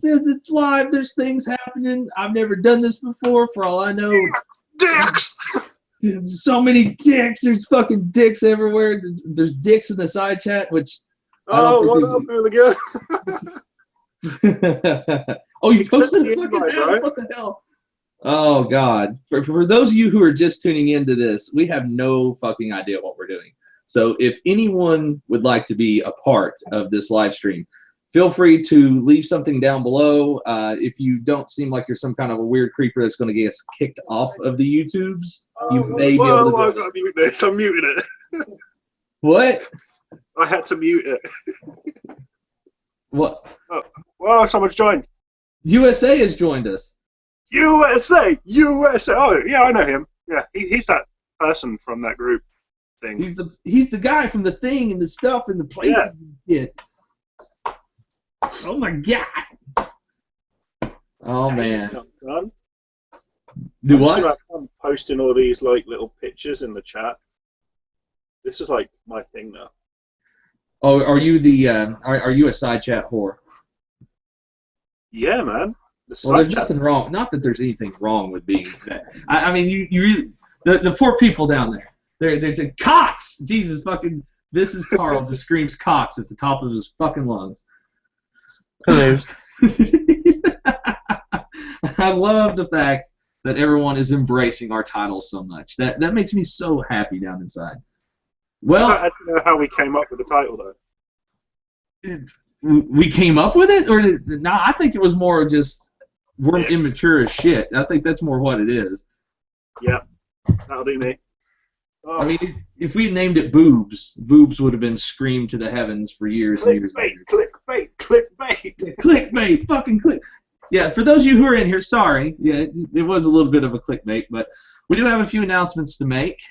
says it's live. There's things happening. I've never done this before. For all I know, dicks. There's so many dicks. There's fucking dicks everywhere. There's dicks in the side chat, which what up, hooligan? Oh, you posted the fucking house? Right? What the hell? Oh God! For those of you who are just tuning into this, we have no fucking idea what we're doing. So if anyone would like to be a part of this live stream, feel free to leave something down below. If you don't seem like you're some kind of a weird creeper that's going to get us kicked off of the YouTubes, you may be able to. I've got to mute this. I'm muting it. What? I had to mute it. What? Oh, well, someone's joined. USA has joined us. USA! Oh, yeah, I know him. Yeah, he's that person from that group thing. He's the guy from the thing and the stuff and the places. Yeah. Oh my God! Oh man! Do what? I'm posting all these like little pictures in the chat. This is like my thing now. Oh, are you the? Are you a side chat whore? Yeah, man. Well, there's nothing wrong. Not that there's anything wrong with being that. I mean, you really the poor people down there. They're saying Cox. Jesus fucking. This is Carl. Just screams Cox at the top of his fucking lungs. Hello. I love the fact that everyone is embracing our titles so much. That makes me so happy down inside. Well, I don't know how we came up with the title though. We came up with it, or no? I think it was more just we're immature as shit. I think that's more what it is. Yeah, that'll do me. Oh. I mean, if we had named it Boobs, Boobs would have been screamed to the heavens for years and years. Clickbait, clickbait. Clickbait, fucking click. Yeah, for those of you who are in here, sorry. Yeah, it was a little bit of a clickbait, but we do have a few announcements to make.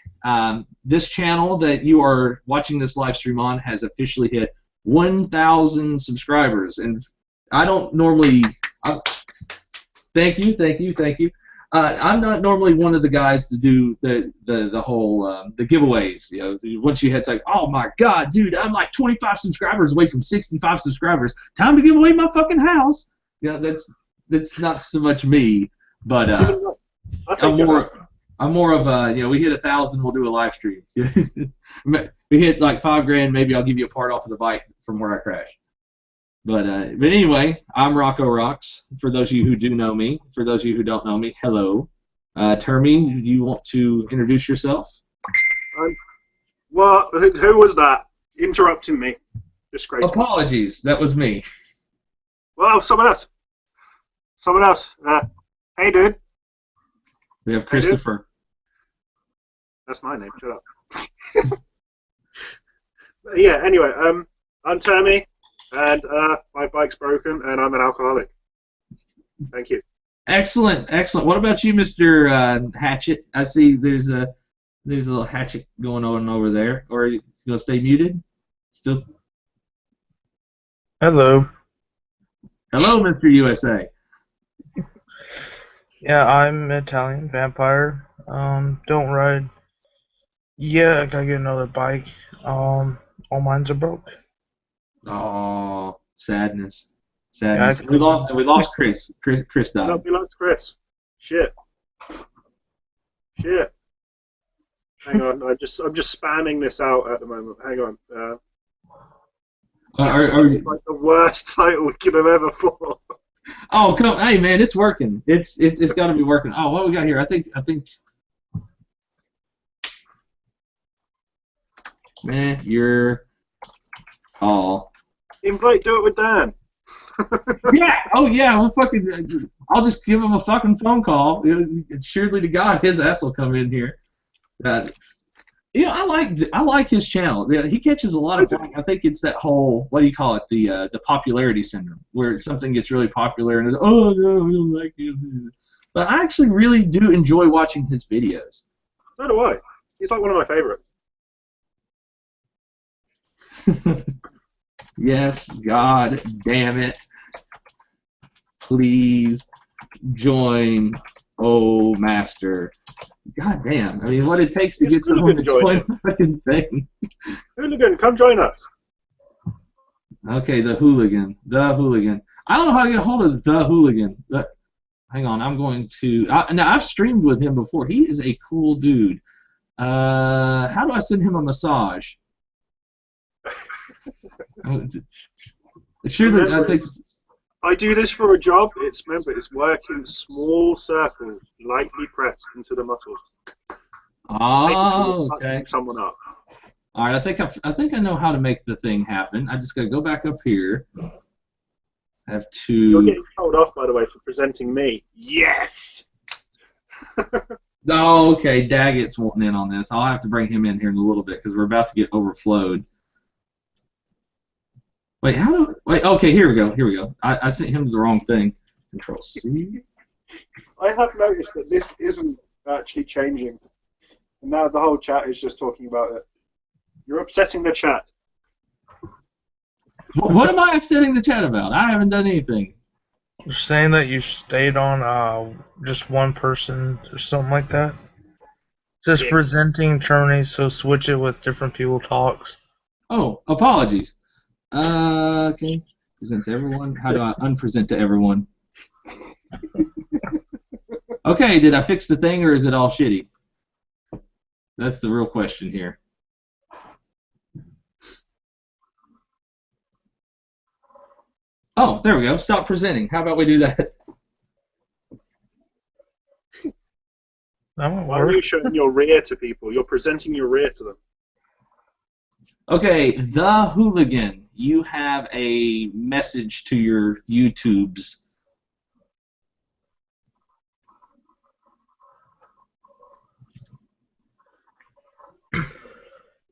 This channel that you are watching this live stream on has officially hit 1,000 subscribers, and I don't normally. Thank you. I'm not normally one of the guys to do the whole the giveaways. You know, once you hit, it's like, oh my God, dude, I'm like 25 subscribers away from 65 subscribers. Time to give away my fucking house. You know, that's not so much me, but I'm more of a, you know, we hit 1,000, we'll do a live stream. We hit like $5,000, maybe I'll give you a part off of the bike from where I crashed. But anyway, I'm Rocco Rocks. For those of you who do know me, for those of you who don't know me, hello. Termy, do you want to introduce yourself? Well, who was that interrupting me? Disgraceful. Apologies, that was me. Well, someone else. Hey, dude. We have Christopher. That's my name. Shut up. Yeah. Anyway, I'm Termy. And my bike's broken, and I'm an alcoholic. Thank you. Excellent. What about you, Mr. Hatchet? I see there's a little hatchet going on over there. Or are you gonna stay muted? Still. Hello. Hello, Mr. USA. Yeah, I'm Italian vampire. Don't ride. Yeah, I gotta get another bike. All mines are broke. Oh, sadness. Yeah, we lost Chris. Chris died. No, we lost Chris. Shit. Hang on, I'm just spamming this out at the moment. Hang on. Are like the worst title we could have ever thought. Oh, come! Hey, man, it's working. It's got to be working. Oh, what we got here? I think. Man, you're. Oh. Invite, do it with Dan. Yeah. Oh yeah. We'll fucking. I'll just give him a fucking phone call. Surely to God, his ass will come in here. You know, I like his channel. He catches a lot of flack. I think it's that whole, what do you call it, the popularity syndrome, where something gets really popular and it's, oh no, we don't like him. But I actually really do enjoy watching his videos. So do I. He's like one of my favorites. Yes, God damn it. Please join Oh Master. God damn. I mean, what it takes to get someone to join the fucking thing. Hooligan, come join us. Okay, the hooligan. The hooligan. I don't know how to get a hold of the hooligan. Hang on, I'm going to. Now I've streamed with him before. He is a cool dude. How do I send him a massage? Sure, that I Remember, think. I do this for a job. It's work in small circles, lightly pressed into the muscles. Basically, Oh, you're okay. touching someone up. All right, I think I know how to make the thing happen. I just gotta go back up here. I have You're to. getting told off, by the way, for presenting me. Yes. Oh, okay. Daggett's wanting in on this. I'll have to bring him in here in a little bit because we're about to get overflowed. Wait, how do? Wait. Okay, here we go. Here we go. I sent him the wrong thing. Control C. I have noticed that this isn't actually changing. And now the whole chat is just talking about it. You're upsetting the chat. What am I upsetting the chat about? I haven't done anything. You're saying that you stayed on just one person or something like that? Just Yes. presenting Terminator, so switch it with different people talks. Oh, apologies. Okay. Present to everyone. How do I unpresent to everyone? Okay, did I fix the thing or is it all shitty? That's the real question here. Oh, there we go. Stop presenting. How about we do that? That won't Why are work. you showing your rear to people? You're presenting your rear to them. Okay, the hooligan. You have a message to your YouTubes.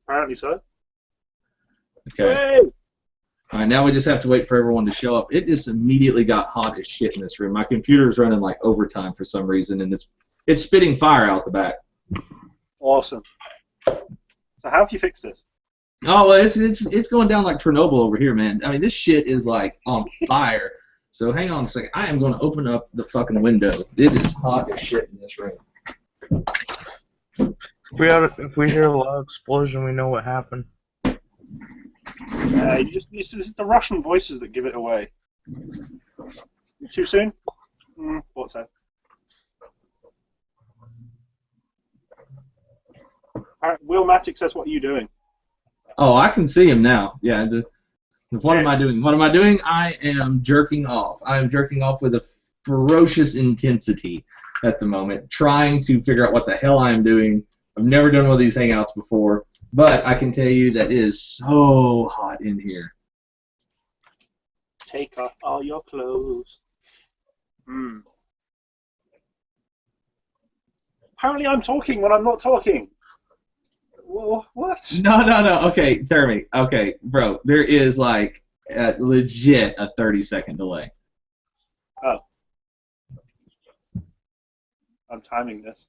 Apparently so. Okay. Hey! All right, now we just have to wait for everyone to show up. It just immediately got hot as shit in this room. My computer's running like overtime for some reason, and it's spitting fire out the back. Awesome. So how have you fixed this? Oh, well, it's going down like Chernobyl over here, man. I mean, this shit is like on fire. So hang on a second. I am going to open up the fucking window. It is hot as shit in this room. If we hear a loud explosion, we know what happened. It's the Russian voices that give it away. Too soon? Thought so. Will Matic says, "What are you doing?" Oh, I can see him now. Yeah. What am I doing? What am I doing? I am jerking off. I am jerking off with a ferocious intensity at the moment, trying to figure out what the hell I am doing. I've never done one of these hangouts before, but I can tell you that it is so hot in here. Take off all your clothes. Apparently I'm talking when I'm not talking. What? No. Okay, Jeremy. Okay, bro. There is like legit a 30-second delay. Oh. I'm timing this.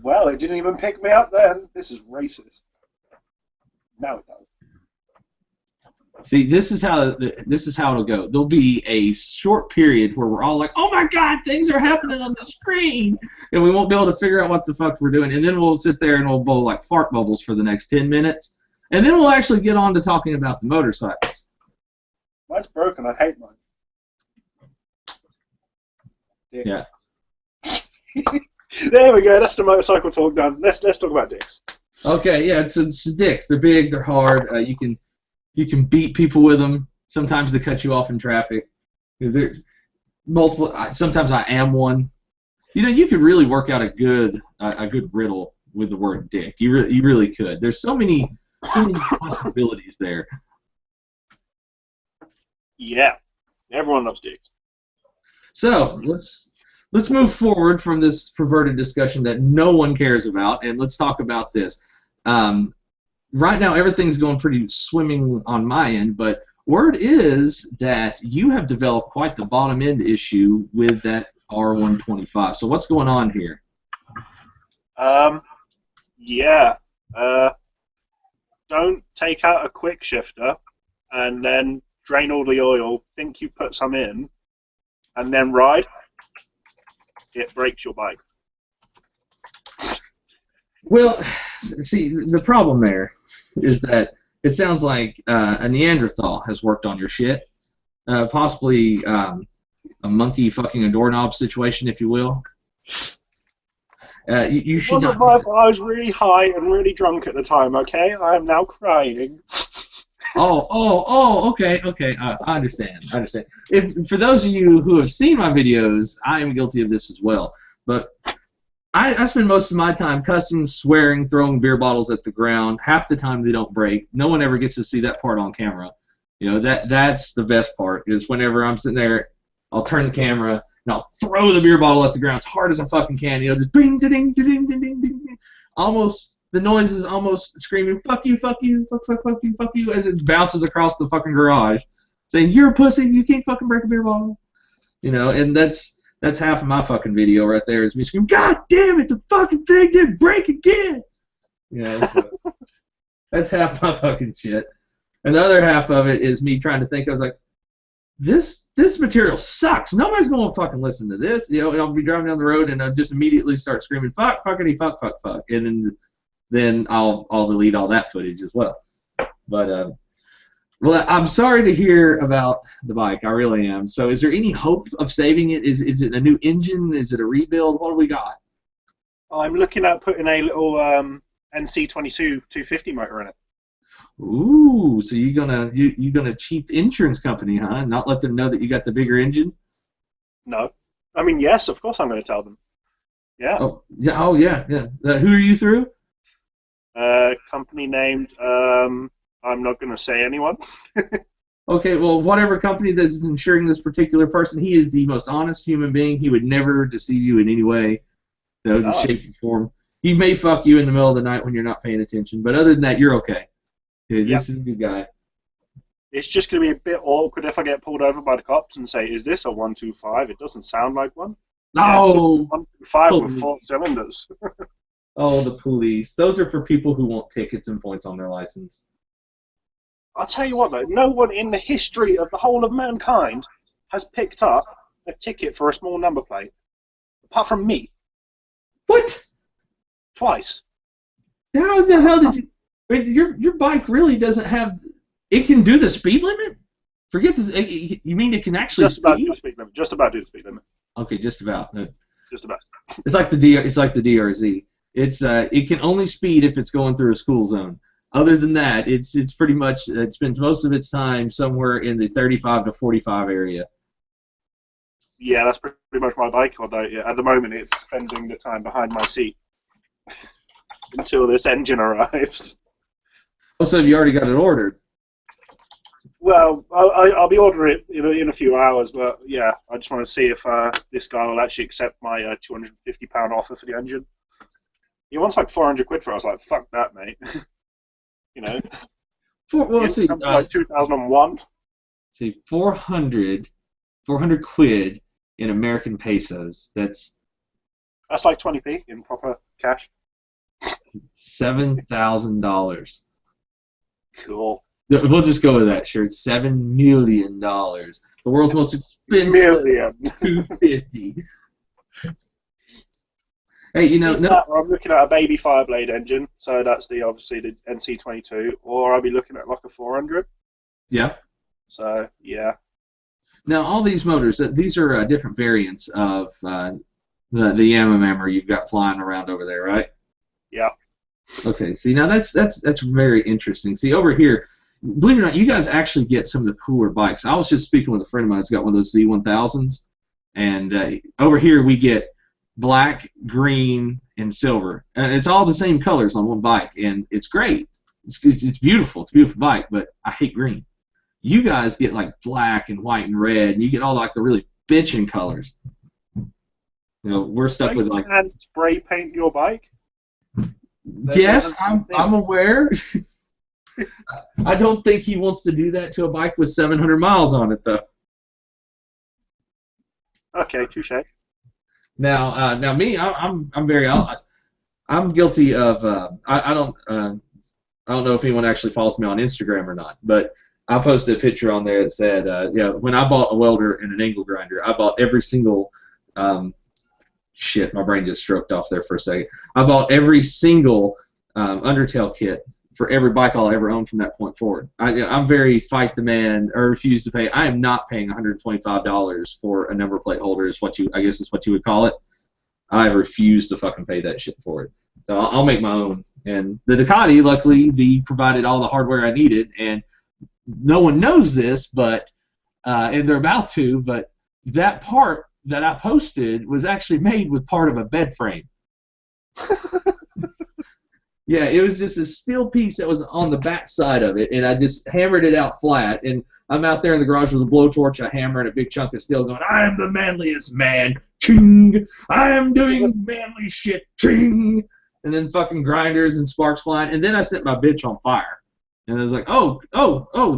Well, it didn't even pick me up then. This is racist. Now it does. See, this is how it'll go. There'll be a short period where we're all like, "Oh my God, things are happening on the screen," and we won't be able to figure out what the fuck we're doing. And then we'll sit there and we'll blow like fart bubbles for the next 10 minutes, and then we'll actually get on to talking about the motorcycles. Mine's broken. I hate mine. Yeah. There we go. That's the motorcycle talk done. Let's talk about dicks. Okay. Yeah. It's dicks. They're big. They're hard. You can beat people with them. Sometimes they cut you off in traffic. They're multiple. Sometimes I am one. You know, you could really work out a good riddle with the word dick. You really could. There's so many possibilities there. Yeah. Everyone loves dicks. So let's move forward from this perverted discussion that no one cares about, and let's talk about this. Right now, everything's going pretty swimming on my end, but word is that you have developed quite the bottom end issue with that R125. So what's going on here? Yeah. Don't take out a quick shifter and then drain all the oil, think you put some in, and then ride. It breaks your bike. Well, see, the problem there is that it sounds like a Neanderthal has worked on your shit. Possibly a monkey fucking a doorknob situation, if you will. You It should wasn't not. my fault. I was really high and really drunk at the time, okay? I am now crying. Okay. I understand. I understand. If for those of you who have seen my videos, I am guilty of this as well. But I spend most of my time cussing, swearing, throwing beer bottles at the ground. Half the time they don't break. No one ever gets to see that part on camera. You know, that's the best part, is whenever I'm sitting there, I'll turn the camera and I'll throw the beer bottle at the ground as hard as I fucking can. You know, just ding, ding, ding, ding, ding, ding, ding. Almost, the noise is almost screaming, fuck you, fuck you, fuck you, fuck you, as it bounces across the fucking garage, saying, you're a pussy, you can't fucking break a beer bottle. You know, and that's half of my fucking video right there, is me screaming, God damn it, the fucking thing didn't break again. You know, so that's half my fucking shit. And the other half of it is me trying to think. I was like, this material sucks. Nobody's going to fucking listen to this. You know, and I'll be driving down the road and I'll just immediately start screaming, fuck, fuckity, fuck, fuck, fuck. And then I'll delete all that footage as well. But, well, I'm sorry to hear about the bike. I really am. So is there any hope of saving it? Is it a new engine? Is it a rebuild? What do we got? I'm looking at putting a little NC22 250 motor in it. Ooh, so you gonna cheat the insurance company, huh? Not let them know that you got the bigger engine? No. I mean, yes, of course I'm going to tell them. Yeah. Oh yeah. Who are you through? Company named, I'm not going to say anyone. Okay, well, whatever company that's insuring this particular person, he is the most honest human being. He would never deceive you in any way, shape, or form. He may fuck you in the middle of the night when you're not paying attention, but other than that, you're okay. Yeah, this is a good guy. It's just going to be a bit awkward if I get pulled over by the cops and say, is this a 125? It doesn't sound like one. No! Yeah, 125 with 4 cylinders. Oh, the police. Those are for people who want tickets and points on their license. I'll tell you what, though, no one in the history of the whole of mankind has picked up a ticket for a small number plate, apart from me. What? Twice. How the hell did you... Wait, your bike really doesn't have... It can do the speed limit? Forget this. You mean it can actually Just about do the speed limit. Just about do the speed limit. Okay, just about. Just about. It's like the DRZ. It can only speed if it's going through a school zone. Other than that, it's pretty much, it spends most of its time somewhere in the 35 to 45 area. Yeah, that's pretty much my bike. Although at the moment it's spending the time behind my seat until this engine arrives. Oh, so you already got it ordered? Well, I'll be ordering it in a few hours, but yeah, I just want to see if this guy will actually accept my £250 offer for the engine. He wants like 400 quid for it. I was like, fuck that, mate. You know. Let's see. Like 2001. See, 400 quid in American pesos. That's like 20p in proper cash. $7,000. Cool. We'll just go with that, sure. It's $7 million. The world's most expensive. Million. 250. Hey, you know, I'm looking at a baby Fireblade engine, so that's obviously the NC22, or I'll be looking at like a 400. Yeah. So yeah. Now all these motors, these are different variants of the Yamamammer you've got flying around over there, right? Yeah. Okay. See, now that's very interesting. See, over here, believe it or not, you guys actually get some of the cooler bikes. I was just speaking with a friend of mine who's got one of those Z1000s, and over here we get black, green, and silver, and it's all the same colors on one bike, and it's great. It's beautiful. It's a beautiful bike, but I hate green. You guys get like black and white and red, and you get all like the really bitchin' colors. You know, we're stuck with like. And spray paint your bike. Yes, I'm aware. I don't think he wants to do that to a bike with 700 miles on it, though. Okay, touche. Now me, I'm guilty of. I don't know if anyone actually follows me on Instagram or not, but I posted a picture on there that said, when I bought a welder and an angle grinder, I bought every single. Shit, my brain just stroked off there for a second. I bought every single undertail kit for every bike I'll ever own from that point forward. I'm very fight the man or refuse to pay. I am not paying $125 for a number plate holder. I guess is what you would call it. I refuse to fucking pay that shit for it. So I'll make my own. And the Ducati, luckily, they provided all the hardware I needed. And no one knows this, but and they're about to. But that part that I posted was actually made with part of a bed frame. Yeah, it was just a steel piece that was on the back side of it, and I just hammered it out flat. And I'm out there in the garage with a blowtorch, a hammer, and a big chunk of steel going, I am the manliest man, ching! I am doing manly shit, ching! And then fucking grinders and sparks flying. And then I set my bitch on fire. And I was like, oh,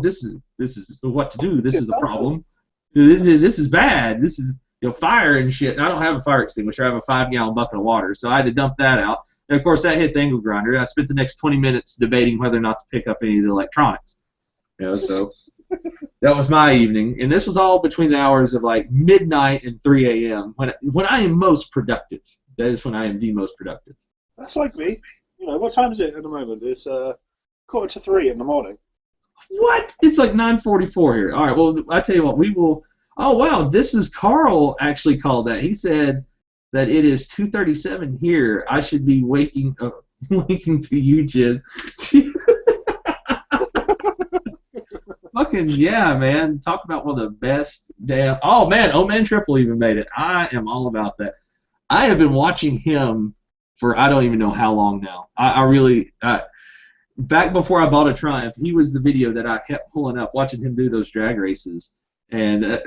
this is what to do. This is the problem. This is bad. This is fire and shit. And I don't have a fire extinguisher. I have a 5-gallon bucket of water, so I had to dump that out. And of course, that hit the angle grinder. I spent the next 20 minutes debating whether or not to pick up any of the electronics. So that was my evening, and this was all between the hours of like midnight and 3 a.m. when I am most productive. That is when I am the most productive. That's like me. What time is it at the moment? It's 2:45 in the morning. What? It's like 9:44 here. All right. Well, I tell you what. We will. Oh wow, this is Carl actually called that. He said that it is 2:37 here. I should be waking to you, Jizz. Fucking yeah, man. Talk about one of the best damn... Oh, man, O-Man Triple even made it. I am all about that. I have been watching him for I don't even know how long now. I really... back before I bought a Triumph, he was the video that I kept pulling up, watching him do those drag races. And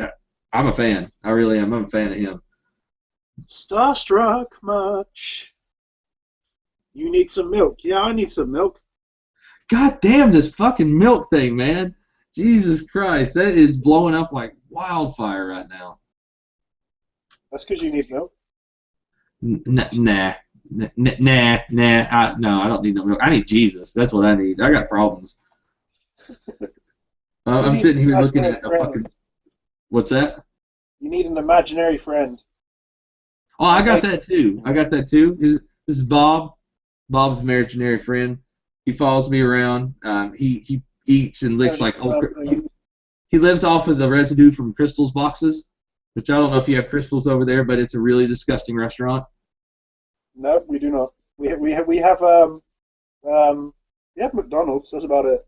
I'm a fan. I really am. I'm a fan of him. Starstruck much. You need some milk. Yeah, I need some milk. God damn this fucking milk thing, man. Jesus Christ, that is blowing up like wildfire right now. That's because you need milk? Nah. No, I don't need no milk. I need Jesus. That's what I need. I got problems. I'm sitting here looking at a fucking... What's that? You need an imaginary friend. Oh, I got that too. This is Bob. Bob's imaginary friend. He follows me around. He eats and licks like old. He lives off of the residue from Crystal's boxes, which I don't know if you have Crystal's over there, but it's a really disgusting restaurant. No, we do not. We have McDonald's. That's about it.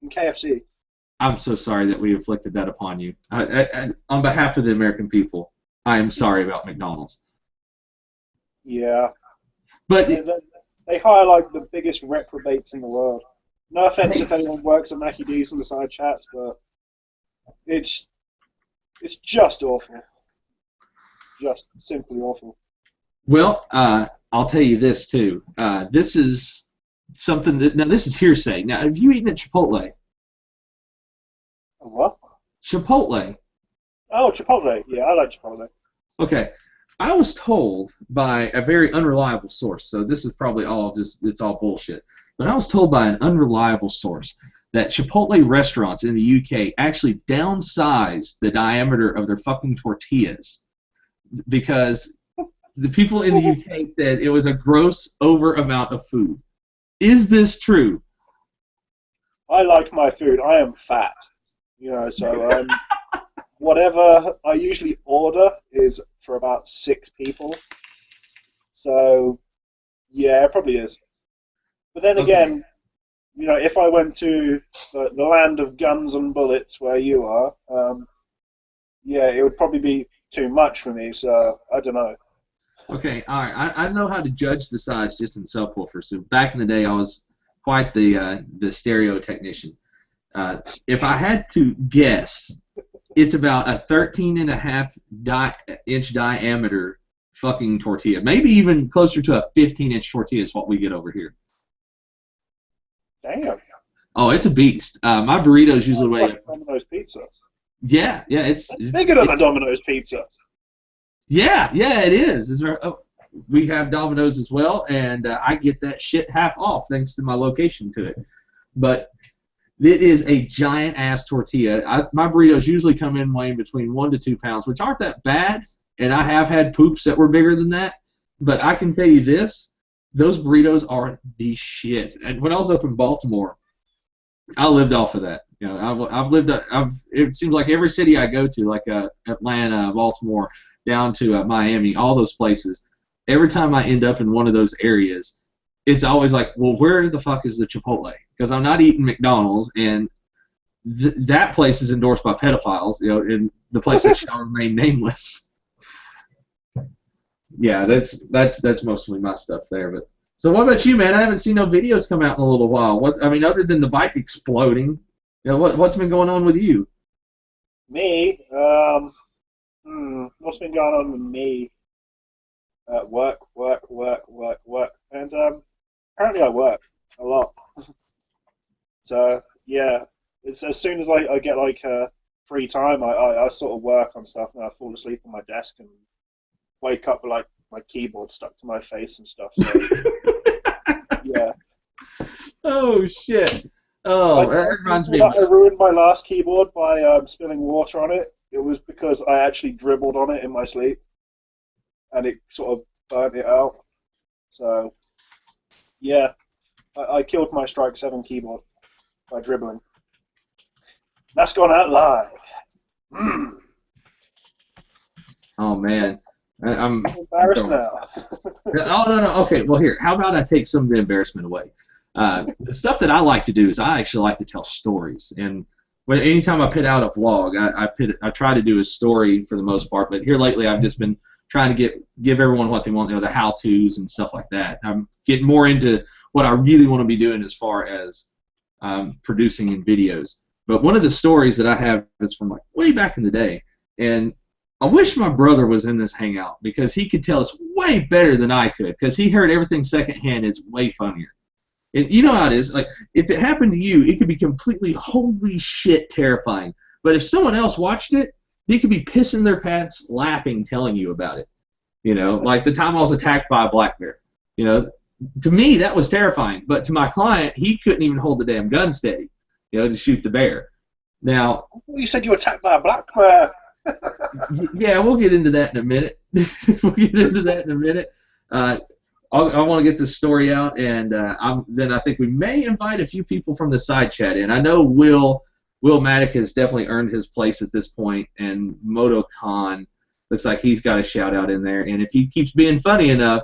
And KFC. I'm so sorry that we inflicted that upon you. On behalf of the American people, I am sorry about McDonald's. Yeah. But they hire like the biggest reprobates in the world. No offense if anyone works at Mackie D's in the side chats, but it's just awful. Just simply awful. Well, I'll tell you this too. This is something that now this is hearsay. Now, have you eaten at Chipotle? What? Chipotle. Oh, Chipotle. Yeah, I like Chipotle. Okay. I was told by a very unreliable source, so this is probably it's all bullshit, but I was told by an unreliable source that Chipotle restaurants in the UK actually downsized the diameter of their fucking tortillas because the people in the UK said it was a gross over amount of food. Is this true? I like my food. I am fat. So whatever I usually order is for about 6 people. So, yeah, it probably is. But then again, if I went to the land of guns and bullets where you are, yeah, it would probably be too much for me, so I don't know. Okay, all right. I know how to judge the size just in subwoofer. So back in the day, I was quite the stereo technician. If I had to guess, it's about a 13.5-inch diameter fucking tortilla. Maybe even closer to a 15-inch tortilla is what we get over here. Damn. Oh, it's a beast. My burritos usually weigh... Like Domino's pizza. Yeah, it's bigger than a Domino's pizza. Yeah, it is. We have Domino's as well, and I get that shit half off thanks to my location to it. But it is a giant-ass tortilla. My burritos usually come in weighing between 1 to 2 pounds, which aren't that bad, and I have had poops that were bigger than that. But I can tell you this, Those burritos are the shit. And when I was up in Baltimore, I lived off of that. You know, it seems like every city I go to, like Atlanta, Baltimore, down to Miami, all those places. Every time I end up in one of those areas, it's always like, well, where the fuck is the Chipotle? Because I'm not eating McDonald's, and that place is endorsed by pedophiles. You know, and the place that shall remain nameless. Yeah, that's mostly my stuff there. But so, what about you, man? I haven't seen no videos come out in a little while. What I mean, other than the bike exploding, you know, what's been going on with you? Me, what's been going on with me? Work, and apparently I work a lot. So yeah, it's as soon as I get like free time, I sort of work on stuff, and I fall asleep on my desk and wake up with like my keyboard stuck to my face and stuff. So yeah. Oh shit! Oh, that reminds me. I ruined my last keyboard by spilling water on it. It was because I actually dribbled on it in my sleep, and it sort of burnt it out. So yeah, I killed my Strike 7 keyboard by dribbling. That's gone out live. Oh man, I'm embarrassed now. Oh no. Okay, well here, how about I take some of the embarrassment away? The stuff that I like to do is I actually like to tell stories, and anytime I put out a vlog, I try to do a story for the most part. But here lately, I've just been trying to give everyone what they want, you know, the how-tos and stuff like that. I'm getting more into what I really want to be doing as far as producing in videos. But one of the stories that I have is from like way back in the day, and I wish my brother was in this hangout because he could tell us way better than I could because he heard everything secondhand. It's way funnier. And you know how it is. Like if it happened to you, it could be completely holy shit terrifying. But if someone else watched it, they could be pissing their pants laughing, telling you about it. You know, like the time I was attacked by a black bear. You know, to me that was terrifying. But to my client, he couldn't even hold the damn gun steady, you know, to shoot the bear. Now, you said you were attacked by a black bear. Yeah, we'll get into that in a minute. I want to get this story out, and then I think we may invite a few people from the side chat in. I know Will Maddock has definitely earned his place at this point, and Moto Khan looks like he's got a shout out in there. And if he keeps being funny enough,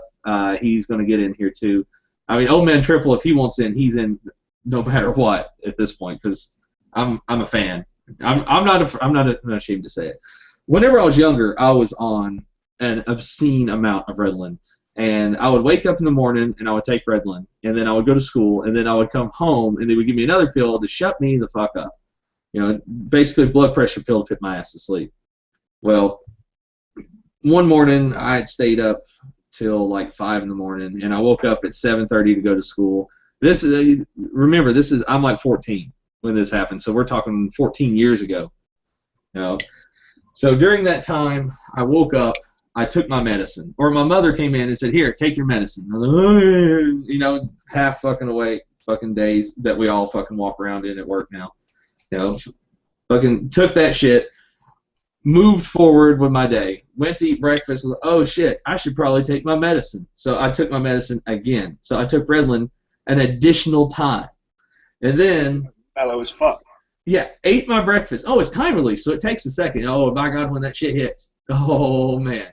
he's going to get in here too. I mean, Old Man Triple, if he wants in, he's in no matter what at this point because I'm a fan. I'm not ashamed to say it. Whenever I was younger, I was on an obscene amount of Ritalin. And I would wake up in the morning and I would take Ritalin, and then I would go to school, and then I would come home and they would give me another pill to shut me the fuck up. You know, basically a blood pressure pill to put my ass to sleep. Well, one morning I had stayed up till like 5 in the morning, and I woke up at 7:30 to go to school. Remember, I'm like 14 when this happened, so we're talking 14 years ago. You know, so during that time, I woke up. I took my medicine, or my mother came in and said, "Here, take your medicine." I was like, you know, half fucking awake, fucking days that we all fucking walk around in at work now. You know, fucking took that shit, moved forward with my day, went to eat breakfast. Was, oh shit, I should probably take my medicine. So I took my medicine again. So I took Ritalin an additional time, and then mellow as fuck. Yeah, ate my breakfast. Oh, it's time release, so it takes a second. Oh my god, when that shit hits. Oh man.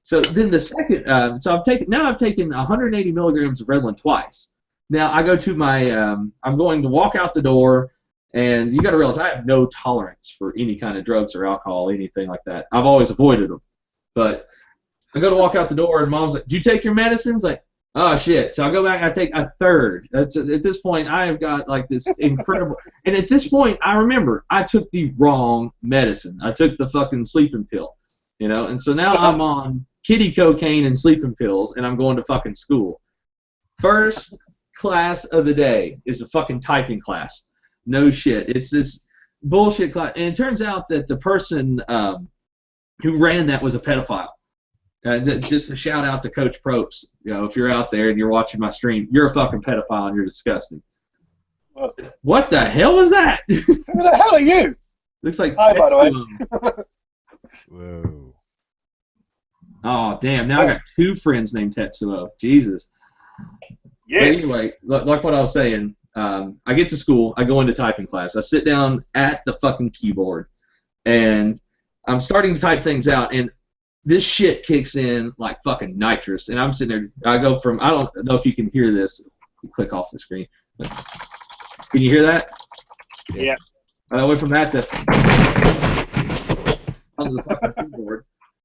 So then the second, so I've taken 180 milligrams of Ritalin twice. Now I go to my, I'm going to walk out the door, and you got to realize I have no tolerance for any kind of drugs or alcohol, anything like that. I've always avoided them. But I go to walk out the door, and Mom's like, "Do you take your medicines?" Like, oh shit. So I go back and I take a third. At this point, I have got like this incredible. And at this point, I remember I took the wrong medicine. I took the fucking sleeping pill, you know. And so now I'm on kitty cocaine and sleeping pills, and I'm going to fucking school. First class of the day is a fucking typing class. No shit. It's this bullshit class. And it turns out that the person who ran that was a pedophile. Just a shout out to Coach Probst. You know, if you're out there and you're watching my stream, you're a fucking pedophile and you're disgusting. What the hell was that? Who the hell are you? Looks like. Hi, by the way. Whoa. Oh, damn. Now I got 2 friends named Tetsuo. Jesus. Yeah. But anyway, like what I was saying, I get to school, I go into typing class, I sit down at the fucking keyboard, and I'm starting to type things out, and this shit kicks in like fucking nitrous, and I'm sitting there, I go from, I don't know if you can hear this, click off the screen, but can you hear that? Yeah. I went from that to on the fucking keyboard,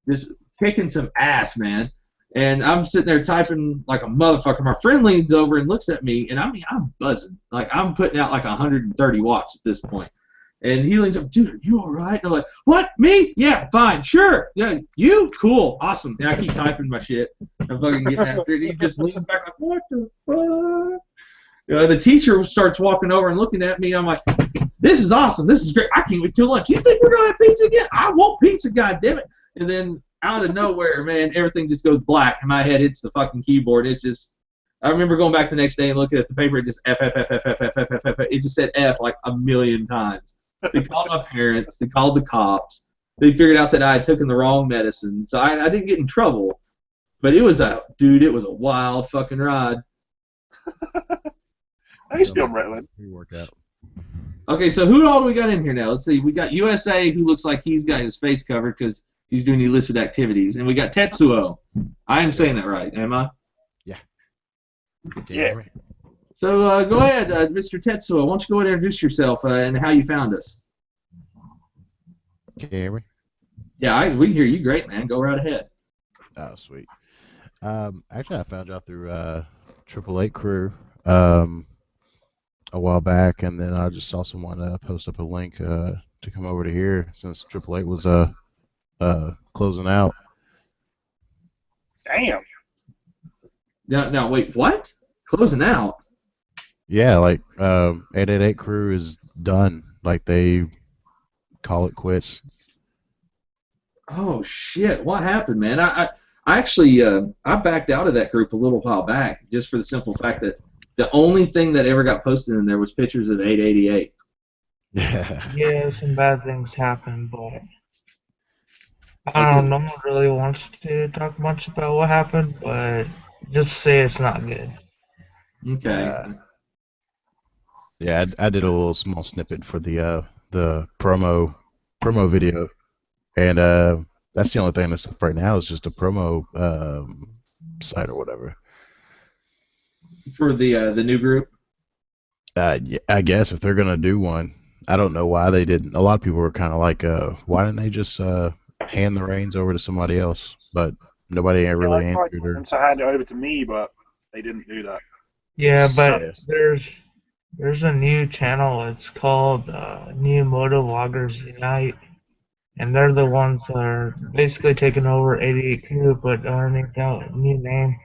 just kicking some ass, man. And I'm sitting there typing like a motherfucker. My friend leans over and looks at me, and I mean, I'm buzzing. Like, I'm putting out like 130 watts at this point. And he leans up, dude, are you all right? And I'm like, what? Me? Yeah, fine, sure. Yeah, you? Cool, awesome. And I keep typing my shit. I'm fucking getting after it. He just leans back like, what the fuck? You know, the teacher starts walking over and looking at me. I'm like, this is awesome. This is great. I can't wait till lunch. You think we're going to have pizza again? I want pizza, goddammit. And then out of nowhere, man, everything just goes black. In my head, it's the fucking keyboard. It's just, I remember going back the next day and looking at the paper. It just F, F, F, F, F, F, F, F, F. It just said F like a million times. They called my parents. They called the cops. They figured out that I had taken the wrong medicine. So I didn't get in trouble. But it was a wild fucking ride. I used to be on Ritalin. Pre-workout. Okay, so who all do we got in here now? Let's see. We got USA, who looks like he's got his face covered because he's doing illicit activities. And we got Tetsuo. I am saying that right, am I? Yeah. Yeah. Right. So go ahead, Mr. Tetsuo. Why don't you go ahead and introduce yourself and how you found us? Can you hear me? Yeah, we can hear you great, man. Go right ahead. Oh, sweet. Actually, I found y'all through 888 Crew a while back, and then I just saw someone post up a link to come over to here since 888 was closing out. Damn. Now, wait, what? Closing out? Yeah, like 888 Crew is done. Like they call it quits. Oh shit! What happened, man? I actually I backed out of that group a little while back just for the simple fact that the only thing that ever got posted in there was pictures of 888. Yeah. Yeah, some bad things happen, but I don't know. No one really wants to talk much about what happened, but just say it's not good. Okay. Yeah, I did a little small snippet for the promo video, and that's the only thing that's up right now is just a promo site or whatever. For the new group. Yeah, I guess if they're gonna do one, I don't know why they didn't. A lot of people were kind of like, why didn't they just hand the reins over to somebody else? But nobody really answered her. To hand it over to me, but they didn't do that. Yeah, but Yeah. there's a new channel. It's called New Moto Vloggers Unite, and they're the ones that are basically taking over 88 Crew, but underneath that new name.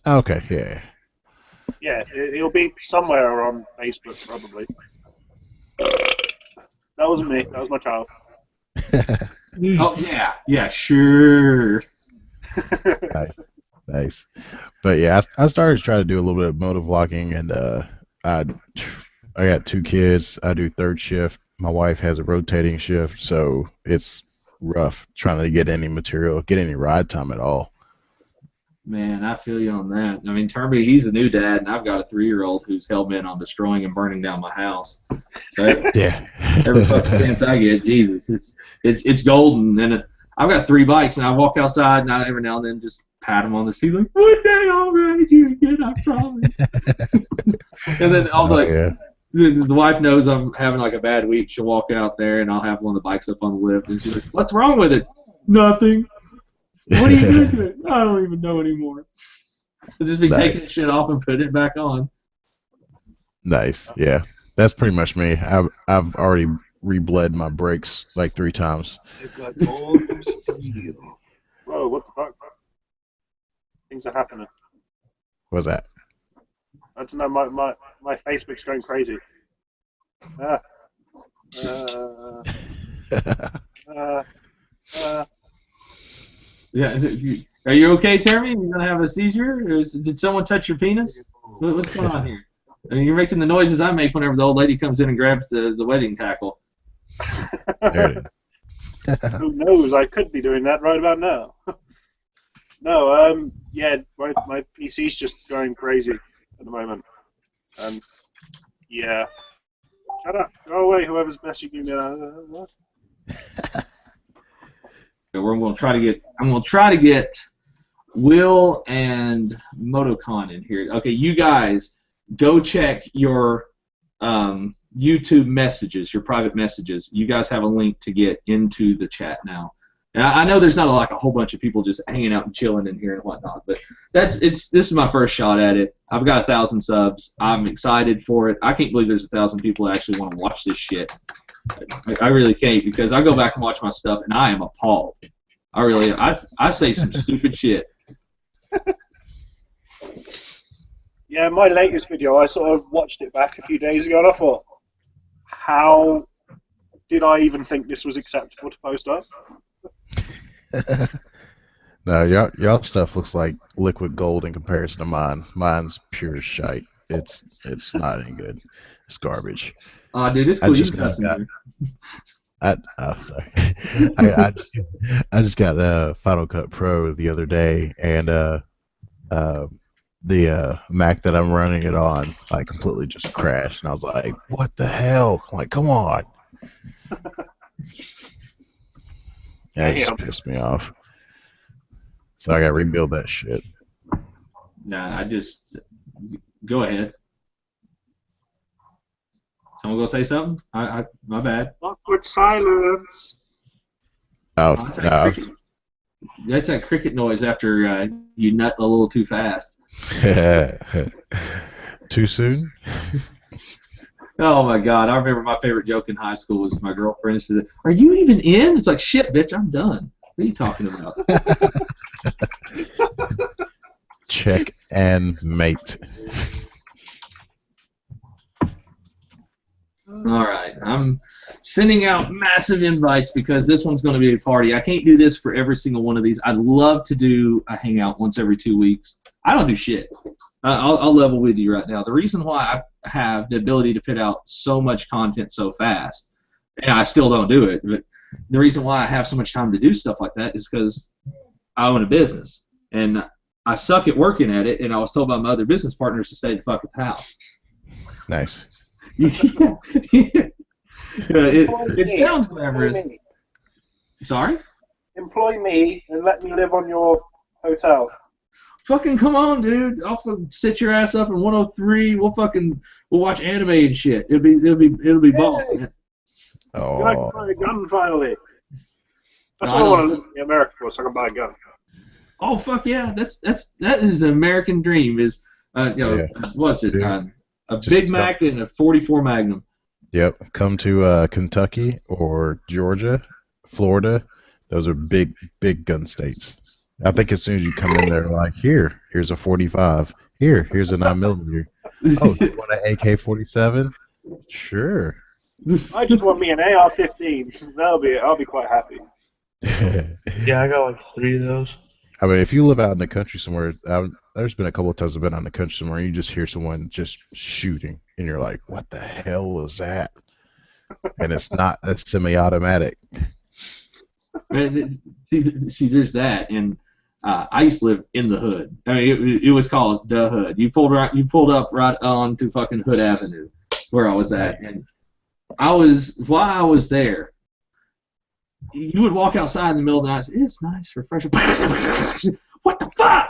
Okay, yeah. Yeah, it'll be somewhere on Facebook, probably. That wasn't me. That was my child. Oh yeah, sure. Nice. But yeah, I started to try to do a little bit of motor vlogging, and I got 2 kids. I do third shift. My wife has a rotating shift, so it's rough trying to get any material, get any ride time at all. Man, I feel you on that. I mean, Turby, he's a new dad, and I've got a 3-year-old who's hell-bent on destroying and burning down my house. So Yeah. every fucking chance I get, Jesus, it's golden. And I've got 3 bikes, and I walk outside, and I every now and then just pat him on the seat, like, one day I'll ride you again, I promise. And then I'll be like, yeah. the wife knows I'm having like a bad week. She'll walk out there, and I'll have one of the bikes up on the lift, and she's like, what's wrong with it? Nothing. What are you doing to it? I don't even know anymore. I'll just be taking the shit off and putting it back on. Nice. Yeah. That's pretty much me. I've already rebled my brakes like 3 times. Whoa, what the fuck? Things are happening. What's that? I don't know, my Facebook's going crazy. Yeah. Are you okay, Terry? You gonna have a seizure? Did someone touch your penis? What's going on here? I mean, you're making the noises I make whenever the old lady comes in and grabs the wedding tackle. There it is. Who knows? I could be doing that right about now. No, yeah, my PC's just going crazy at the moment. And yeah, shut up, go away, whoever's messaging me. What? We're going to try to get. I'm going to try to get Will and Motocon in here. Okay, you guys go check your YouTube messages, your private messages. You guys have a link to get into the chat now. Now I know there's not like a whole bunch of people just hanging out and chilling in here and whatnot, but this is my first shot at it. I've got 1,000 subs. I'm excited for it. I can't believe there's 1,000 people that actually want to watch this shit. I really can't, because I go back and watch my stuff and I am appalled. I say some stupid shit. Yeah, my latest video, I sort of watched it back a few days ago, and I thought, how did I even think this was acceptable to post up? No, y'all stuff looks like liquid gold in comparison to mine. Mine's pure shite. It's not any good. It's garbage. Dude, it's cool. You got some here. Sorry. I just got a Final Cut Pro the other day, and the Mac that I'm running it on like completely just crashed, and I was like, "What the hell?" I'm like, come on. Yeah, it just pissed me off. So I got to rebuild that shit. Nah, go ahead. Someone gonna say something? My bad. Awkward silence. Oh, no. That's that cricket noise after you nut a little too fast. Too soon? Oh my God! I remember my favorite joke in high school was my girlfriend said, "Are you even in?" It's like, "Shit, bitch, I'm done." What are you talking about? Check and mate. All right, I'm sending out massive invites because this one's going to be a party. I can't do this for every single one of these. I'd love to do a hangout once every 2 weeks. I don't do shit. I'll level with you right now. The reason why I have the ability to put out so much content so fast, and I still don't do it, but the reason why I have so much time to do stuff like that is because I own a business, and I suck at working at it, and I was told by my other business partners to stay the fuck at the house. Nice. It sounds glamorous. Sorry? Employ me and let me live on your hotel. Fucking come on, dude! I'll sit your ass up in 103. We'll watch anime and shit. It'll be boss, man. Oh. You like to buy a gun finally? That's what I want to live in America for, so I can buy a gun. Oh fuck yeah! That is an American dream. Is what's it? A Big Mac and a 44 Magnum. Yep. Come to Kentucky or Georgia, Florida. Those are big gun states. I think as soon as you come in there, like, here's a 45. Here's a 9mm. Oh, you want an AK-47? Sure. I just want me an AR-15. I'll be quite happy. Yeah, I got like 3 of those. I mean, if you live out in the country somewhere, there's been a couple of times I've been out in the country somewhere, and you just hear someone just shooting, and you're like, what the hell was that? And it's not a semi-automatic. See, there's that, and I used to live in the hood. I mean, it was called the hood. You pulled up right onto fucking Hood Avenue, where I was at, and while I was there, you would walk outside in the middle of the night and say, it's nice, refreshing. What the fuck?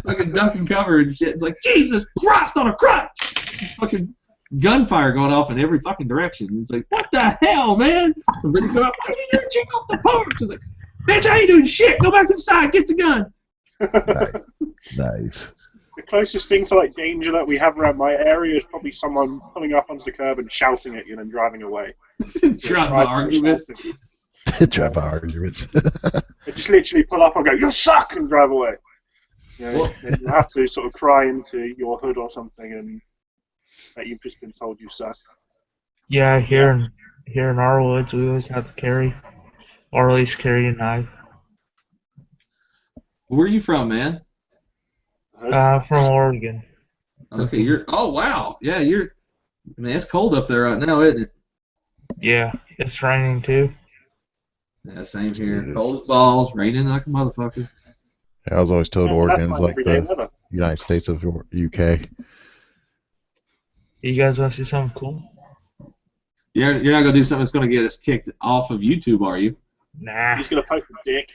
Fucking duck and cover and shit. It's like, Jesus Christ on a crutch! Fucking gunfire going off in every fucking direction. It's like, what the hell, man? And then you go up, what are you doing? Check off the porch. It's like, bitch, I ain't doing shit. Go back inside. Get the gun. Nice. The closest thing to like danger that we have around my area is probably someone pulling up onto the curb and shouting at you and driving away. Drive by arguments. Drive by arguments. They just literally pull up and go, you suck, and drive away. You know, and you have to sort of cry into your hood or something and that you've just been told you suck. Yeah, here in our woods, we always have to carry, or at least carry a knife. Where are you from, man? From Oregon. Okay, oh wow, yeah, man, it's cold up there right now, isn't it? Yeah, it's raining too. Yeah, same here. Cold as balls, raining like a motherfucker. I was always told Yeah, that's Oregon's my like everyday the weather. United States of UK. You guys want to see something cool? You're not gonna do something that's gonna get us kicked off of YouTube, are you? Nah. He's gonna poke a dick.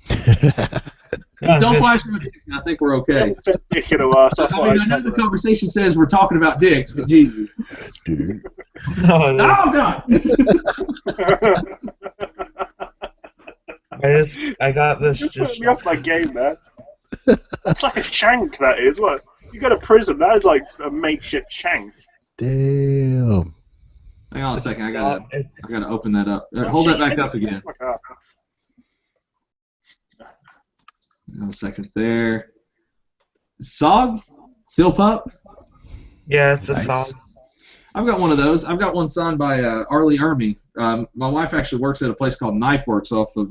Just don't just- flash no dick. I think we're I okay. haven't said dick in a while, so I I mean, I know the conversation says we're talking about dicks, but Jesus. Dude. No, Oh God! I got this You're just. putting me off my game, man. That's like a shank, that is. What? You go to prison, that is like a makeshift shank. Damn. Hang on a second. I gotta open that up. Oh, Hold that shit, back up again. Oh my God. Hang on a second there. Sog? Seal pup? Yeah, it's a Nice. song. I've got one of those. I've got one signed by Arlie Ermy. My wife actually works at a place called Knife Works off of.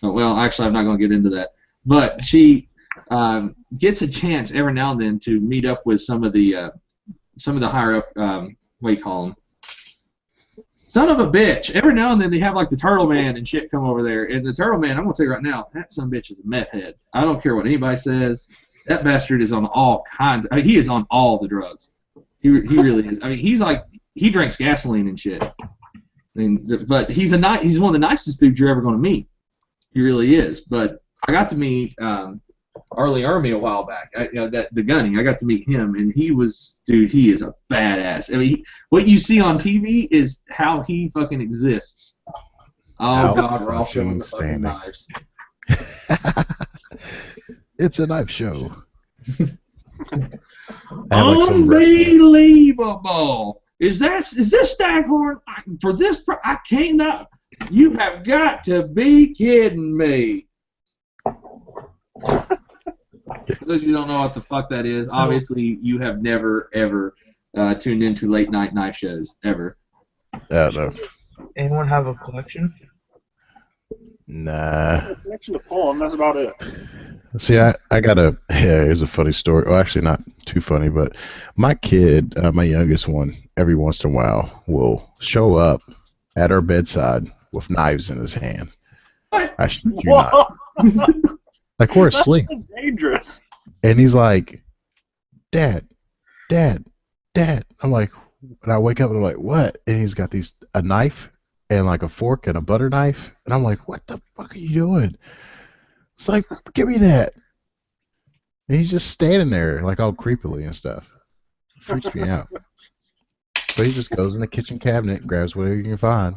Well, actually, I'm not going to get into that. But she gets a chance every now and then to meet up with some of the higher up. What do you call them? Son of a bitch. Every now and then they have like the Turtle Man and shit come over there. And the Turtle Man, I'm going to tell you right now, that son of a bitch is a meth head. I don't care what anybody says. That bastard is on all kinds. I mean, he is on all the drugs. He really is. I mean, he's like, he drinks gasoline and shit. I mean, but he's one of the nicest dudes you're ever going to meet. He really is. But I got to meet Arlie Ermy a while back. The gunny. I got to meet him, and he is a badass. I mean, what you see on TV is how he fucking exists. Oh God, we're all showing the fucking knives. It's a knife show. Unbelievable! Is this Staghorn? For this, I can't not. You have got to be kidding me. For those you don't know what the fuck that is, obviously you have never ever tuned into late night knife shows ever. No. Anyone have a collection? Nah. Connection to porn, that's about it. See, I got here's a funny story. Well, actually, not too funny, but my kid, my youngest one, every once in a while will show up at our bedside with knives in his hand. I shit you not. Like, we're asleep. That's so dangerous. And he's like, Dad. I'm like, and I wake up and I'm like, what? And he's got a knife and like a fork and a butter knife. And I'm like, what the fuck are you doing? It's like, give me that. And he's just standing there like all creepily and stuff. Freaks me out. But he just goes in the kitchen cabinet, grabs whatever he can find.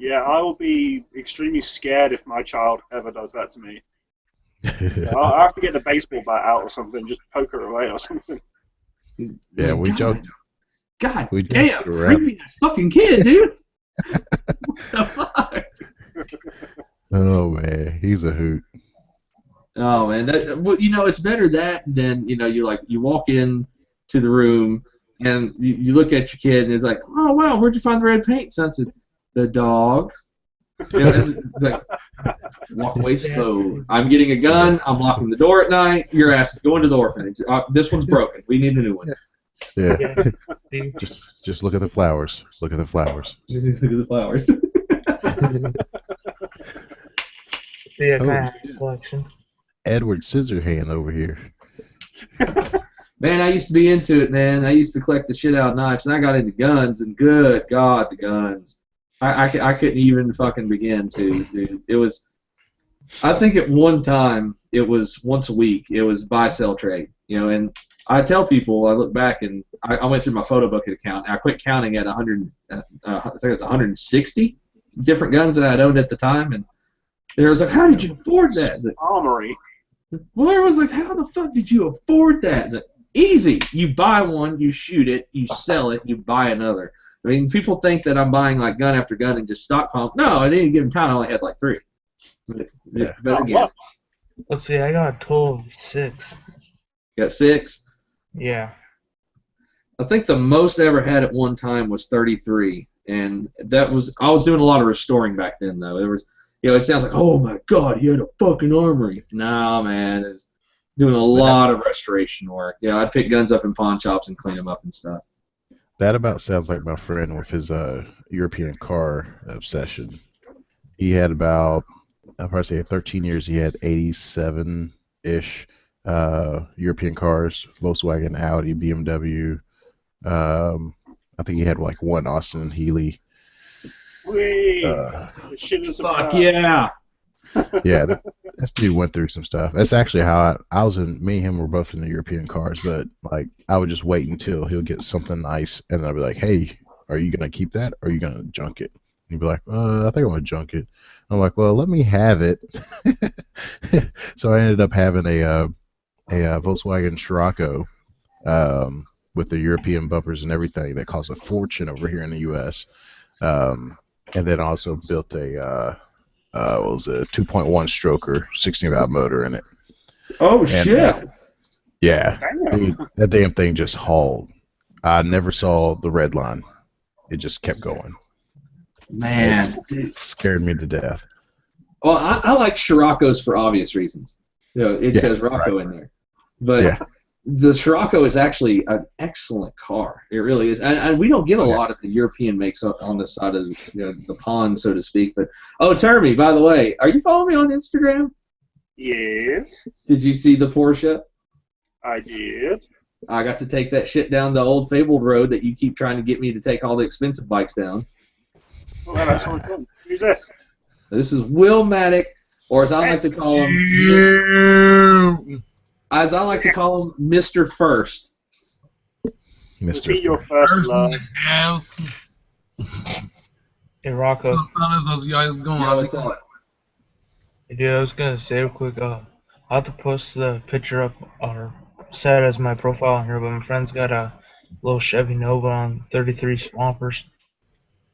Yeah, I will be extremely scared if my child ever does that to me. I'll have to get the baseball bat out or something, just poke her away or something. Yeah, we joked. God We damn, joked around. creepy ass fucking kid, dude. What the fuck? Oh man, he's a hoot. Oh man, it's better that than you walk in to the room and you look at your kid and it's like, oh wow, where'd you find the red paint? Son, said, the dog. And it's like, walk away slow. I'm getting a gun. I'm locking the door at night. Your ass is going to the orphanage. This one's broken. We need a new one. Yeah. Yeah. Just look at the flowers. Look at the flowers. Just look at the flowers. Yeah, Oh, kind of have a collection. Edward Scissorhand over here. Man, I used to be into it, man. I used to collect the shit out of knives, and I got into guns, and good God, the guns. I couldn't even fucking begin to, dude. It was, I think at one time, it was once a week, it was buy-sell trade, and I tell people, I look back, and I went through my photo book account, and I quit counting at 100, I think it was 160 different guns that I had owned at the time, and there was like, how did you afford that? Like, Armory. well, everyone's like, how the fuck did you afford that? It's like, easy. You buy one, you shoot it, you sell it, you buy another. I mean, people think that I'm buying like gun after gun and just stockpile. No, at any given time, I only had like 3. But again, Let's see, I got a total of 6. got 6. Yeah. I think the most I ever had at one time was 33, and I was doing a lot of restoring back then though. There was, it sounds like, oh my God, he had a fucking armory. Nah, man, it's doing a lot of restoration work. Yeah, I'd pick guns up in pawn shops and clean them up and stuff. That about sounds like my friend with his European car obsession. He had about I'll probably say 13 years, he had 87-ish European cars, Volkswagen, Audi, BMW. I think he had like one Austin Healey. Whee! The shit is Fuck yeah. Yeah, that dude went through some stuff. That's actually how I was in. Me and him were both in the European cars, but like I would just wait until he'll get something nice, and then I'd be like, "Hey, are you gonna keep that, or are you gonna junk it?" And he'd be like, I think I'm gonna junk it." I'm like, "Well, let me have it." So I ended up having a Volkswagen Scirocco with the European bumpers and everything that cost a fortune over here in the U.S. And then also built a what was it, 2.1 stroker, 16-valve motor in it. Oh, And, shit. Yeah, Damn. dude, that damn thing just hauled. I never saw the red line. It just kept going. Man. It scared me to death. Well, I like Scirocco's for obvious reasons. You know, it Yeah, says Rocco in there. But Yeah. the Scirocco is actually an excellent car. It really is. And we don't get a lot of the European makes on this side of the pond, so to speak. But, oh, Termy, by the way, are you following me on Instagram? Yes, Did you see the Porsche? I did. I got to take that shit down the old fabled road that you keep trying to get me to take all the expensive bikes down. Well, that's so much fun. Who's this? This is Will Maddock, or as I like to call him, Mr. First. Was he Mr. your First. first love? Hey, Rocco. How's you guys going? Yo, what's up? Hey, dude, I was gonna say real quick, I'll have to post the picture up or set it as my profile on here, but my friend's got a little Chevy Nova on 33 Swampers.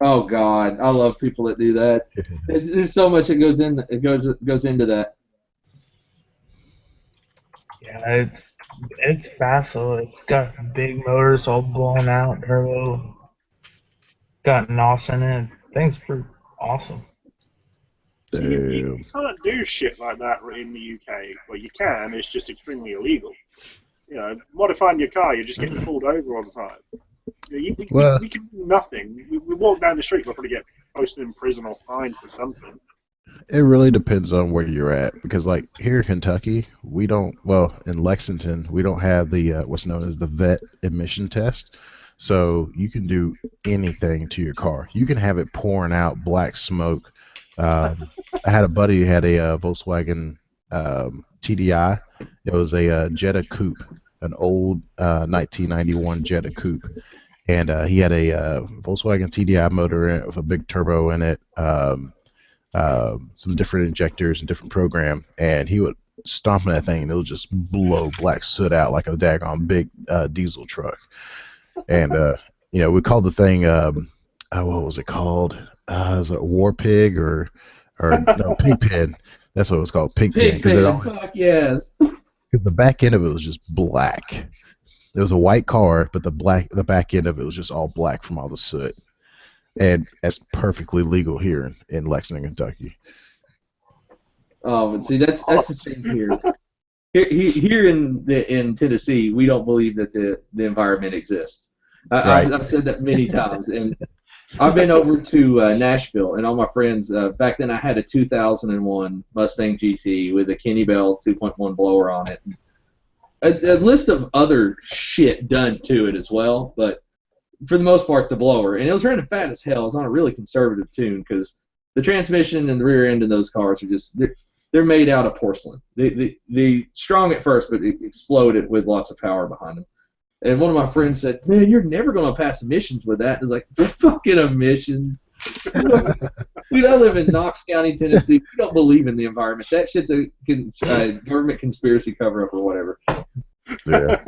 Oh God, I love people that do that. There's so much that goes into that. Yeah, it's fast, so it's got big motors all blown out, turbo. Got NOS in it. Thing's pretty awesome. So you Damn. can't do shit like that in the UK. Well, you can. It's just extremely illegal. You know, modifying your car, you're just getting pulled over all the time. We can do nothing. We walk down the street, we'll probably get posted in prison or fined for something. It really depends on where you're at, because like here in Kentucky, we don't. Well, in Lexington, we don't have the what's known as the vet emission test. So you can do anything to your car. You can have it pouring out black smoke. I had a buddy who had a Volkswagen TDI. It was a Jetta coupe, an old 1991 Jetta coupe, and he had a Volkswagen TDI motor in it with a big turbo in it, some different injectors and different program, and he would stomp on that thing and it would just blow black soot out like a daggone big diesel truck. And we called the thing what was it called? Was it War Pig or no, Pigpen? That's what it was called, Pigpen. Fuck yes. Because the back end of it was just black. It was a white car, but the back end of it was just all black from all the soot. And that's perfectly legal here in Lexington, Kentucky. Oh, but see, that's the thing here. Here in Tennessee, we don't believe that the environment exists. Right. I've said that many times, and I've been over to Nashville, and all my friends. Back then, I had a 2001 Mustang GT with a Kenny Bell 2.1 blower on it. A list of other shit done to it as well, but for the most part, the blower. And it was running fat as hell. It was on a really conservative tune because the transmission and the rear end of those cars are just they're made out of porcelain. They strong at first, but it exploded with lots of power behind them. And one of my friends said, "Man, you're never going to pass emissions with that." And it's like, fucking emissions. Dude, I live in Knox County, Tennessee. We don't believe in the environment. That shit's a government conspiracy cover-up or whatever. Yeah.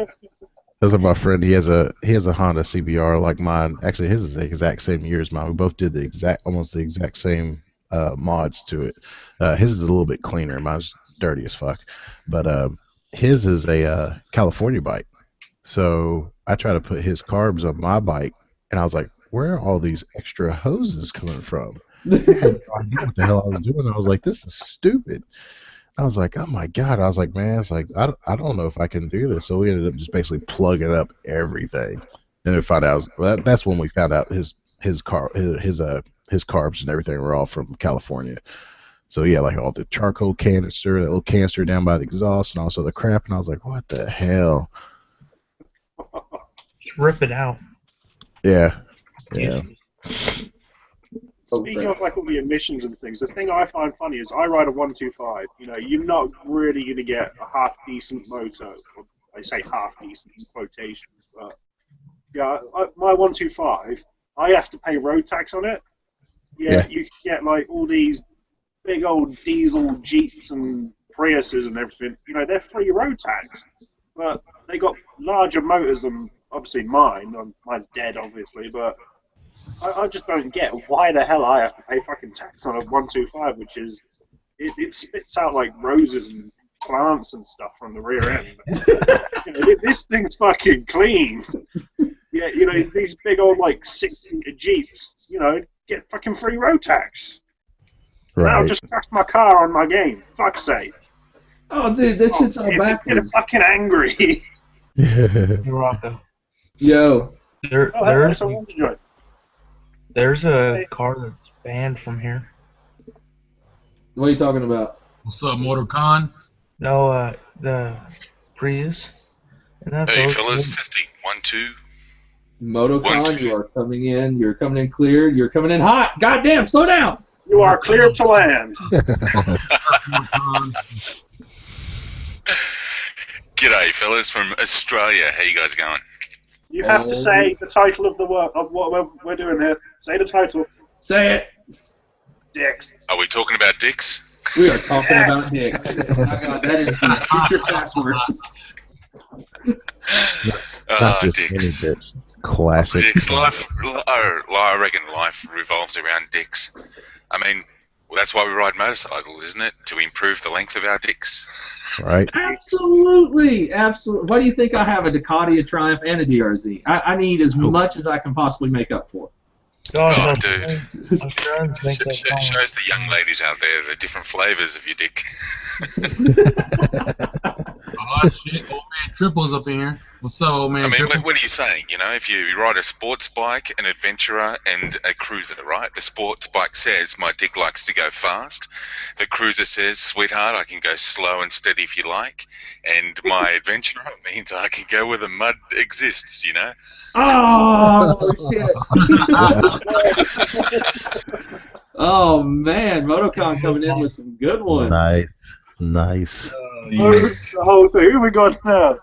That's like my friend. He has a Honda CBR like mine. Actually, his is the exact same year as mine. We both did almost the exact same mods to it. His is a little bit cleaner. Mine's dirty as fuck. But his is a California bike. So I try to put his carbs on my bike, and I was like, where are all these extra hoses coming from? I had no idea what the hell I was doing. I was like, this is stupid. I was like, oh my God. I was like, man, it's like, I don't know if I can do this. So we ended up just basically plugging up everything. And we found out, that's when we found out his carbs and everything were all from California. So yeah, like all the charcoal canister, that little canister down by the exhaust, and also the crap. And I was like, what the hell? Just rip it out. Yeah, yeah. Speaking of like all the emissions and things, the thing I find funny is I ride a 125. You know, you're not really going to get a half decent motor. Or I say half decent in quotations, but yeah, my 125, I have to pay road tax on it. Yeah, Yeah. you can get like all these big old diesel Jeeps and Priuses and everything. You know, they're free road tax, but they got larger motors than obviously mine. Mine's dead, obviously, but I just don't get why the hell I have to pay fucking tax on a 125, which is it spits out like roses and plants and stuff from the rear end. You know, this thing's fucking clean. Yeah, you know, these big old like 6-seater Jeeps, you know, get fucking free road tax. Right. Now just crash my car on my game. Fuck's sake. Oh, dude, that shit's all Get backwards. fucking angry. Hey, Rocco. Yo. There's So what's your joint? there's a car that's banned from here. What are you talking about? What's up, MotorCon? No, the Prius. And that's Hey, all- fellas, testing. 1, 2. Motocon, you are coming in. You're coming in clear. You're coming in hot. Goddamn, slow down. You are clear to land. MotorCon. G'day, fellas from Australia. How you guys going? You have to say the title of the work of what we're doing here. Say the title. Say it. Dicks. Are we talking about dicks? We are talking about Yes. dicks. Oh my God, that is the future password. Not just Dicks. any bits. Classic. Dicks. I reckon life revolves around dicks. I mean, well, that's why we ride motorcycles, isn't it? To improve the length of our dicks. Right. Absolutely, absolutely. Why do you think I have a Ducati, a Triumph, and a DRZ? I need as much as I can possibly make up for. Oh, dude. Shows the young ladies out there the different flavors of your dick. Oh, shit. Old man Triple's up in here. What's up, old man I mean, Triple? what are you saying? You know, if you ride a sports bike, an adventurer, and a cruiser, right? The sports bike says my dick likes to go fast. The cruiser says, sweetheart, I can go slow and steady if you like. And my adventurer means I can go where the mud exists, you know? Oh, shit. Oh, man. Motocon coming in with some good ones. Nice. Nice. The whole thing. Who we got now?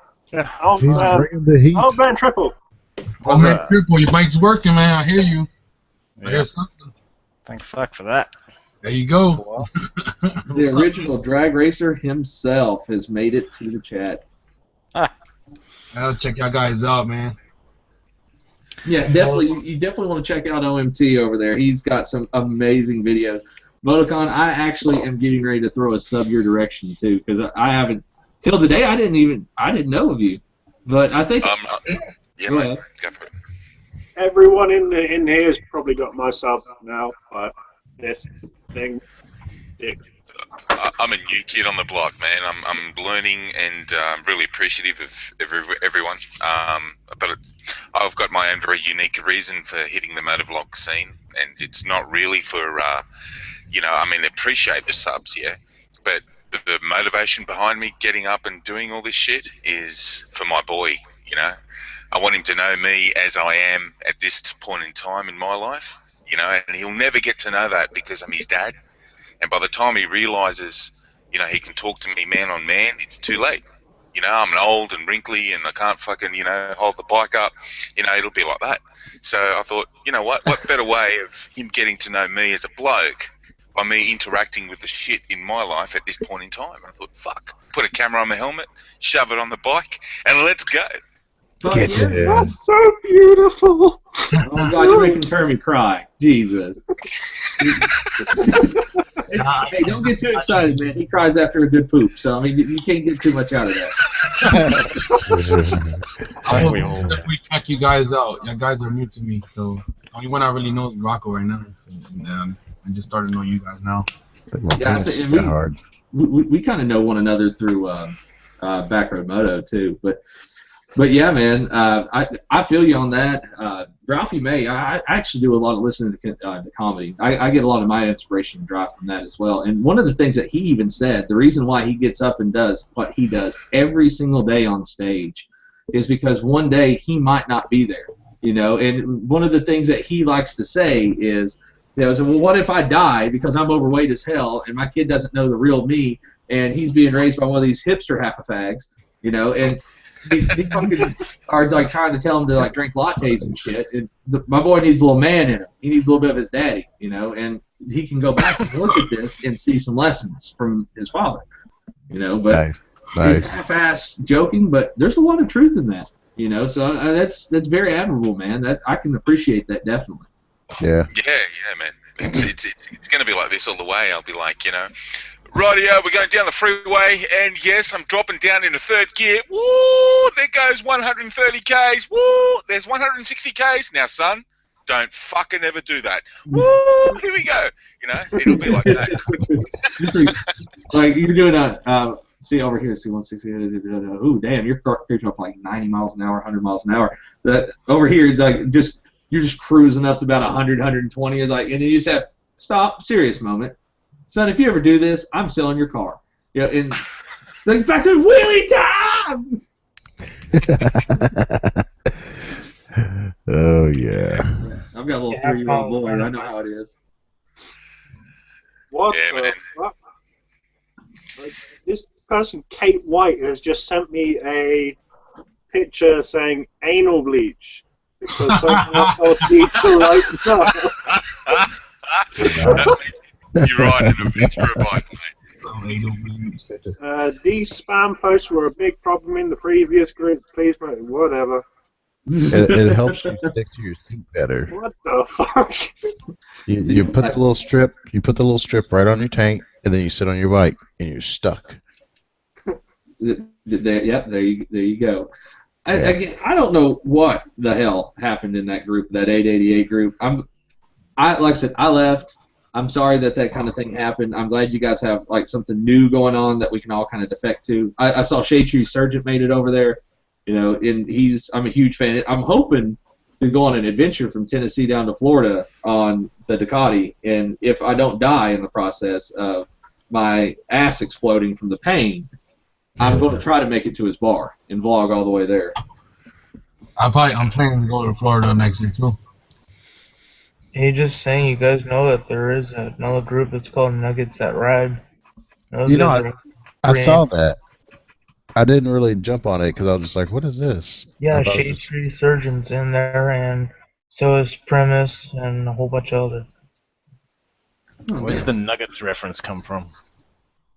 Oh, He's man. bringing the heat. Oh, man, Triple. Old man Triple, your mic's working, man. I hear you. I hear something. Thank fuck for that. There you go. Well, The original drag racer himself has made it to the chat. I'll check y'all guys out, man. Yeah, definitely. You definitely want to check out OMT over there. He's got some amazing videos. Motocon, I actually am getting ready to throw a sub your direction too, because I haven't till today. I didn't know of you, but I think. Yeah, Go mate. ahead. Go for it. Everyone in here has probably got my sub now, but this thing, dicks. I'm a new kid on the block, man. I'm learning and really appreciative of everyone. But I've got my own very unique reason for hitting the motovlog scene, and it's not really for, I mean, appreciate the subs, yeah. But the motivation behind me getting up and doing all this shit is for my boy, you know. I want him to know me as I am at this point in time in my life, you know, and he'll never get to know that because I'm his dad. And by the time he realizes, you know, he can talk to me man on man, it's too late. You know, I'm old and wrinkly and I can't fucking, hold the bike up. You know, it'll be like that. So I thought, you know what better way of him getting to know me as a bloke by me interacting with the shit in my life at this point in time. And I thought, fuck, put a camera on the helmet, shove it on the bike, and let's go. Fuck Get yeah. there. That's so beautiful. Oh God, you're making Termy cry. Jesus. Hey, don't get too excited, man. He cries after a good poop, so I mean, you can't get too much out of that. I will definitely check you guys out. You guys are new to me, so the only one I really know is Rocco right now. And I just started to know you guys now. Yeah, I think we kind of know one another through Backroad Moto too. But But yeah, man, I feel you on that. Ralphie May, I actually do a lot of listening to comedy. I get a lot of my inspiration and drive from that as well. And one of the things that he even said, the reason why he gets up and does what he does every single day on stage is because one day he might not be there, you know. And one of the things that he likes to say is, you know, so, well, what if I die because I'm overweight as hell and my kid doesn't know the real me and he's being raised by one of these hipster half-a-fags, you know, and they fucking are like trying to tell him to like drink lattes and shit. And my boy needs a little man in him. He needs a little bit of his daddy, you know, and he can go back and look at this and see some lessons from his father, you know. But it's half-ass joking, but there's a lot of truth in that, you know. So that's very admirable, man. That I can appreciate that definitely. Yeah. Yeah, man. It's going to be like this all the way. I'll be like, you know, rightio, we're going down the freeway, and yes, I'm dropping down into third gear. Woo! There goes 130 k's. Woo! There's 160 k's. Now, son, don't fucking ever do that. Woo! Here we go. You know, it'll be like that. Like you're doing a see over here, see 160. Ooh, damn, you're cruising up like 90 miles an hour, 100 miles an hour. That over here, like you're just cruising up to about 100, 120, or like, and then you just have stop, serious moment. Son, if you ever do this, I'm selling your car. You know, and like back to wheelie time. Oh yeah. I've got a little 3-year-old boy, and I know how it is. What Yeah, the man. fuck? Like, this person, Kate White, has just sent me a picture saying anal bleach. Because someone else needs to like no. You're riding a Ventura bike, mate. These spam posts were a big problem in the previous group. Please, mate, whatever. It helps you stick to your seat better. What the fuck? You put the little strip. You put the little strip right on your tank, and then you sit on your bike, and you're stuck. Yep, there you go. Again, I don't know what the hell happened in that group, that 888 group. Like I said, I left. I'm sorry that kind of thing happened. I'm glad you guys have like something new going on that we can all kind of defect to. I saw Shade Tree Surgeon made it over there, you know, and I'm a huge fan. I'm hoping to go on an adventure from Tennessee down to Florida on the Ducati, and if I don't die in the process of my ass exploding from the pain, I'm going to try to make it to his bar and vlog all the way there. I'm planning to go to Florida next year too. Hey, just saying, you guys know that there is another group that's called Nuggets That Ride. Those You know, guys are I pretty- saw that. I didn't really jump on it because I was just like, "What is this?" Yeah, I thought it was Shade just- Tree Surgeon's in there, and so is Premise and a whole bunch of others. Where's the Nuggets reference come from?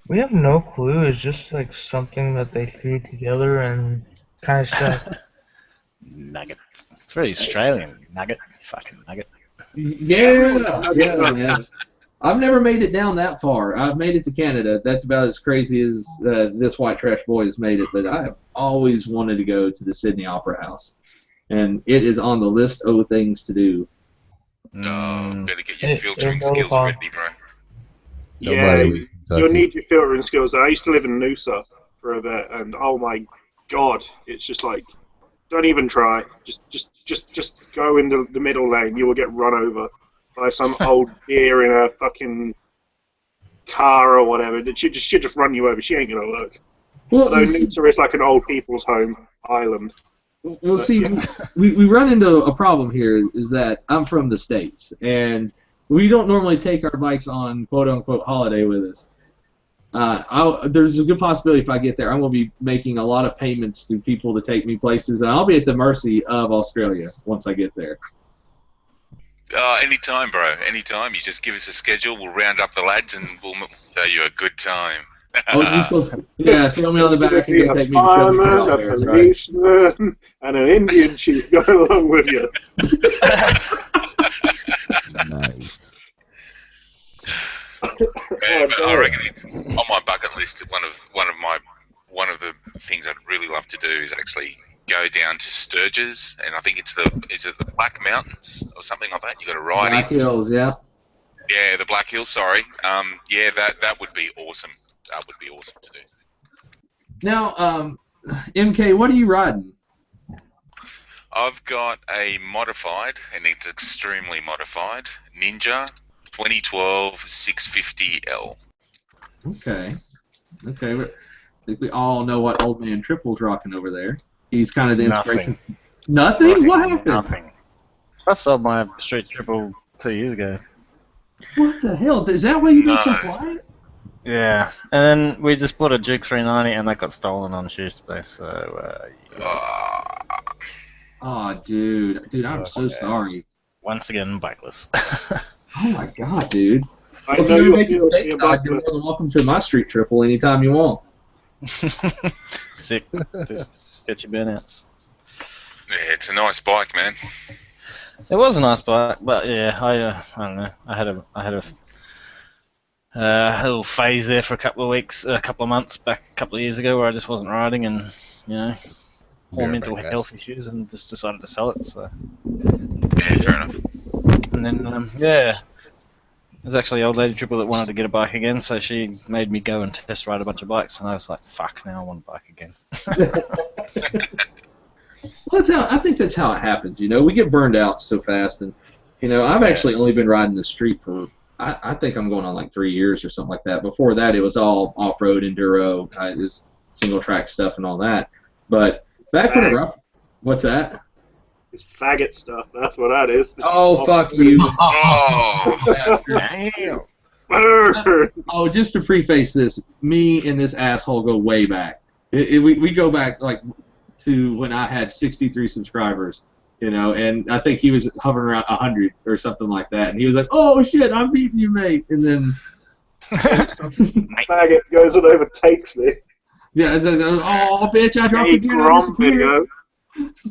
We have no clue. It's just like something that they threw together and kind of stuff. Nugget. It's very Australian. Nugget. Fucking nugget. Yeah, man. I've never made it down that far. I've made it to Canada. That's about as crazy as this white trash boy has made it. But I have always wanted to go to the Sydney Opera House, and it is on the list of things to do. Better get your It- filtering it goes skills on. ready, bro. Yeah, Nobody you'll need your filtering skills. I used to live in Noosa for a bit, and oh my god, it's just like, don't even try. Just go into the middle lane. You will get run over by some old deer in a fucking car or whatever. She'll just run you over. She ain't gonna work. Well, Although Noosa is like an old people's home island. Well, see, we run into a problem here is that I'm from the States, and we don't normally take our bikes on quote-unquote holiday with us. There's a good possibility if I get there, I'm going to be making a lot of payments to people to take me places, and I'll be at the mercy of Australia once I get there. Anytime, bro. Anytime. You just give us a schedule. We'll round up the lads and we'll show you a good time. Oh, you supposed yeah, throw me on the It's gonna back and be go a take me to show me fireman, out a there. Right? policeman, and an Indian chief going along with you. Nice. Man, but I reckon it's on my bucket list. One of the things I'd really love to do is actually go down to Sturgis, and I think is it the Black Mountains or something like that. You got to ride Black in. Hills, yeah. Yeah, the Black Hills. Sorry. Yeah, that would be awesome. That would be awesome to do. Now, MK, what are you riding? I've got a modified, and it's extremely modified, Ninja 2012 650L. Okay. Okay. I think we all know what Old Man Triple's rocking over there. He's kind of the inspiration. Nothing? What happened? Nothing. I sold my street triple 2 years ago. What the hell? Is that why you No. been so quiet? Yeah. And then we just bought a Duke 390 and that got stolen on Tuesday, so Oh, dude, I'm so Okay. sorry. once again, backless. Oh my god, dude. I Well, if know you your make a feels mistake, being you're more than welcome to my street triple anytime you want. Sick. Just sketchy burnouts. Yeah, it's a nice bike, man. It was a nice bike, but yeah, I don't know. I had a little phase there for a couple of months back, a couple of years ago, where I just wasn't riding, and poor Yeah, mental back health issues, and just decided to sell it. So, Yeah, fair enough. and then there's actually an old lady triple that wanted to get a bike again, so she made me go and test ride a bunch of bikes, and I was like, fuck, now I want a bike again. Well, I think that's how it happens. We get burned out so fast, and I've actually only been riding the street for I think I'm going on like 3 years or something like that. Before that, it was all off-road enduro, it was single track stuff and all that. But back when what's that? It's faggot stuff. That's what that is. Oh, fuck you! Oh, Damn. Burn. Oh, just to preface this, me and this asshole go way back. We go back like to when I had 63 subscribers, and I think he was hovering around 100 or something like that, and he was like, "Oh shit, I'm beating you, mate," and then Faggot goes and overtakes me. yeah, oh bitch, I dropped Hey, the gear. Grom video.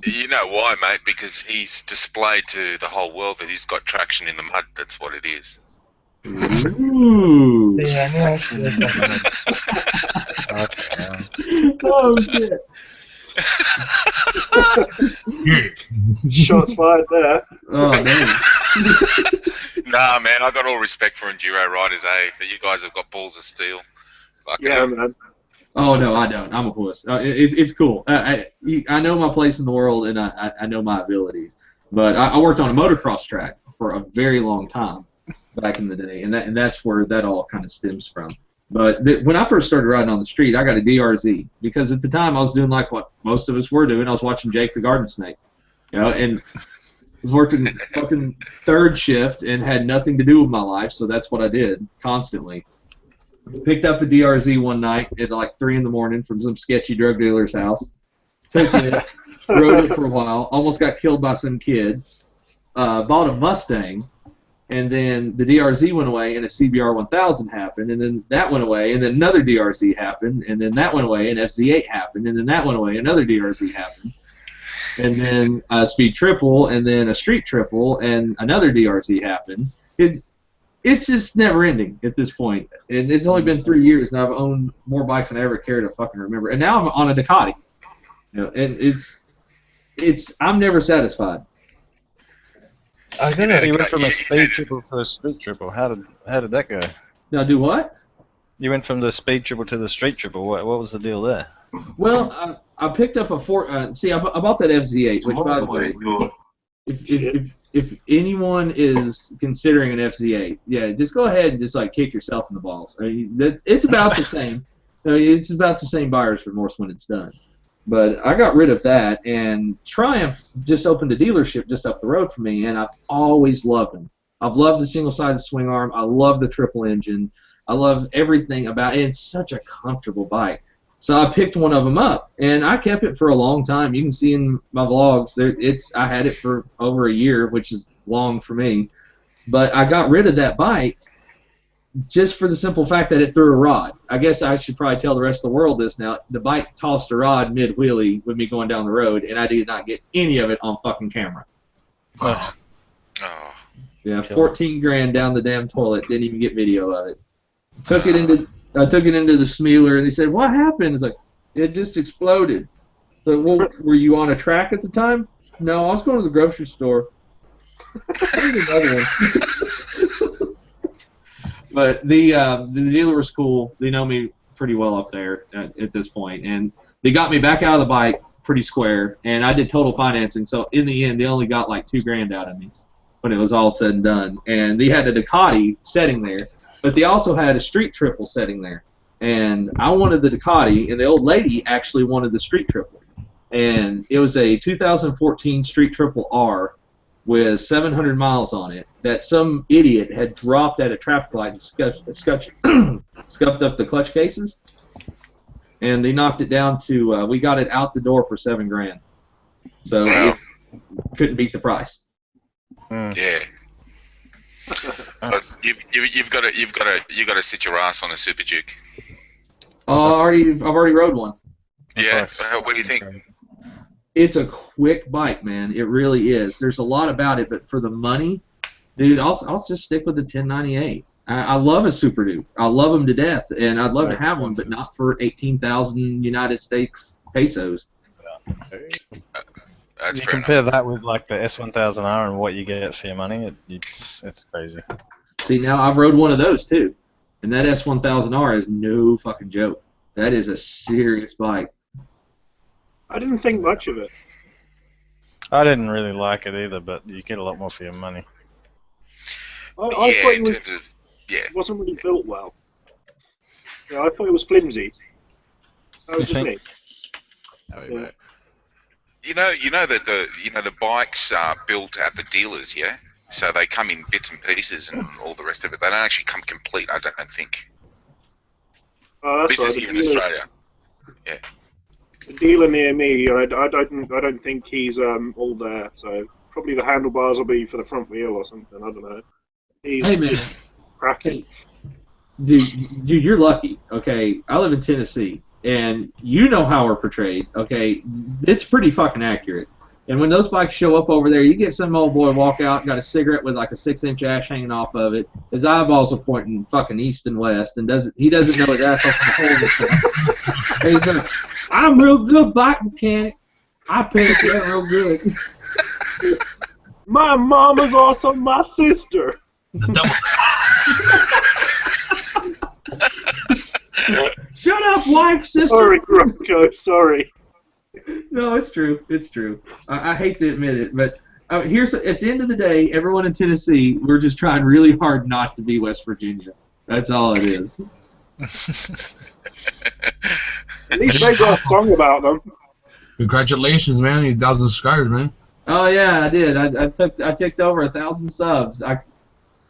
you know why, mate? Because he's displayed to the whole world that he's got traction in the mud. That's what it is. Ooh. Yeah, I knew I should have done that. Okay. Oh shit. Shots fired there. Oh man. Nah, man, I got all respect for enduro riders, You guys have got balls of steel. Fucking Yeah, hell. man. Oh no, I don't. I'm a puss. It's cool. I know my place in the world, and I know my abilities. But I worked on a motocross track for a very long time back in the day, and that's where that all kind of stems from. But when I first started riding on the street, I got a DRZ because at the time I was doing like what most of us were doing. I was watching Jake the Garden Snake, and was working fucking third shift and had nothing to do with my life, so that's what I did constantly. Picked up a DRZ one night at like 3 in the morning from some sketchy drug dealer's house. Took it, rode it for a while, almost got killed by some kid. Bought a Mustang, and then the DRZ went away and a CBR 1000 happened, and then that went away, and then another DRZ happened, and then that went away, and FZ8 happened, and then that went away, another DRZ happened, and then a speed triple, and then a street triple, and another DRZ happened. It's just never ending at this point, and it's only been 3 years, and I've owned more bikes than I ever care to fucking remember, and now I'm on a Ducati, and I'm never satisfied. I So gotta, you went from a speed triple to a street triple. How did that go? Now do what? You went from the speed triple to the street triple. What was the deal there? Well, I picked up a I bought that FZ8, which by the way, if anyone is considering an FZ8, yeah, just go ahead and just like kick yourself in the balls. I mean, it's about the same. I mean, it's about the same buyer's remorse when it's done. But I got rid of that, and Triumph just opened a dealership just up the road from me, and I've always loved them. I've loved the single-sided swing arm. I love the triple engine. I love everything about it. It's such a comfortable bike. So I picked one of them up, and I kept it for a long time. You can see in my vlogs, I had it for over a year, which is long for me. But I got rid of that bike just for the simple fact that it threw a rod. I guess I should probably tell the rest of the world this now. The bike tossed a rod mid-wheelie with me going down the road, and I did not get any of it on fucking camera. Oh. Yeah, 14 grand down the damn toilet. Didn't even get video of it. I took it into the Smealer, and they said, "What happened?" It's like, it just exploded. So, well, were you on a track at the time? No, I was going to the grocery store. I need another one. But the dealer was cool. They know me pretty well up there at this point, and they got me back out of the bike pretty square, and I did total financing. So in the end, they only got like $2,000 out of me when it was all said and done. And they had a Ducati setting there, but they also had a street triple setting there. And I wanted the Ducati, and the old lady actually wanted the street triple. And it was a 2014 Street Triple R with 700 miles on it that some idiot had dropped at a traffic light and scuffed up the clutch cases. And they knocked it down to, we got it out the door for $7,000. So Wow. couldn't beat the price. Yeah. But you've got to sit your ass on a Super Duke. Oh, I've already rode one. Yeah. What do you think? It's a quick bike, man. It really is. There's a lot about it, but for the money, dude, I'll just stick with the 1098. I love a Super Duke. I love them to death, and I'd love to have one, but not for 18,000 United States pesos. That's You fair compare enough. that with like the S1000R and what you get for your money, it's crazy. See, now I've rode one of those too, and that S1000R is no fucking joke. That is a serious bike. I didn't think much of it. I didn't really like it either, but you get a lot more for your money. I Yeah, thought in it terms of wasn't really built well. Yeah, I thought it was flimsy. That was You just think? me. Oh, Yeah. right. you know that the bikes are built at the dealers, yeah. So they come in bits and pieces and all the rest of it. They don't actually come complete. I don't think. Oh, that's This right. is here in Australia. The dealer near me, I don't think he's all there. So probably the handlebars will be for the front wheel or something. I don't know. He's Hey, man. just cracking. Dude, you're lucky. Okay, I live in Tennessee, and you know how we're portrayed. Okay, it's pretty fucking accurate. And when those bikes show up over there, you get some old boy walk out, got a cigarette with like a 6-inch ash hanging off of it. His eyeballs are pointing fucking east and west, and he doesn't know his asshole from a hole. And he's going, I'm real good bike mechanic. I paint that real good. My mama's also my sister. The double. Shut up, wife, sister. Sorry, Rocco. Sorry. No, it's true. It's true. I hate to admit it, but here's at the end of the day, everyone in Tennessee, we're just trying really hard not to be West Virginia. That's all it is. At least they got a song about them. Congratulations, man! 1,000 subscribers, man. Oh yeah, I did. I ticked over 1,000 subs. I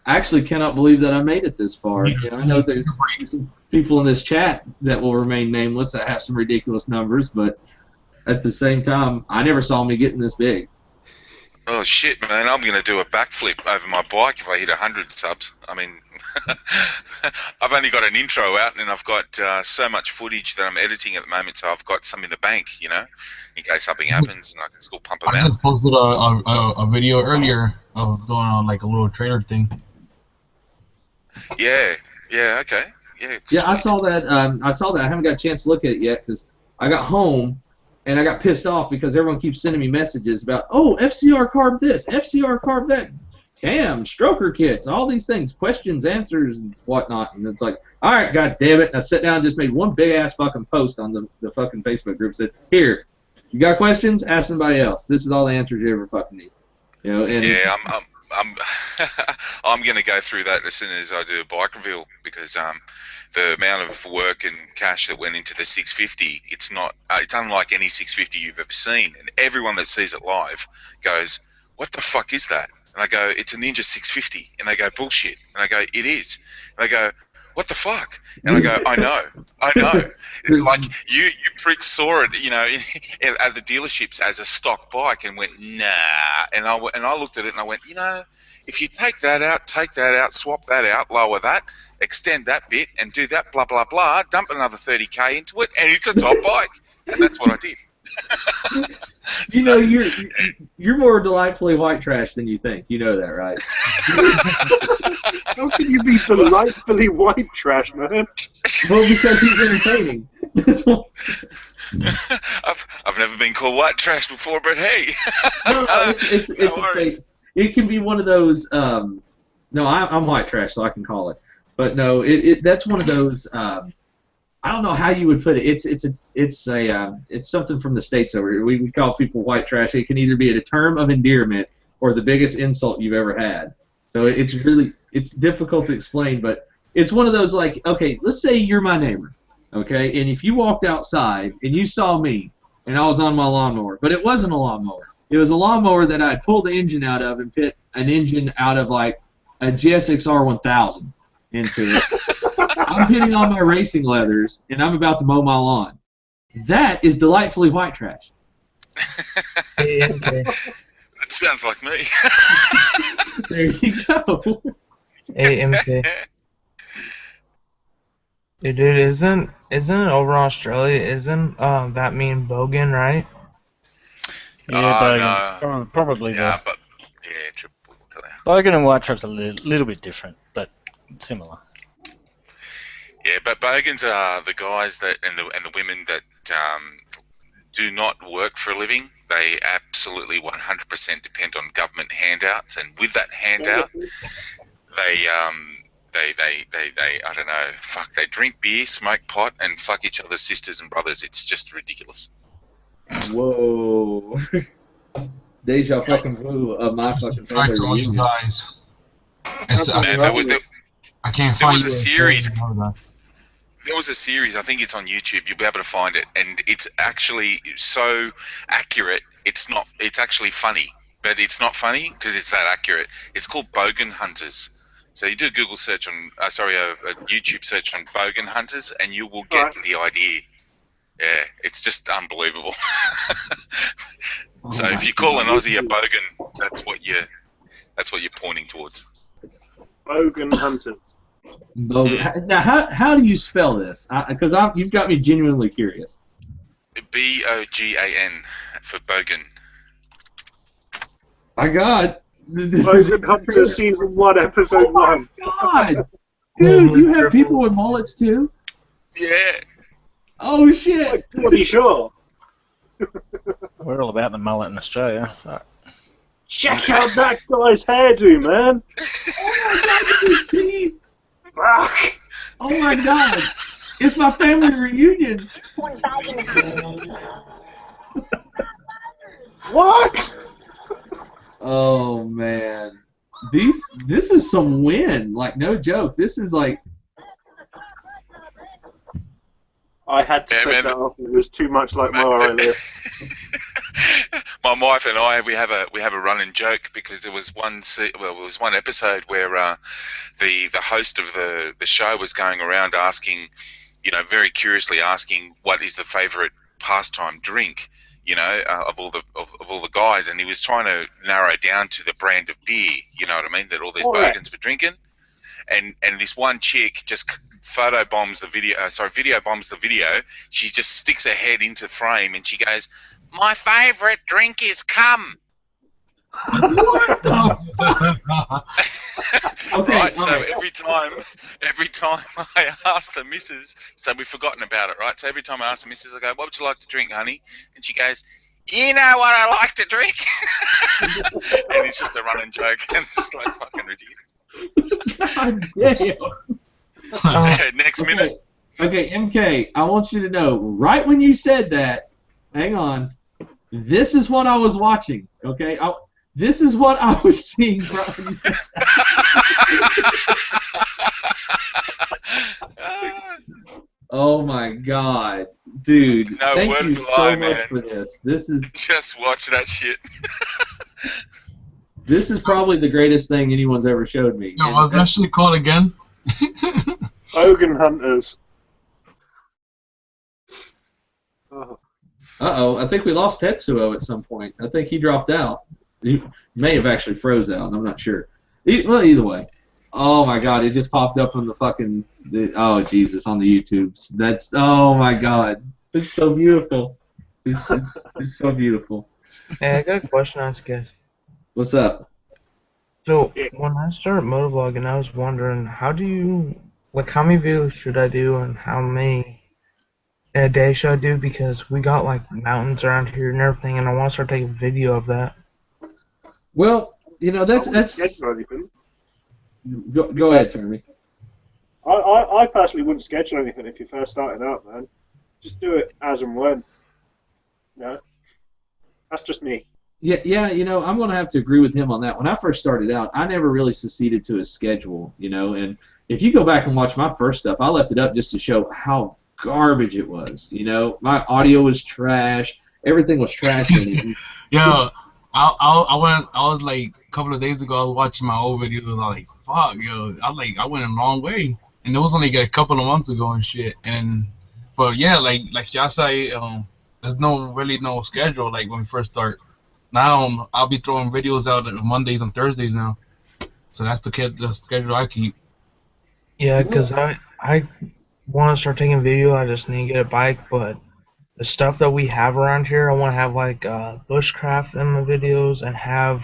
actually cannot believe that I made it this far. You know, I know there's some people in this chat that will remain nameless that have some ridiculous numbers, but at the same time, I never saw me getting this big. Oh shit, man! I'm gonna do a backflip over my bike if I hit 100 subs. I mean, I've only got an intro out, and I've got so much footage that I'm editing at the moment, so I've got some in the bank, you know, in case something happens, and I can still pump them I out. just posted a video earlier of doing like a little trailer thing. Yeah, okay, yeah. Yeah, I sweet. saw that. I haven't got a chance to look at it yet because I got home and I got pissed off because everyone keeps sending me messages about, oh, FCR carb this, FCR carb that, cam, stroker kits, all these things, questions, answers, and whatnot. And it's like, all right, god damn it. And I sat down and just made one big ass fucking post on the fucking Facebook group. Said, here, you got questions? Ask somebody else. This is all the answers you ever fucking need. You know, and Yeah, I'm gonna go through that as soon as I do a bike reveal because the amount of work and cash that went into the 650, it's unlike any 650 you've ever seen, and everyone that sees it live goes, what the fuck is that? And I go, it's a Ninja 650, and they go, bullshit, and I go, it is, and they go, what the fuck? And I go, I know. Like you pricks saw it, you know, at the dealerships as a stock bike and went, nah. And I looked at it and I went, you know, if you take that out, swap that out, lower that, extend that bit, and do that, blah blah blah, dump another 30k into it, and it's a top bike. And that's what I did. you know, you're more delightfully white trash than you think. You know that, right? How can you be delightfully white trash, man? Well, because he's entertaining. That's what. I've never been called white trash before, but hey. No, it's No a worries. thing. It can be one of those. No, I'm white trash, so I can call it. But no, that's one of those. I don't know how you would put it. It's something from the States over here. We call people white trash. It can either be a term of endearment or the biggest insult you've ever had. So it's difficult to explain, but it's one of those, like, okay, let's say you're my neighbor, okay, and if you walked outside and you saw me and I was on my lawnmower, but it wasn't a lawnmower. It was a lawnmower that I pulled the engine out of and put an engine out of, like, a GSX R1000 into it. I'm putting on my racing leathers, and I'm about to mow my lawn. That is delightfully white trash. That sounds like me. There you go. AMK. Hey, dude, isn't it over in Australia? Isn't that mean bogan, right? Yeah, Oh, Bogan's no. probably Yeah, the but yeah, triple. Bogan and White Trap's a little bit different, but similar. Yeah, but bogans are the guys that and the women that do not work for a living. They absolutely 100% depend on government handouts, and with that handout, they I don't know, fuck, they drink beer, smoke pot, and fuck each other's sisters and brothers. It's just ridiculous. Whoa. Deja fucking vu of my fucking family Back to all you reunion. guys. Man, I can't there find was a you series. show. There was a series, I think it's on YouTube, you'll be able to find it, and it's actually so accurate, it's actually funny, but it's not funny because it's that accurate. It's called Bogan Hunters. So you do a Google search on, a YouTube search on Bogan Hunters, and you will get the idea. Yeah, it's just unbelievable. So if you call an Aussie a Bogan, that's what you're pointing towards. Bogan Hunters. Bogan. Now, how do you spell this? Because you've got me genuinely curious. Bogan for Bogan. My God. Bogan Hunters Season 1, Episode 1. God. Dude, you have people with mullets too? Yeah. Oh, shit. To be sure. We're all about the mullet in Australia. Fuck. Check out that guy's hairdo, man. Oh, my God, Steve. Fuck. Oh, my God. It's my family reunion. What? Oh, man. This is some win. Like, no joke. This is like... I had to click that off. It was too much like mour earlier. My wife and I, we have a running joke because there was one episode where the host of the show was going around asking, very curiously asking what is the favourite pastime drink, of all the guys, and he was trying to narrow down to the brand of beer, you know what I mean, that all these bogans were drinking, and this one chick just video bombs the video. She just sticks her head into frame and she goes, "My favourite drink is cum." What the? Okay, right, so every time I ask the missus, so we've forgotten about it, right? So every time I ask the missus, I go, "What would you like to drink, honey?" And she goes, "You know what I like to drink." And it's just a running joke. It's just like fucking ridiculous. God damn. Next minute. Okay, MK, I want you to know, right when you said that, hang on, this is what I was watching, okay? This is what I was seeing right when you said that. Oh my God, dude! No thank word you for so lie, much man. for this. This is just watch that shit. This is probably the greatest thing anyone's ever showed me. No, what's that shit called again? Bogan Hunters. Oh. Uh-oh, I think we lost Tetsuo at some point. I think he dropped out. He may have actually froze out. I'm not sure. Well, either way. Oh my God, it just popped up on oh Jesus, on the YouTubes. Oh my God. It's so beautiful. It's so beautiful. Hey, I got a question to ask you guys. What's up? So, when I started motovlogging, I was wondering, how many videos should I do and how many in a day should I do? Because we got, like, mountains around here and everything, and I want to start taking video of that. Well, that's... Go ahead, Terry. I personally wouldn't schedule anything if you're first starting out, man. Just do it as and when. No, that's just me. Yeah, I'm going to have to agree with him on that. When I first started out, I never really succeeded to a schedule, and if you go back and watch my first stuff, I left it up just to show how garbage it was. My audio was trash, everything was trash. Yo, I was like a couple of days ago. I was watching my old videos. I was like, fuck, yo. I went a long way, and it was only a couple of months ago and shit. But yeah, like y'all say, there's really no schedule. Like when we first start. Now I'll be throwing videos out on Mondays and Thursdays now. So that's the schedule I keep. Yeah, because I want to start taking video. I just need to get a bike, but the stuff that we have around here, I want to have like bushcraft in my videos and have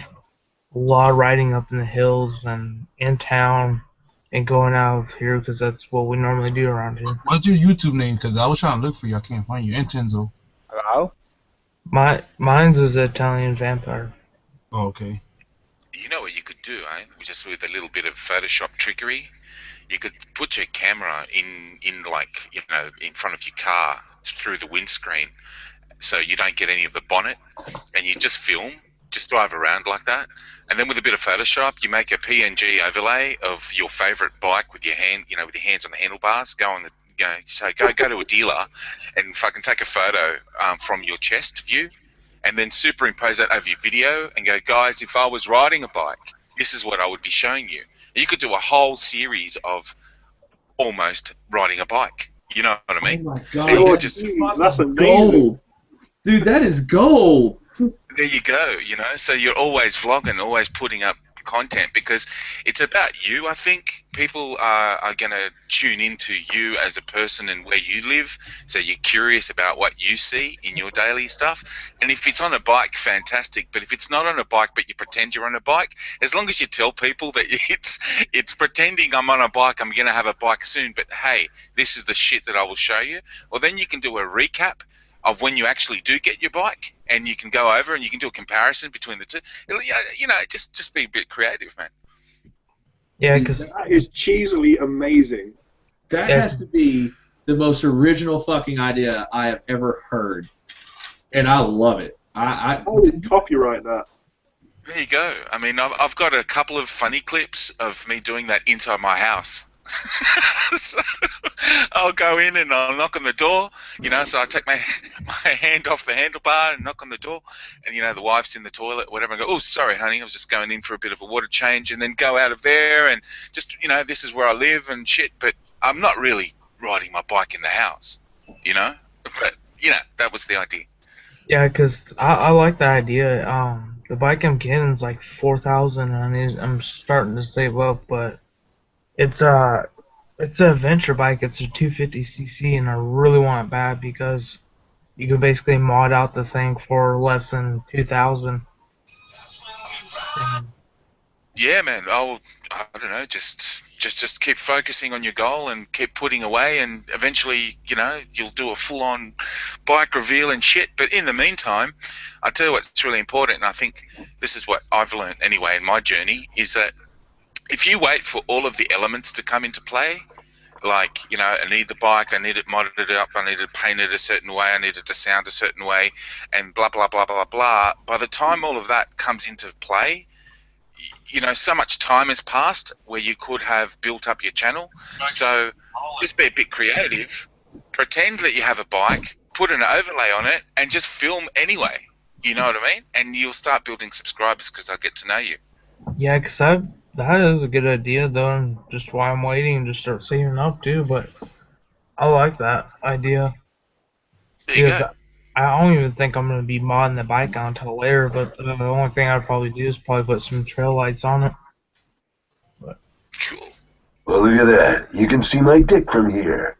a lot of riding up in the hills and in town and going out of here because that's what we normally do around here. What's your YouTube name? Because I was trying to look for you. I can't find you. Intenzo. Hello? Mine's is Italian Vampire. Oh, okay. You know what you could do, eh? Just with a little bit of Photoshop trickery, you could put your camera in like, in front of your car through the windscreen, so you don't get any of the bonnet, and you just film, just drive around like that, and then with a bit of Photoshop, you make a PNG overlay of your favorite bike with your with your hands on the handlebars. Go to a dealer and fucking take a photo from your chest view, and then superimpose that over your video and go, guys, if I was riding a bike, this is what I would be showing you. You could do a whole series of almost riding a bike. You know what I mean? Oh my god, that's amazing. Gold. Dude, that is gold. There you go, so you're always vlogging, always putting up content, because it's about you. I think people are going to tune into you as a person and where you live, so you're curious about what you see in your daily stuff. And if it's on a bike, fantastic, but if it's not on a bike but you pretend you're on a bike, as long as you tell people that it's pretending I'm on a bike, I'm going to have a bike soon, but hey, this is the shit that I will show you, well, then you can do a recap of when you actually do get your bike, and you can go over and you can do a comparison between the two. Just be a bit creative, man. Yeah, because that is cheesily amazing. That has to be the most original fucking idea I have ever heard, and I love it. I would copyright that. There you go. I mean, I've got a couple of funny clips of me doing that inside my house. So I'll go in and I'll knock on the door, so I take my hand off the handlebar and knock on the door, and the wife's in the toilet, whatever, and go, oh, sorry, honey, I was just going in for a bit of a water change, and then go out of there and just, this is where I live and shit, but I'm not really riding my bike in the house, but, that was the idea. Yeah, because I like the idea. The bike I'm getting is like 4,000, and I'm starting to save up, but it's an adventure bike. It's a 250cc, and I really want it bad because you can basically mod out the thing for less than 2,000. Yeah, man. I don't know. Just keep focusing on your goal and keep putting away, and eventually, you'll do a full-on bike reveal and shit. But in the meantime, I tell you what's really important, and I think this is what I've learned anyway in my journey, is that if you wait for all of the elements to come into play, like, I need the bike, I need it modded up, I need it painted a certain way, I need it to sound a certain way, and blah, blah, blah, blah, blah, by the time all of that comes into play, so much time has passed where you could have built up your channel. So just be a bit creative, pretend that you have a bike, put an overlay on it, and just film anyway. You know what I mean? And you'll start building subscribers because they'll get to know you. Yeah, because that is a good idea, though, and just why I'm waiting to start saving up, too, but I like that idea. There you go. I don't even think I'm going to be modding the bike on until later, but the only thing I'd probably do is probably put some trail lights on it. But. Cool. Well, look at that. You can see my dick from here.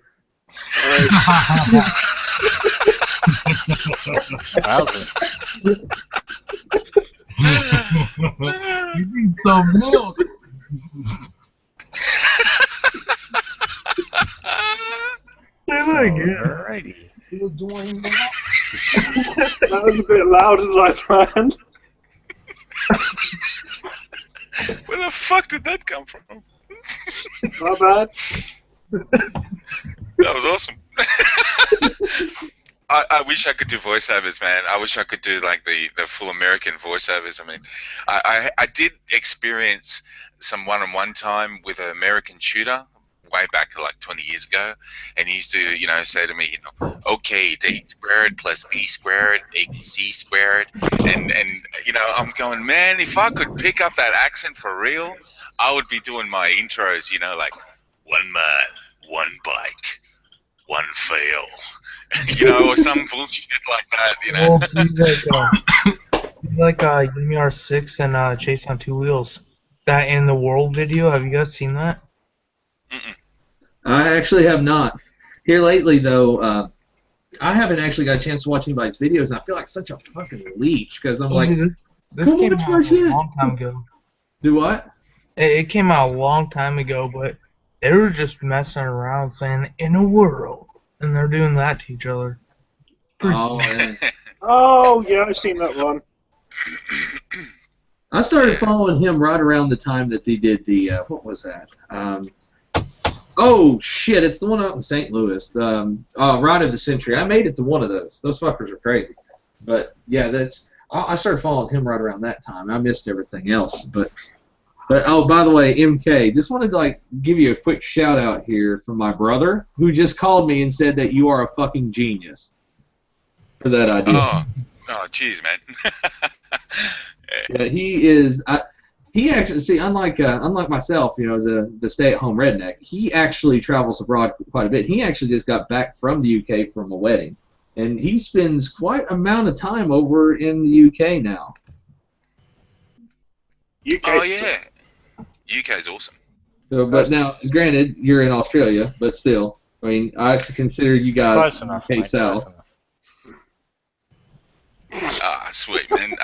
You need some milk. Alrighty. That was a bit louder than I planned. Where the fuck did that come from? Not bad. That was awesome. I wish I could do voiceovers, man. I wish I could do like the full American voiceovers. I mean, I did experience some one-on-one time with an American tutor way back like 20 years ago, and he used to, say to me, okay, it's A squared plus B squared equals C squared, and I'm going, man, if I could pick up that accent for real, I would be doing my intros, like 1 mile, 1 bike, 1 fail. Or some bullshit like that, Well, Yumi R6 and Chase on Two Wheels. That in the world video, have you guys seen that? Mm-mm. I actually have not. Here lately, though, I haven't actually got a chance to watch anybody's videos, and I feel like such a fucking leech because I'm like, Dude, this come came watch out my a shit. long time ago. Do what? It came out a long time ago, but they were just messing around saying, in a world. And they're doing that to each other. Oh, yeah. Oh, yeah, I've seen that one. I started following him right around the time that they did the, what was that? Oh, shit, it's the one out in St. Louis, the Ride of the Century. I made it to one of those. Those fuckers are crazy. But, yeah, I started following him right around that time. I missed everything else. But oh, by the way, MK, just wanted to, give you a quick shout-out here from my brother, who just called me and said that you are a fucking genius for that idea. Oh, geez, man. Yeah, he is. He actually, unlike myself, the stay-at-home redneck, he actually travels abroad quite a bit. He actually just got back from the UK from a wedding, and he spends quite an amount of time over in the UK now. Oh, yeah. UK's awesome. So, but now, granted, you're in Australia, but still, I mean, I consider you guys Close enough, UK mate, South. close enough. Sweet, man.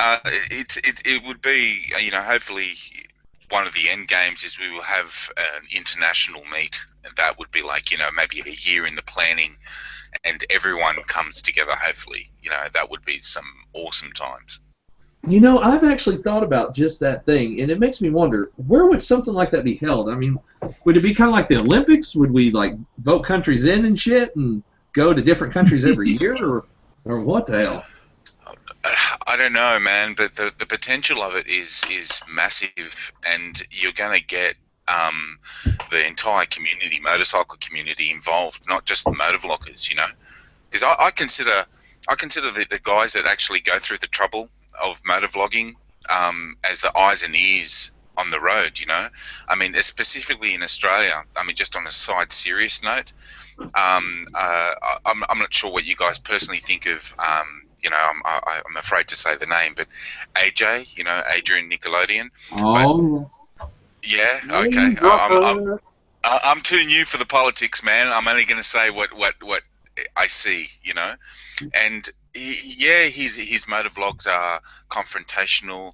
It would be, hopefully one of the end games is we will have an international meet, and that would be maybe a year in the planning, and everyone comes together. Hopefully, that would be some awesome times. I've actually thought about just that thing, and it makes me wonder, where would something like that be held? I mean, would it be kind of like the Olympics? Would we vote countries in and shit, and go to different countries every year, or what the hell? I don't know, man, but the potential of it is massive, and you're going to get the entire community, motorcycle community, involved, not just the motovloggers, because I consider the guys that actually go through the trouble of motovlogging as the eyes and ears on the road. I mean, specifically in Australia. I mean, just on a side serious note, I'm not sure what you guys personally think of. I'm afraid to say the name, but AJ, Adrian Nickelodeon. Oh. But, yeah. Okay. I'm too new for the politics, man. I'm only going to say what I see, and his motovlogs are confrontational.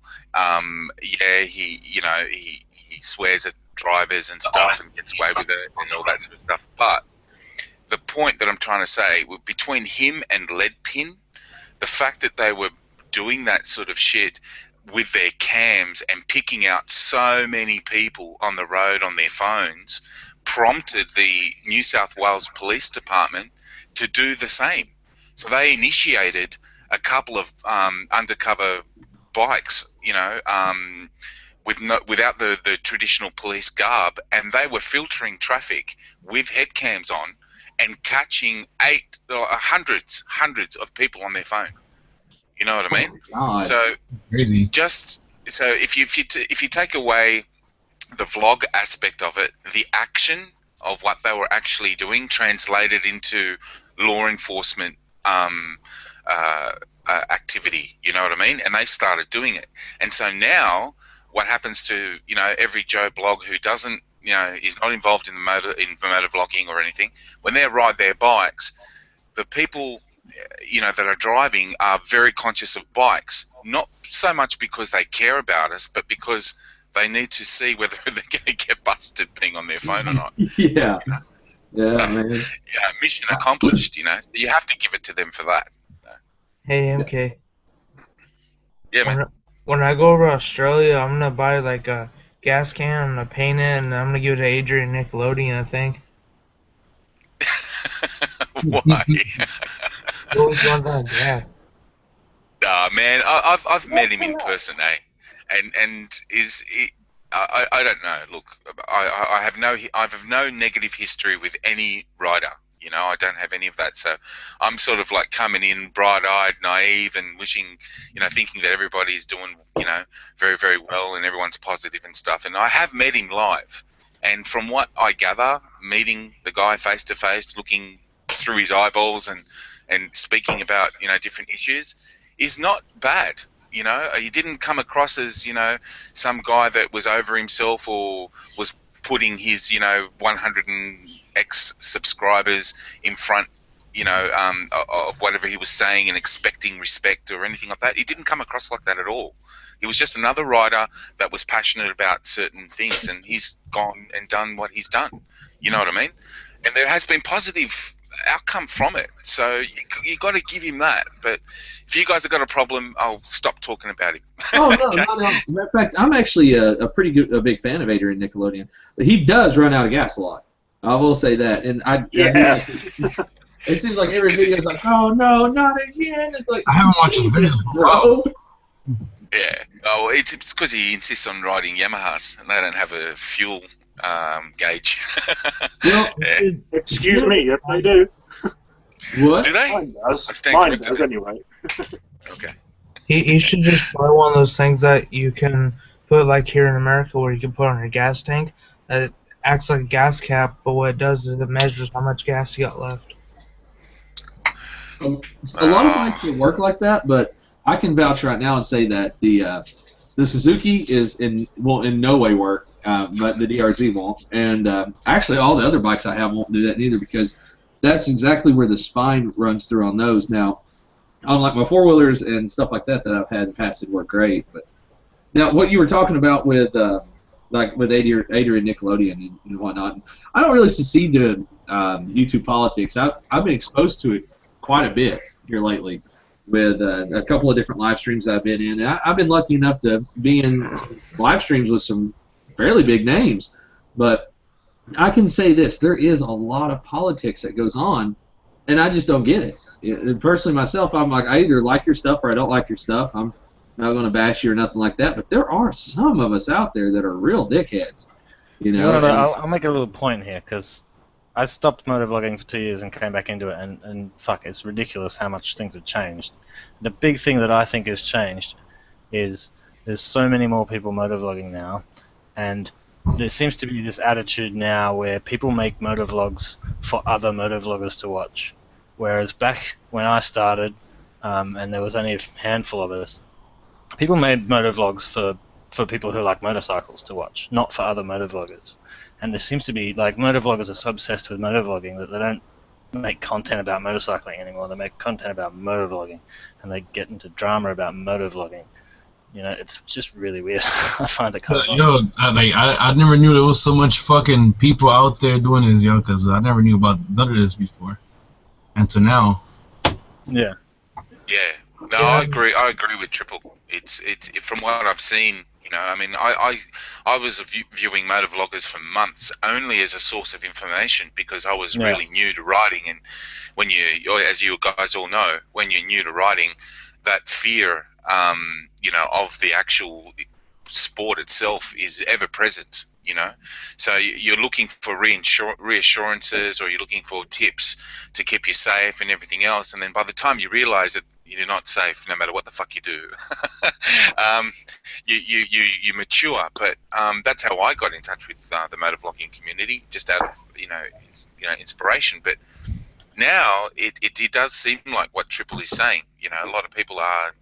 He swears at drivers and stuff and gets away with it and all that sort of stuff. But the point that I'm trying to say, between him and Leadpin, the fact that they were doing that sort of shit with their cams and picking out so many people on the road on their phones prompted the New South Wales Police Department to do the same. So they initiated a couple of undercover bikes, without the traditional police garb, and they were filtering traffic with head cams on and catching hundreds of people on their phone. You know what I mean? God. So Crazy. So if you take away the vlog aspect of it, the action of what they were actually doing translated into law enforcement activity. You know what I mean? And they started doing it. And so now, what happens to every Joe blog who doesn't is not involved in the motor vlogging or anything, when they ride their bikes, the people that are driving are very conscious of bikes, not so much because they care about us, but because they need to see whether they're going to get busted being on their phone or not. Yeah. Yeah, man. Yeah, mission accomplished. You have to give it to them for that. Hey, MK. Yeah, man. When I go over to Australia, I'm gonna buy a gas can, I'm gonna paint it, and I'm gonna give it to Adrian Nickelodeon, I think. Why? He always runs out of gas. Man, I've met him in person, eh? And I don't know. Look, I have no negative history with any rider. You know, I don't have any of that. So I'm sort of like coming in bright-eyed, naive, and wishing, thinking that everybody's doing, very, very well and everyone's positive and stuff. And I have met him live. And from what I gather, meeting the guy face to face, looking through his eyeballs and speaking about, different issues, is not bad. He didn't come across as, some guy that was over himself or was putting his, 100 and X subscribers in front, of whatever he was saying and expecting respect or anything like that. He didn't come across like that at all. He was just another rider that was passionate about certain things, and he's gone and done what he's done. You know what I mean? And there has been positive outcome from it. So you got to give him that. But if you guys have got a problem, I'll stop talking about him. Oh no, Okay? no. Matter of fact, I'm actually a big fan of Adrian Nickelodeon. But he does run out of gas a lot. I will say that. And Yeah. it seems like every video is like, oh no, not again. It's like I haven't watched the video. bro. Yeah. Oh, it's because he insists on riding Yamahas, and they don't have a fuel gauge. Well, Yeah. Excuse me, yes, they do. what? Do they? Mine I does. stand Mine corrected. does, anyway. Okay. He should just buy one of those things that you can put, like here in America, where you can put on your gas tank. It acts like a gas cap, but what it does is it measures how much gas you got left. A lot of bikes will work like that, but I can vouch right now and say that the Suzuki will in no way work, but the DRZ won't. And actually, all the other bikes I have won't do that neither, because that's exactly where the spine runs through on those. Now, unlike my four-wheelers and stuff like that I've had in the past, it worked great. But now, what you were talking about with Adrian Nickelodeon and whatnot, I don't really succeed to YouTube politics. I've been exposed to it quite a bit here lately with a couple of different live streams I've been in. And I've been lucky enough to be in some live streams with some fairly big names. But I can say this, there is a lot of politics that goes on, and I just don't get it. Personally, myself, I'm like, I either like your stuff or I don't like your stuff. I'm not going to bash you or nothing like that. But there are some of us out there that are real dickheads. I'll make a little point here, because I stopped motovlogging for 2 years and came back into it, and fuck, it's ridiculous how much things have changed. The big thing that I think has changed is there's so many more people motovlogging now, and there seems to be this attitude now where people make motovlogs for other motovloggers to watch. Whereas back when I started, and there was only a handful of us, people made motovlogs for people who like motorcycles to watch, not for other motovloggers. And there seems to be, like, motovloggers are so obsessed with motovlogging that they don't make content about motorcycling anymore. They make content about motovlogging, and they get into drama about motovlogging. It's just really weird. I find it kind of Yo, I never knew there was so much fucking people out there doing this, yo, because I never knew about none of this before. Until now. Yeah. Yeah. No, I agree with Triple. It's from what I've seen. I mean, I was viewing motovloggers for months only as a source of information, because I was really new to riding, and when as you guys all know, when you're new to riding, that fear, of the actual sport itself is ever present. So you're looking for reassurances, or you're looking for tips to keep you safe and everything else, and then by the time you realize that you're not safe no matter what the fuck you do, you mature. But that's how I got in touch with the motovlogging community, just out of inspiration. But now it does seem like what Triple is saying. A lot of people are,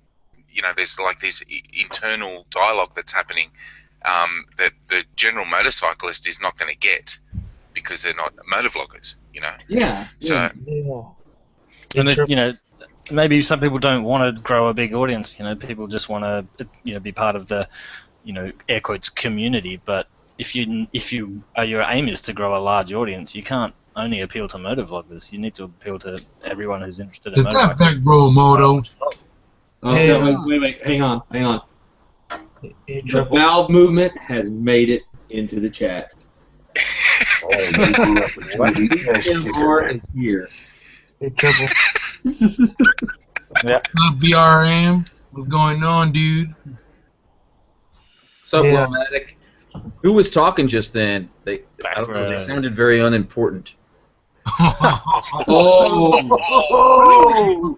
there's like this internal dialogue that's happening that the general motorcyclist is not going to get, because they're not motovloggers. Yeah. So and maybe some people don't want to grow a big audience. People just want to be part of the air quotes community. But if your aim is to grow a large audience, you can't only appeal to motovloggers. You need to appeal to everyone who's interested in Is that motorbikes. back, bro, Moto? Okay, wait, hang on. Hey, The Triple. bowel movement has made it into the chat. All equal opportunity test kicker. MR is here. Hey, Triple. Yeah. What's up, BRM? What's going on, dude? What's up, Yeah. Lomatic? Who was talking just then? I don't know. They Backroad. sounded very unimportant. Oh,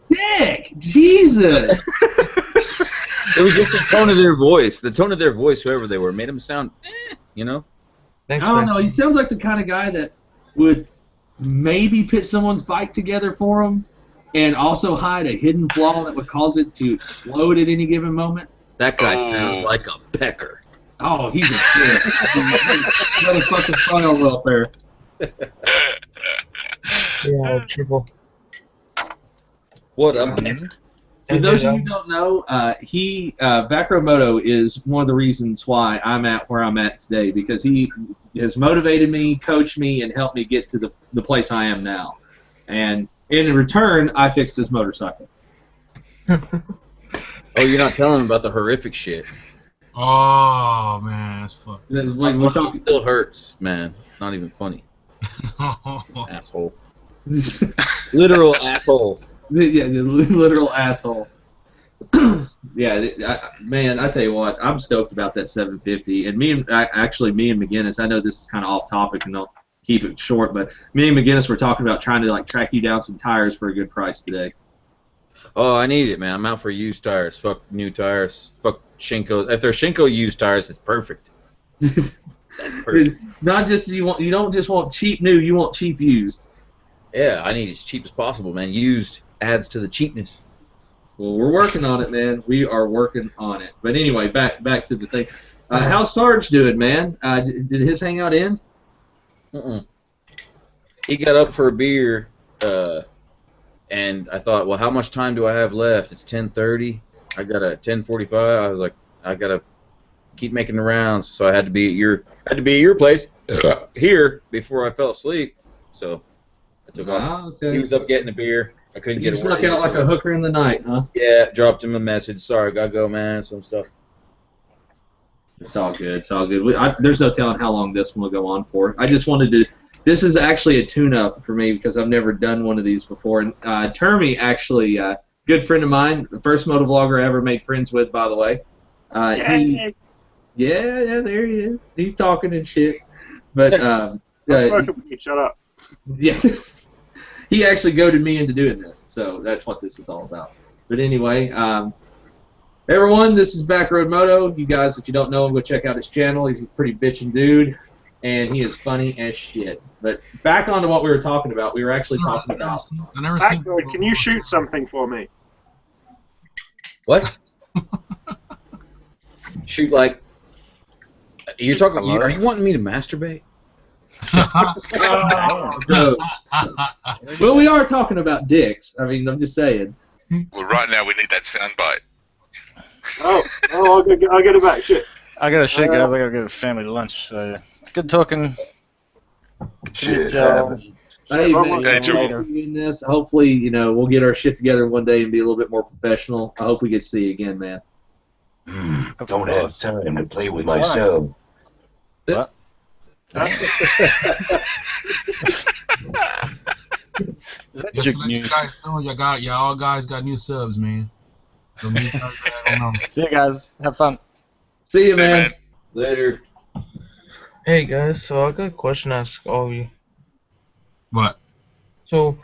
Dick! Jesus! It was just the tone of their voice. The tone of their voice, whoever they were, made them sound, you know? Thanks, I don't man. know. He sounds like the kind of guy that would maybe put someone's bike together for him and also hide a hidden flaw that would cause it to explode at any given moment. That guy Oh. sounds like a pecker. Oh, he's a kid. Motherfucking fun on welfare. Yeah, Triple. What up, man? For those of you who don't know, Backroad Moto is one of the reasons why I'm at where I'm at today, because he has motivated me, coached me, and helped me get to the place I am now. And in return, I fixed his motorcycle. Oh, you're not telling him about the horrific shit. Oh man, that's fucked. When we're talking, It still hurts, man. It's not even funny. Asshole. Literal asshole. yeah, the literal asshole. Yeah, man, I tell you what, I'm stoked about that 750. And me and McGinnis, I know this is kind of off topic, and I'll keep it short, but me and McGinnis were talking about trying to like track you down some tires for a good price today. Oh, I need it, man. I'm out for used tires. Fuck new tires. Fuck Shinko. If they're Shinko used tires, it's perfect. That's perfect. Not just you don't just want cheap new, you want cheap used. Yeah, I need it as cheap as possible, man. Used adds to the cheapness. Well, we're working on it, man. We are working on it. But anyway, back to the thing. How's Sarge doing, man? Did his hangout end? He got up for a beer, and I thought, well, how much time do I have left? It's 10:30. I got a 10:45. I was like, I gotta keep making the rounds, so I had to be at your place here before I fell asleep. So I took off. Okay. He was up getting a beer. I couldn't get You a word snuck in out like a until- hooker in the night, huh? Yeah, dropped him a message. Sorry, gotta go, man. Some stuff. It's all good. It's all good. There's no telling how long this one will go on for. I just wanted to. This is actually a tune-up for me because I've never done one of these before. And Termy, actually, good friend of mine, the first motovlogger I ever made friends with, by the way. Yeah, there he is. He's talking and shit. But I'm smoking with you. Shut up. yeah, he actually goaded me into doing this. So that's what this is all about. But anyway, everyone, this is Backroad Moto. You guys, if you don't know him, go check out his channel. He's a pretty bitchin' dude, and he is funny as shit. But back on to what we were talking about. We were actually talking about. I never seen. Backroad, can you shoot something for me? What? Shoot, like, you're talking. Are you wanting me to masturbate? Oh, no. Well, we are talking about dicks. I mean, I'm just saying. Well, right now we need that soundbite. Oh, I'll get it back. Shit. I gotta shit, guys. I gotta go to family lunch. So it's good talking. Shit Joe. happens. Hey, Well, man, hey, Joel. doing this. Hopefully, we'll get our shit together one day and be a little bit more professional. I hope we get to see you again, man. Of Don't have course. time to play with It's my nice. sub. What? Is that Just juke to let you news? guys know, y'all guys got new subs, man. So me, I don't know. See you guys. Have fun. See you, Hey, man. man. Later. Hey guys, so I got a question to ask all of you. What? So,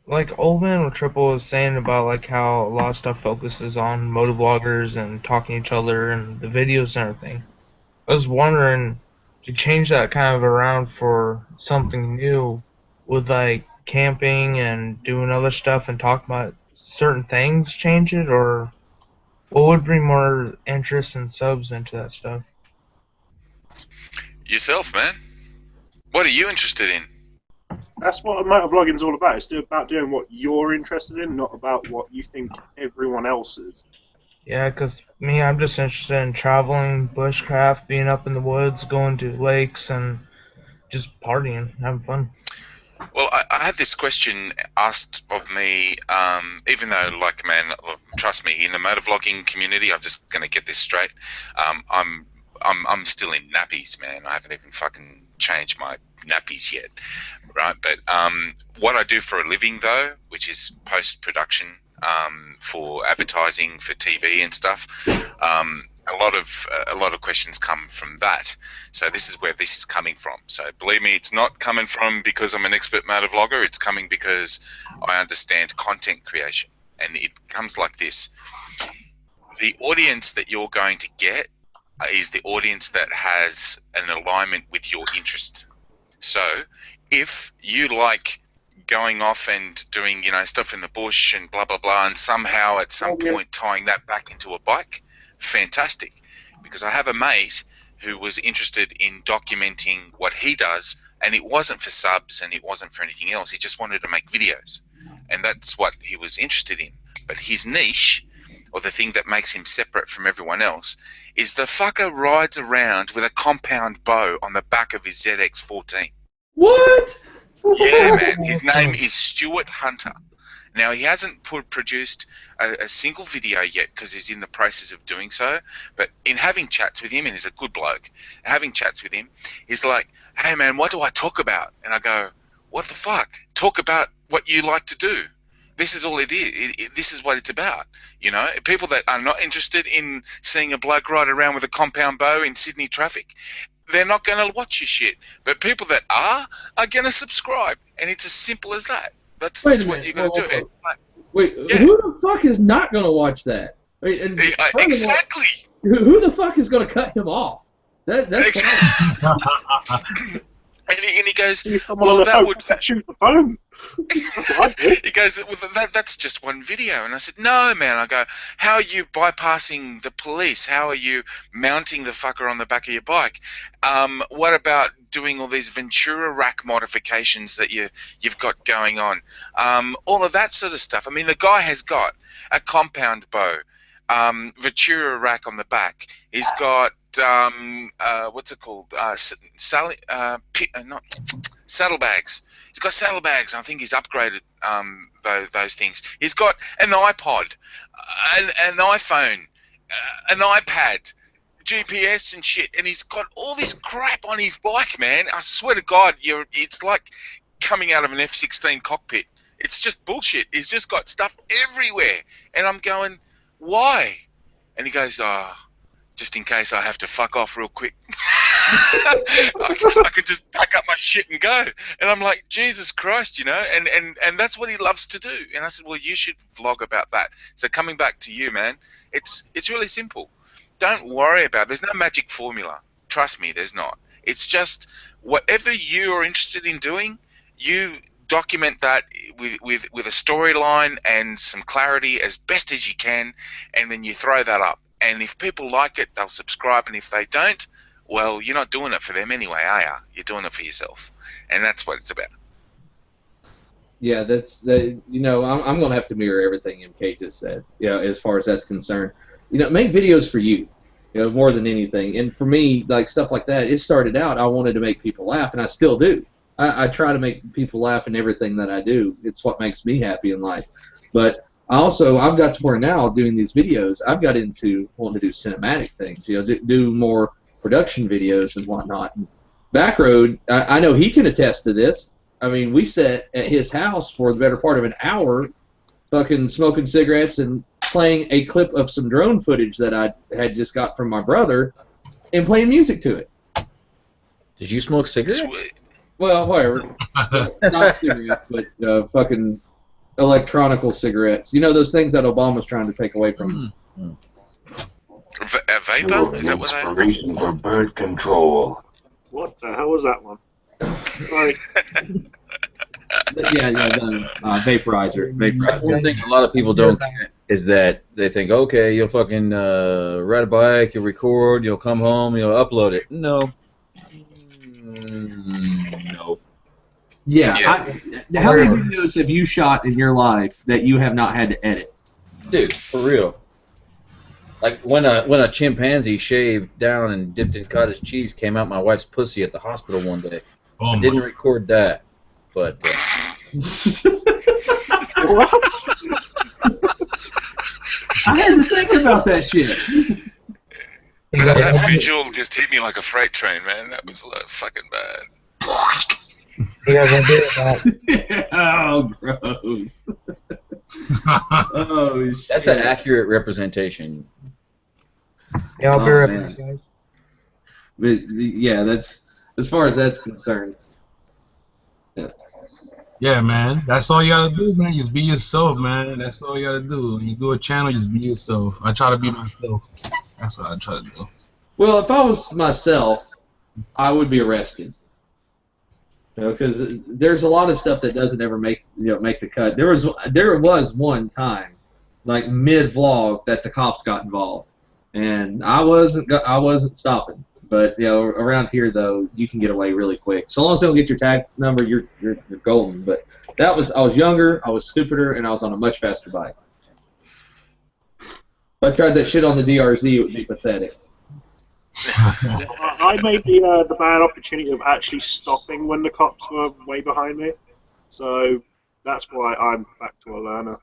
like Old Man with Triple was saying about like how a lot of stuff focuses on motovloggers and talking to each other and the videos and everything. I was wondering to change that kind of around for something new with like camping and doing other stuff and talking about certain things, change it, or what would bring more interest and subs into that stuff? Yourself, man. What are you interested in? That's what motovlogging's all about. It's about doing what you're interested in, not about what you think everyone else is. Yeah, 'cause me, I'm just interested in traveling, bushcraft, being up in the woods, going to lakes, and just partying, having fun. Well, I had this question asked of me, even though, like, man, trust me, in the motovlogging community, I'm just going to get this straight. I'm still in nappies, man. I haven't even fucking changed my nappies yet, right? But what I do for a living, though, which is post-production for advertising, for TV and stuff, a lot of questions come from that. So this is where this is coming from. So believe me, it's not coming from because I'm an expert motor vlogger. It's coming because I understand content creation, and it comes like this. The audience that you're going to get is the audience that has an alignment with your interest. So if you like going off and doing, stuff in the bush and blah, blah, blah, and somehow at some point tying that back into a bike, fantastic. Because I have a mate who was interested in documenting what he does, and it wasn't for subs and it wasn't for anything else. He just wanted to make videos, and that's what he was interested in. But his niche, or the thing that makes him separate from everyone else, is the fucker rides around with a compound bow on the back of his ZX14. What? Yeah, man. His name is Stuart Hunter. Now, he hasn't produced a single video yet because he's in the process of doing so. But in having chats with him, and he's a good bloke, having chats with him, he's like, hey, man, what do I talk about? And I go, what the fuck? Talk about what you like to do. This is all it is. This is what it's about. People that are not interested in seeing a bloke ride around with a compound bow in Sydney traffic, they're not going to watch your shit. But people that are going to subscribe. And it's as simple as that. That's what you're going to do. Wait, yeah. Who the fuck is not going to watch that? Exactly. Who the fuck is going to cut him off? That's And he goes, well, that would shoot the phone. He goes, well, that's just one video. And I said, no, man. I go, how are you bypassing the police? How are you mounting the fucker on the back of your bike? What about doing all these Ventura rack modifications that you've got going on? All of that sort of stuff. I mean, the guy has got a compound bow, Ventura rack on the back. He's got what's it called? Saddlebags. He's got saddlebags. I think he's upgraded those things. He's got an iPod, an iPhone, an iPad, GPS and shit, and he's got all this crap on his bike, man. I swear to God, it's like coming out of an F-16 cockpit. It's just bullshit. He's just got stuff everywhere, and I'm going, why? And he goes, just in case I have to fuck off real quick. I could just pack up my shit and go. And I'm like, Jesus Christ, and that's what he loves to do. And I said, well, you should vlog about that. So coming back to you, man, it's really simple. Don't worry about it. There's no magic formula. Trust me, there's not. It's just whatever you are interested in doing, you document that with a storyline and some clarity as best as you can, and then you throw that up. And if people like it, they'll subscribe, and if they don't, well, you're not doing it for them anyway, are you? You're doing it for yourself, and that's what it's about. Yeah, I'm going to have to mirror everything MK just said, as far as that's concerned. Make videos for you, more than anything. And for me, like stuff like that, it started out, I wanted to make people laugh, and I still do. I try to make people laugh in everything that I do. It's what makes me happy in life. But I've got to where now, doing these videos, I've got into wanting to do cinematic things, do more production videos and whatnot. Backroad, I know he can attest to this. I mean, we sat at his house for the better part of an hour fucking smoking cigarettes and playing a clip of some drone footage that I had just got from my brother and playing music to it. Did you smoke cigarettes? Well, whatever. Not cigarettes, but fucking electronical cigarettes. Those things that Obama's trying to take away from us. Vapor? Is that what that is? Inspiration for bird control. What the hell was that one? Like, yeah, the vaporizer. That's one thing a lot of people don't get is that they think, okay, you'll fucking ride a bike, you'll record, you'll come home, you'll upload it. No. No. Yeah. How many videos have you shot in your life that you have not had to edit? Dude, for real. Like when a chimpanzee shaved down and dipped in cottage cheese came out my wife's pussy at the hospital one day. I didn't record that, but. what? I had to think about that shit. That visual just hit me like a freight train, man. That was fucking bad. You guys want to do it? Oh, gross. Oh, shit. That's an accurate representation. Yeah, I'll be Oh, right man. back, guys. But, yeah, that's as far as that's concerned. Yeah, man. That's all you gotta do, man. Just be yourself, man. That's all you gotta do. When you do a channel, just be yourself. I try to be myself. That's what I try to do. Well, if I was myself, I would be arrested. Because there's a lot of stuff that doesn't ever make the cut. There was one time, like mid vlog, that the cops got involved, and I wasn't stopping. But around here though, you can get away really quick. So long as they don't get your tag number, you're golden. But I was younger, I was stupider, and I was on a much faster bike. If I tried that shit on the DRZ, it would be pathetic. I made the bad opportunity of actually stopping when the cops were way behind me, so that's why I'm back to a learner.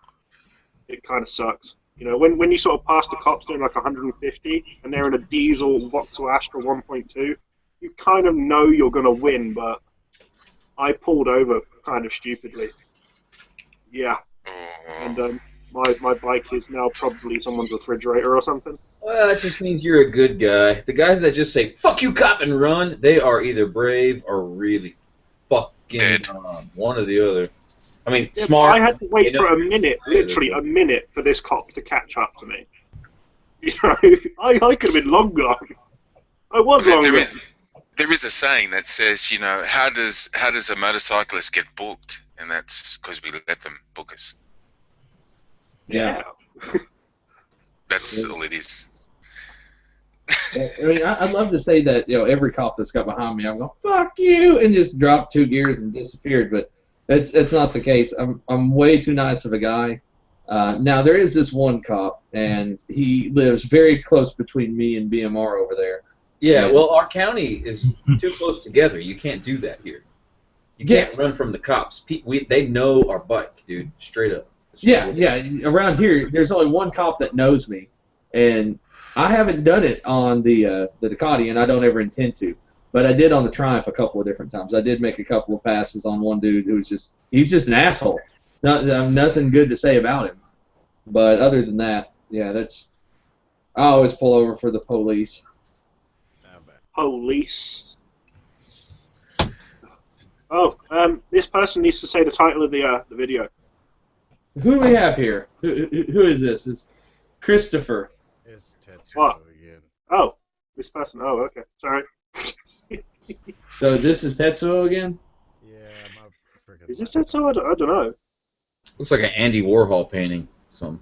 It kind of sucks, when you sort of pass the cops doing like 150 and they're in a diesel Vauxhall Astra 1.2, you kind of know you're gonna win, but I pulled over kind of stupidly. Yeah, and my bike is now probably someone's refrigerator or something. Well, that just means you're a good guy. The guys that just say, fuck you, cop, and run, they are either brave or really fucking one or the other. I mean, Yeah, smart. I had to wait for a minute, literally a minute, for this cop to catch up to me. I could have been long gone. I was long gone. There is a saying that says, how does a motorcyclist get booked? And that's because we let them book us. Yeah. That's all it is. I mean, I'd love to say that every cop that's got behind me, I'm going fuck you, and just dropped 2 gears and disappeared. But it's not the case. I'm way too nice of a guy. Now there is this one cop, and he lives very close between me and BMR over there. Yeah, well, our county is too close together. You can't do that here. You can't run from the cops. They know our bike, dude. Straight up. Yeah. Around here, there's only one cop that knows me, and I haven't done it on the Ducati, and I don't ever intend to. But I did on the Triumph a couple of different times. I did make a couple of passes on one dude who was he's just an asshole. Nothing good to say about him. But other than that, yeah, I always pull over for the police. Police. Oh, this person needs to say the title of the video. Who do we have here? Who is this? It's Christopher. It's Tetsuo What? again. Oh, this person. Oh, okay. Sorry. So this is Tetsuo again? Yeah, my freaking. Is this Tetsuo? I don't know. Looks like an Andy Warhol painting. The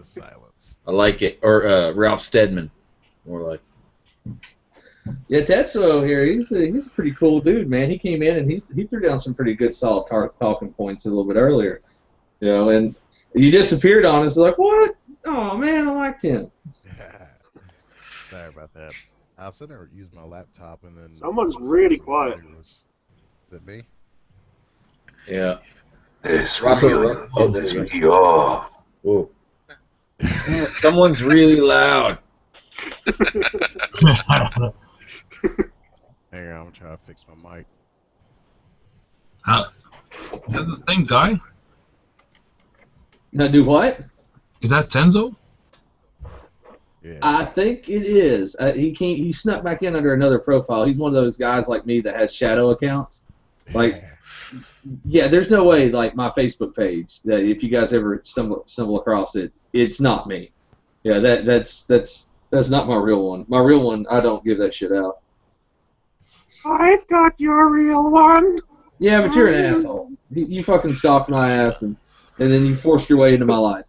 silence. I like it. Or Ralph Steadman, more like. Yeah, Tetsuo here, he's a pretty cool dude, man. He came in and he threw down some pretty good solid talking points a little bit earlier. And he disappeared on us. Like, what? Oh, man, I liked him. Sorry about that. I was sitting there using my laptop and then... Someone's really quiet. Is it me? Yeah. This Rock really oh, there you pisses me off. Whoa. Someone's really loud. Hang on, I'm trying to fix my mic. That's the same guy? Now, do what? Is that Tenzo? Yeah. I think it is. He snuck back in under another profile. He's one of those guys like me that has shadow accounts. Like, yeah, there's no way, like, my Facebook page, that if you guys ever stumble across it, it's not me. Yeah, that's not my real one. My real one, I don't give that shit out. I've got your real one. Yeah, but you're an asshole. You fucking stalked my ass, and then you forced your way into my life.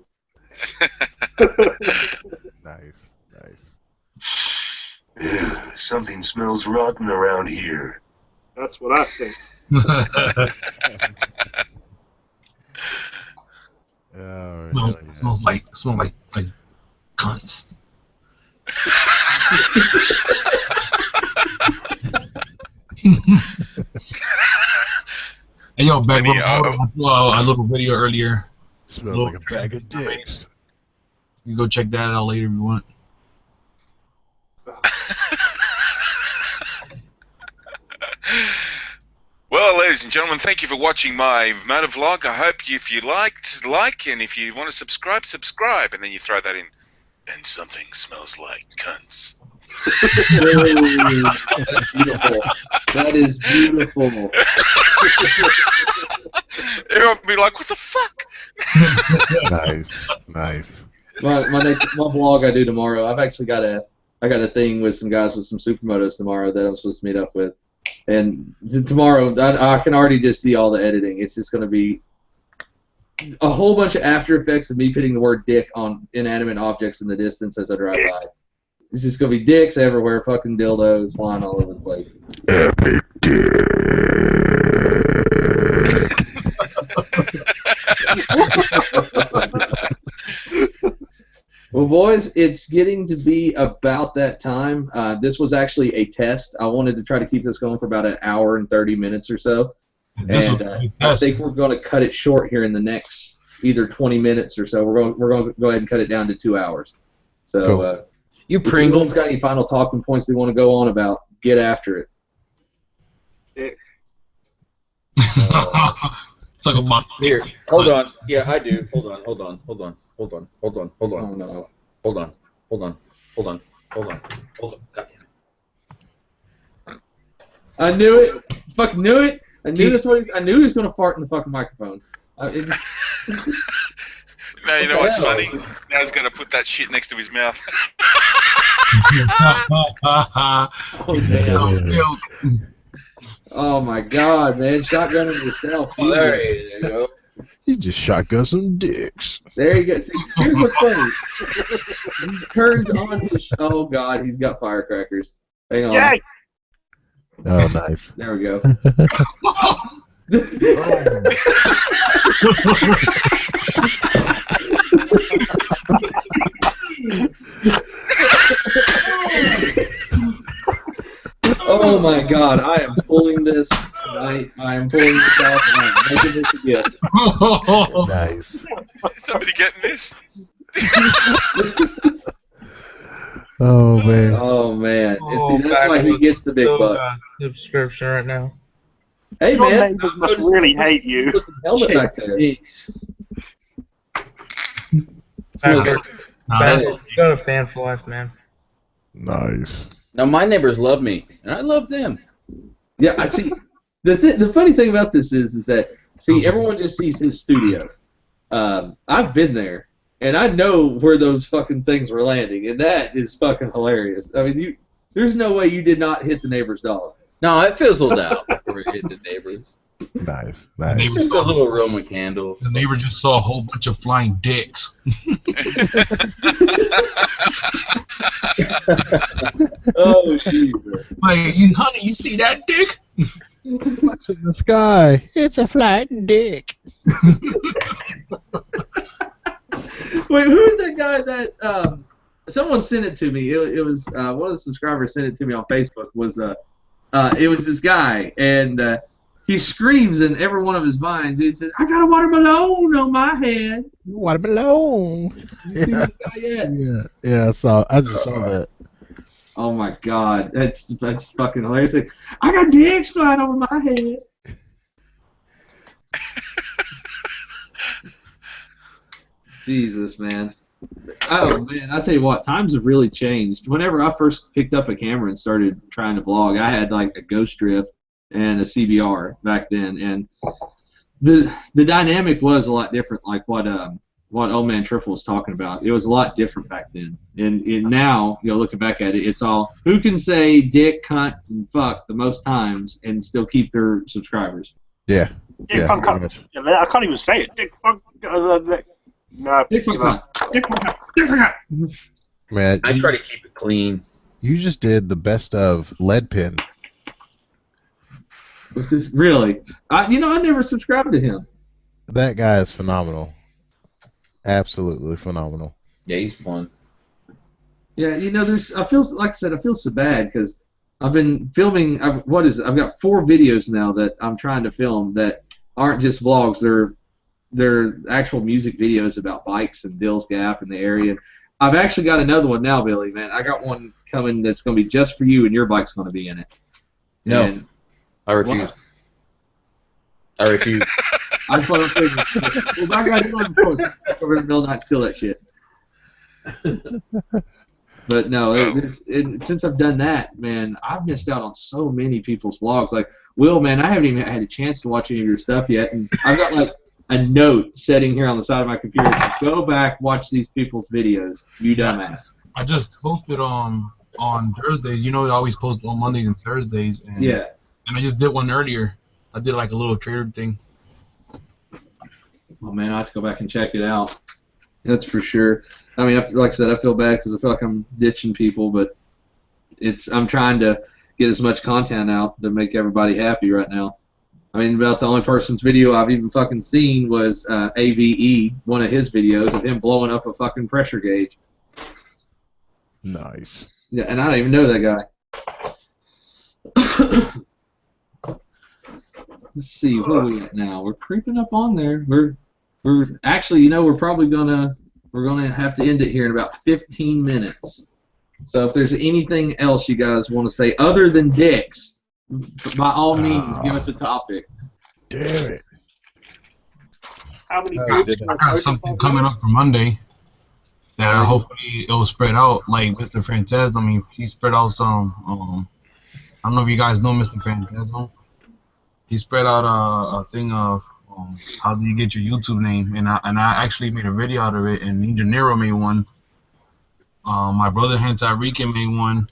Nice. Ew, something smells rotten around here. That's what I think. Oh, It smells like cunts. Hey, yo, back Peni, a little video earlier. Smells like a bag of dicks. You can go check that out later if you want. ladies and gentlemen, thank you for watching my motor vlog. I hope if you liked, like, and if you want to subscribe, subscribe. And then you throw that in. And something smells like cunts. Oh, that's beautiful. That is beautiful. Everyone will be like, what the fuck? Nice. My vlog I do tomorrow. I've actually got a thing with some guys with some supermotos tomorrow that I'm supposed to meet up with, and tomorrow I can already just see all the editing. It's just going to be a whole bunch of After Effects of me putting the word "dick" on inanimate objects in the distance as I drive by. It's just going to be dicks everywhere, fucking dildos flying all over the place. Epic Well, boys, it's getting to be about that time. This was actually a test. I wanted to try to keep this going for about an hour and 30 minutes or so. And I think we're going to cut it short here in the next either 20 minutes or so. We're going to go ahead and cut it down to 2 hours. So, Cool. You if Pringle. anyone's got any final talking points they want to go on about, get after it. Talk about Here, hold on. Yeah, I do. Hold on. Oh, no. Hold on. God damn it. I knew it. Fucking knew it. I knew that's what I knew he was going to fart in the fucking microphone. No, you know what's funny? Now he's going to put that shit next to his mouth. Oh, damn. Oh my God, man! Shotgunning yourself. Oh, there you go. You just shotgun some dicks. There you go. See, here's what's funny. He turns on his. Oh God, he's got firecrackers. Hang on. Yay! Oh, nice. There we go. Oh my God, I am pulling this tonight. I am pulling this out and I'm making this a gift. Nice. Is somebody getting this? Oh, man. Oh man, and see that's why he gets the big bucks. Subscription right now. Hey Your man, neighbors must really hate you. helmet back there. You got a fan for life, man. Nice. Now my neighbors love me, and I love them. Yeah, I see. The funny thing about this is that see everyone just sees his studio. I've been there, and I know where those fucking things were landing, and that is fucking hilarious. I mean, there's no way you did not hit the neighbor's dog. No, it fizzles out before it hit the neighbors. Nice. The Nice. neighbor Just a little Roman candle. The neighbor just saw a whole bunch of flying dicks. Oh Jesus! Like, honey, you see that dick? What's in the sky? It's a flying dick. Wait, who's that guy that someone sent it to me? It was one of the subscribers sent it to me on Facebook. It was this guy, and he screams in every one of his vines. He says, "I got a watermelon on my head." Watermelon. You see this guy yet? Yeah, I just saw that. Oh my God, that's fucking hilarious. Like, I got dicks flying over my head. Jesus, man. Oh man, I tell you what, times have really changed. Whenever I first picked up a camera and started trying to vlog, I had like a Ghost Drift and a CBR back then, and the dynamic was a lot different. Like what Old Man Triple was talking about, it was a lot different back then. And now, looking back at it, it's all who can say dick, cunt, and fuck the most times and still keep their subscribers. Yeah. Dick fuck, I can't even say it. Dick fuck. No. Dick, fuck, cunt. Dick, fuck, cunt. Dick, fuck, cunt. Man, I try to keep it clean. you just did the best of Lead Pin. Really? I never subscribed to him. That guy is phenomenal. Absolutely phenomenal. Yeah, he's fun. Yeah, I feel so bad because I've been filming. I've got 4 videos now that I'm trying to film that aren't just vlogs. They're actual music videos about bikes and Dill's Gap and the area. I've actually got another one now, Billy. Man, I got one coming that's going to be just for you, and your bike's going to be in it. No. And I refuse. I refuse. I thought I figured. Well, I got it on the post over in the middle of the night, steal that shit. But no, since I've done that, man, I've missed out on so many people's vlogs. Like, Will, man, I haven't even had a chance to watch any of your stuff yet, and I've got like a note sitting here on the side of my computer that says, "Go back, watch these people's videos, you dumbass." I just posted on Thursdays. You know, I always post on Mondays and Thursdays. And, Yeah. And I just did one earlier. I did like a little trader thing. Oh man, I have to go back and check it out. That's for sure. I mean, like I said, I feel bad because I feel like I'm ditching people, but I'm trying to get as much content out to make everybody happy right now. I mean, about the only person's video I've even fucking seen was AVE, one of his videos of him blowing up a fucking pressure gauge. Nice. Yeah, and I don't even know that guy. Let's see, where are we at now? We're creeping up on there. We're actually, you know, we're gonna have to end it here in about 15 minutes. So if there's anything else you guys want to say other than dicks, by all means, give us a topic. Damn it. How many I groups? got something coming up for Monday that hopefully it will spread out like Mr. Frantez. I mean, he spread out some. I don't know if you guys know Mr. Frantez. He spread out a thing of how do you get your YouTube name, and I actually made a video out of it, and Ninja Nero made one. My brother Hentai Rican made one.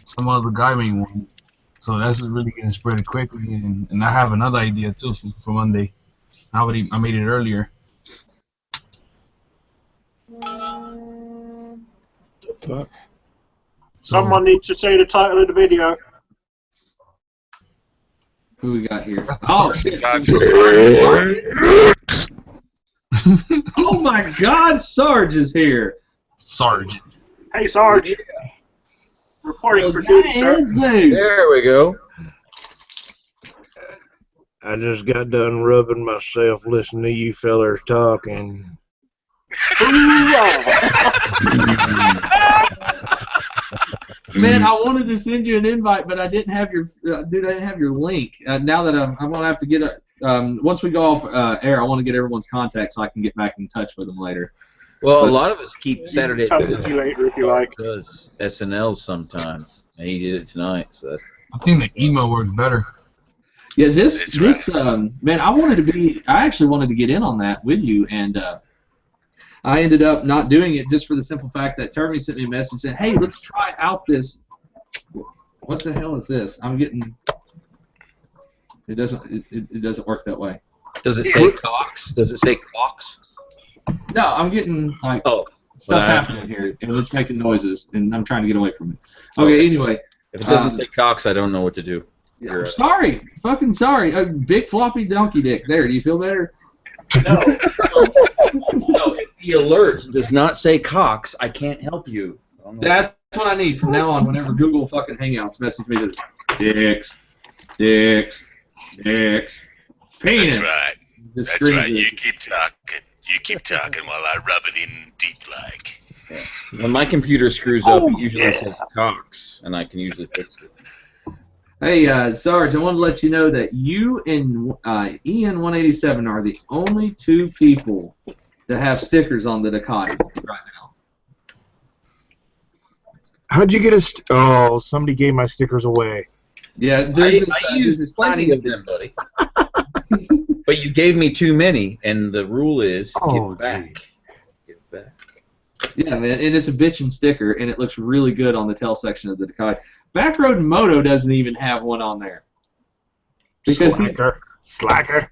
Some other guy made one. So that's really gonna spread it quickly, and I have another idea too for Monday. I made it earlier. The fuck? Someone needs to say the title of the video. Who we got here? Oh, shit. Sergeant. Oh my God, Sarge is here. Sarge. Hey, Sarge. Reporting for duty, sir. There we go. I just got done rubbing myself listening to you fellers talking. Man, I wanted to send you an invite, but I didn't have your I didn't have your link. Now that I'm gonna have to get a once we go off air, I want to get everyone's contact so I can get back in touch with them later. Well, a lot of us keep Saturday Tell me later if you like. does SNLs sometimes, and he did it tonight. So I think the email works better. Yeah, this man, I actually wanted to get in on that with you, and I ended up not doing it just for the simple fact that Termy sent me a message saying, "Hey, let's try out this." What the hell is this? I'm getting. It doesn't work that way. does it say Cox? Does it say Cox? No, I'm getting like stuff's happening here, and it's making noises, and I'm trying to get away from it. Okay, anyway. If it doesn't say Cox, I don't know what to do. I'm sorry, fucking sorry. A big floppy donkey dick. There, do you feel better? No. No, if the alert does not say Cox, I can't help you. That's what I need from now on. Whenever Google fucking Hangouts message me, dicks, penis. That's right. Just That's screams right. it. You keep talking. You keep talking while I rub it in deep like. Yeah. When my computer screws up, it usually says Cox, and I can usually fix it. Hey, Sarge, I want to let you know that you and Ian187 are the only two people to have stickers on the Ducati right now. How'd you get oh, somebody gave my stickers away. Yeah, I used plenty of them, buddy. But you gave me too many, and the rule is give back. Give back. Yeah, man, and it's a bitchin' sticker, and it looks really good on the tail section of the Ducati. Backroad Moto doesn't even have one on there. Because Slacker.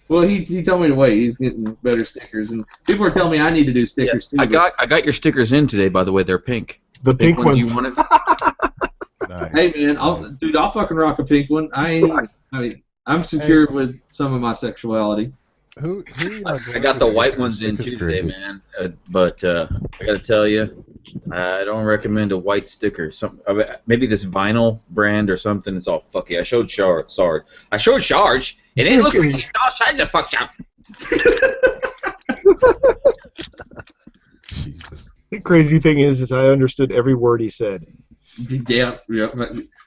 Well, he told me to wait. He's getting better stickers, and people are telling me I need to do stickers too. I got your stickers in today, by the way. They're pink. The pink ones. You wanted? Nice. Hey man, I'll fucking rock a pink one. I'm secure with some of my sexuality. Who I got the white ones in too today, man. But I gotta tell you, I don't recommend a white sticker. Maybe this vinyl brand or something. It's all fucky. I showed Sarge. It ain't looking like Sarge the fuck out. Jesus. The crazy thing is I understood every word he said. Yeah.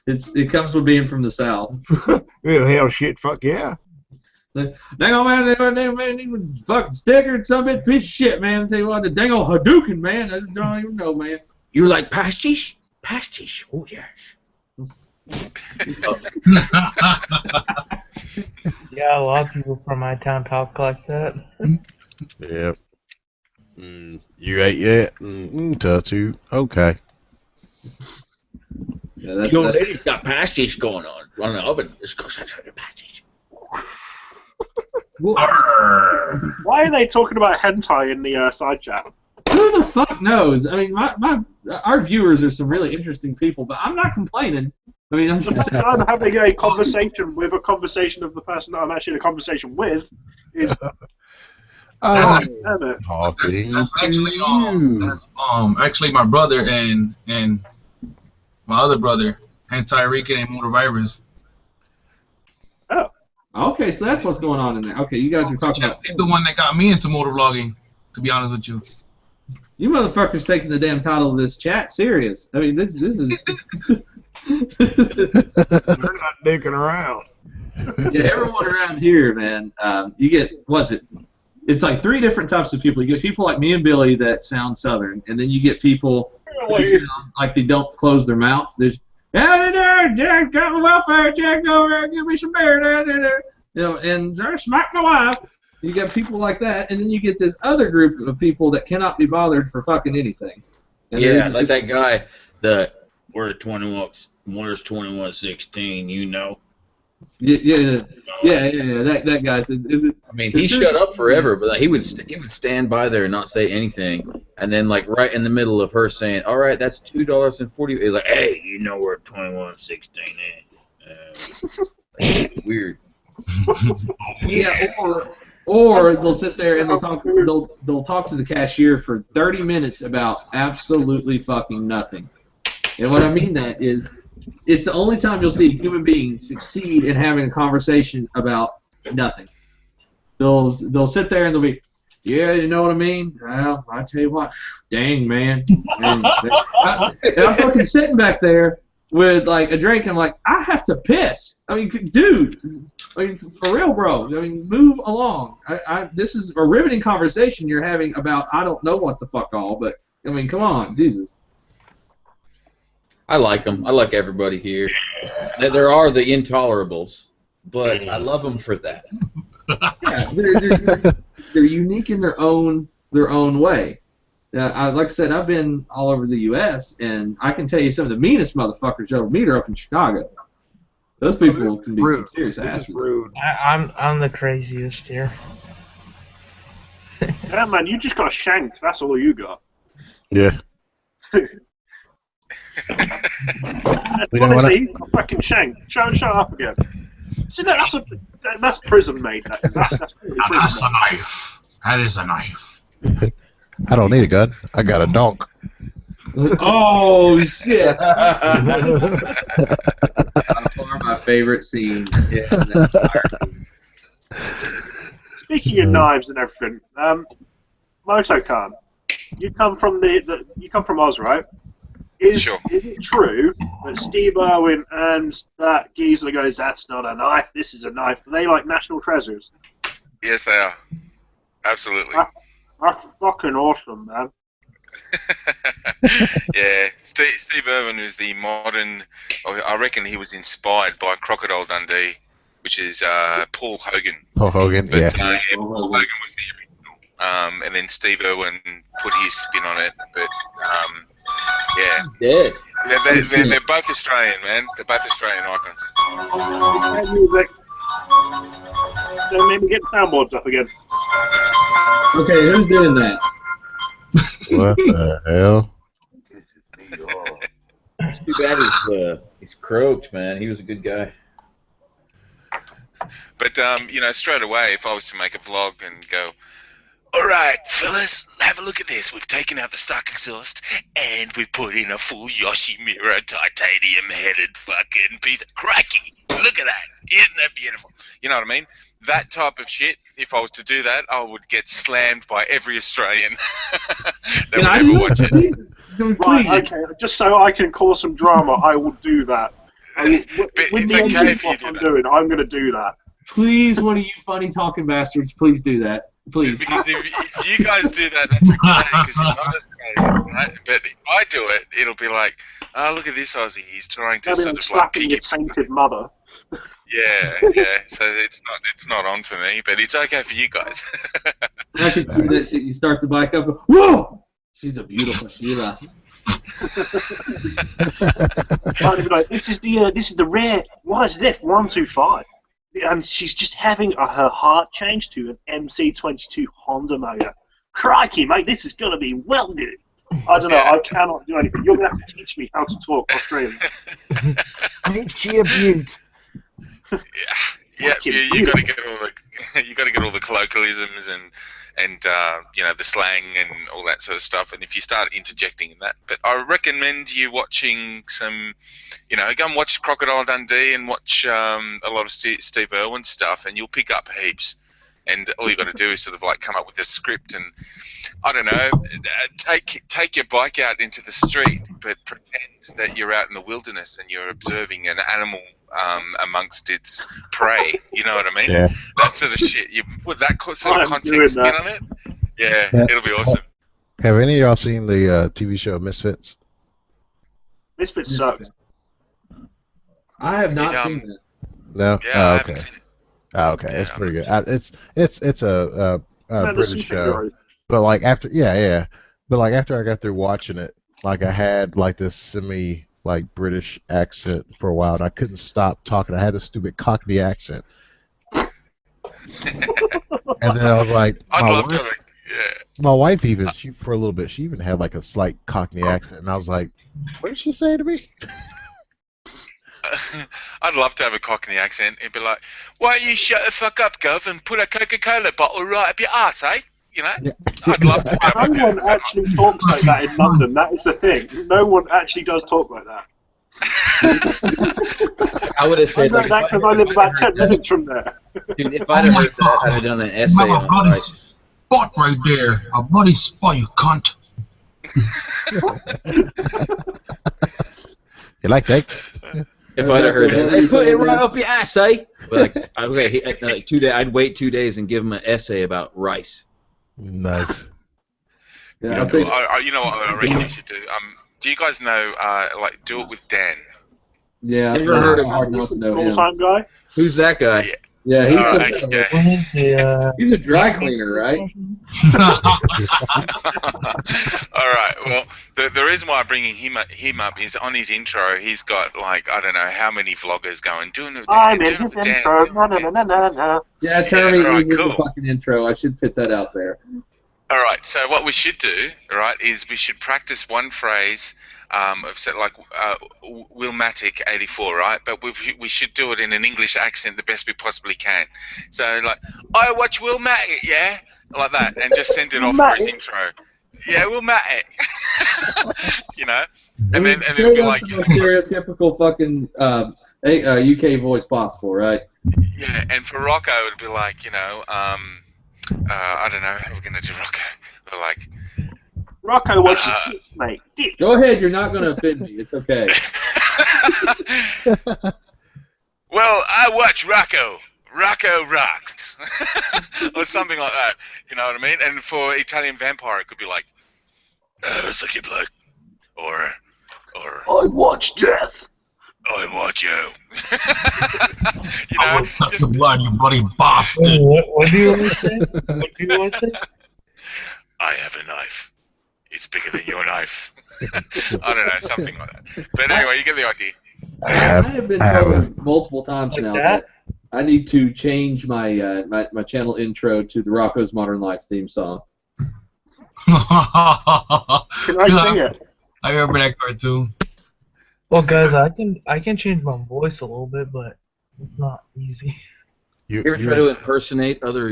It comes with being from the South. Hell, shit, fuck yeah. Dang on, man, he was fucking sticker and some bit piece of shit, man. I tell you what, the dang old Hadouken, man. I don't even know, man. You like pastiche? Pastiche. Oh yes. Yeah, a lot of people from my town talk like that. Yep. You ate yet? Tattoo. Okay. Yeah, Your lady's got pastiche going on the oven. Let's go touch her pastiche. Why are they talking about hentai in the side chat? Who the fuck knows? I mean, our viewers are some really interesting people, but I'm not complaining. I mean, I'm just saying. I'm having a conversation with a conversation of the person that I'm actually in a conversation with. Is Talking That's actually my brother and my other brother, Anti-Rican and Motor Virus. Oh. Okay, so that's what's going on in there. Okay, you guys are talking about... He's the one that got me into motor vlogging, to be honest with you. You motherfuckers taking the damn title of this chat serious. I mean, this is... They're not dicking around. Yeah, everyone around here, man, you get, what's it? It's like 3 different types of people. You get people like me and Billy that sound Southern, and then you get people that sound like they don't close their mouth. There's, Jack, got my welfare check over there, give me some beer, you know, and smack my wife. You get people like that, and then you get this other group of people that cannot be bothered for fucking anything. And Yeah, like that guy, where's 2116, you know. Yeah. That guy's. I mean, he shut up forever, but like, he would stand by there and not say anything, and then like right in the middle of her saying, "All right, that's $2.40," he's like, "Hey, you know where 2116 is?" Weird. Yeah, or they'll sit there and they'll talk to the cashier for 30 minutes about absolutely fucking nothing. And what I mean that is, it's the only time you'll see a human being succeed in having a conversation about nothing. They'll sit there and they'll be, yeah, you know what I mean? Well, I tell you what, dang, man. And I'm fucking sitting back there with like a drink, and I'm like, I have to piss. I mean, dude, I mean, for real, bro. I mean, move along. This is a riveting conversation you're having about I don't know what the fuck all, but I mean, come on, Jesus. I like them. I like everybody here. There are the intolerables, but I love them for that. Yeah, they're unique in their own way. Like I said, I've been all over the U.S. and I can tell you some of the meanest motherfuckers you'll meet are up in Chicago. Those people can be some serious asses. I'm the craziest here. Yeah, man, you just got a shank. That's all you got. Yeah. Honestly, he's got a fucking shank. Shut up again. See, that's prison made. That's really That's prison a knife. That is a knife. I don't need a gun. I got a donk. Oh shit! Far my favorite scene. Speaking of knives and everything, Motokhan, you come from you come from Oz, right? Is it true that Steve Irwin and that geezer goes, "That's not a knife, this is a knife"? Are they like national treasures? Yes, they are. Absolutely. That's fucking awesome, man. Yeah, Steve Irwin was the modern. I reckon he was inspired by Crocodile Dundee, which is Paul Hogan. Paul Hogan, But, yeah. Paul Hogan was the original, and then Steve Irwin put his spin on it. But yeah, Dead. They're both Australian, man. They're both Australian icons. Hey, music. Don't make me get soundboards up again. Okay, who's doing that? What the hell? It's too bad he's croaked, man. He was a good guy. But you know, straight away, if I was to make a vlog and go, "All right, fellas, have a look at this. We've taken out the stock exhaust and we put in a full Yoshimura titanium-headed fucking piece of cracky. Look at that. Isn't that beautiful?" You know what I mean? That type of shit, if I was to do that, I would get slammed by every Australian that would ever watch it. Right, okay, just so I can cause some drama, I will do that. But it's okay if you do I'm that. doing, I'm going to do that. Please, one of you funny talking bastards, please do that. Please. Because if you guys do that, that's okay, because you're not Australian, right? But if I do it, it'll be like, oh, look at this Aussie. He's trying to sort of like slapping your sainted mother. Yeah. So it's not on for me, but it's okay for you guys. I can see that shit. You start the bike up. Whoa! She's a beautiful Sheila. I'd be like, this is the rare YZF-125, and she's just having her heart changed to an MC22 Honda motor. Crikey, mate, this is gonna be well good. I don't know. I cannot do anything. You're gonna have to teach me how to talk Australian. Ain't she a beaut? Yeah, you got to get all the colloquialisms and the slang and all that sort of stuff. And if you start interjecting in that, but I recommend you watching some, go and watch Crocodile Dundee and watch a lot of Steve Irwin stuff, and you'll pick up heaps. And all you got to do is sort of like come up with a script and, I don't know, take your bike out into the street, but pretend that you're out in the wilderness and you're observing an animal amongst its prey. You know what I mean? Yeah. That sort of shit. You put that sort of context spin on it. Yeah, it'll be awesome. Have any of y'all seen the TV show Misfits? Misfits sucks. I have not seen that. No. Yeah, Oh, I okay. haven't seen it. Oh, okay, it's pretty good. It's a British show, superheroes. but like after but like after I got through watching it, like I had like this semi like British accent for a while, and I couldn't stop talking. I had this stupid Cockney accent, and then I was like, I'd love to. Yeah. my wife even for a little bit she even had like a slight Cockney accent, and I was like, what did she say to me? I'd love to have a Cockney accent. It'd be like, why don't you shut the fuck up, Gov, and put a Coca-Cola bottle right up your ass, eh? You know? Yeah. I'd love to have No one actually talks like that in London. That is the thing. No one actually does talk like that. I would have I said, know like, that because I live about 10 minutes from there. dude, if I'd have heard that, I'd have done an essay My on buddy's it. spot right there. A buddy spot, you cunt. You like that? If I'd have heard that, hey, put it right up your ass, eh? But like, like 2 days, I'd wait 2 days and give him an essay about rice. Nice. Yeah, I think, you know what I reckon you should do? Do you guys know, like, Do It With Dan? yeah, Never heard of hard not to know him. Small-time guy. Who's that guy? Yeah, he's He's a dry cleaner, right? All right. Well, the reason why I'm bringing him up is on his intro. He's got like I don't know how many vloggers going doing it. I'm in his intro. Na. Yeah, Terry, Yeah, right, is cool. the fucking intro. I should put that out there. All right. So what we should do, right, is we should practice one phrase of say, like Willmatic 84, right? But we should do it in an English accent the best we possibly can. So like, I watch Willmatic, yeah, like that, and just send it off for his intro. Yeah, Willmatic. You know, and then it'll be like the most stereotypical fucking UK voice possible, right? yeah. And for Rocco, it'd be like I don't know how we're gonna do Rocco. But like. Rocco watches dicks, mate. Dicks. Go ahead, you're not going to offend me. It's okay. Well, I watch Rocco. Rocco rocks. Or something like that. You know what I mean? And for Italian Vampire, it could be like, suck your blood. Or I watch death. I watch you. You I know, would suck just, the blood, you bloody bastard. What do you want to say? What do you want to say? I have a knife. It's bigger than your knife. I don't know, something like that. But anyway, you get the idea. I have been told multiple times now that I need to change my my channel intro to the Rocco's Modern Life theme song. Can I sing it? I remember that cartoon. Well, guys, I can change my voice a little bit, but it's not easy. You ever try to impersonate other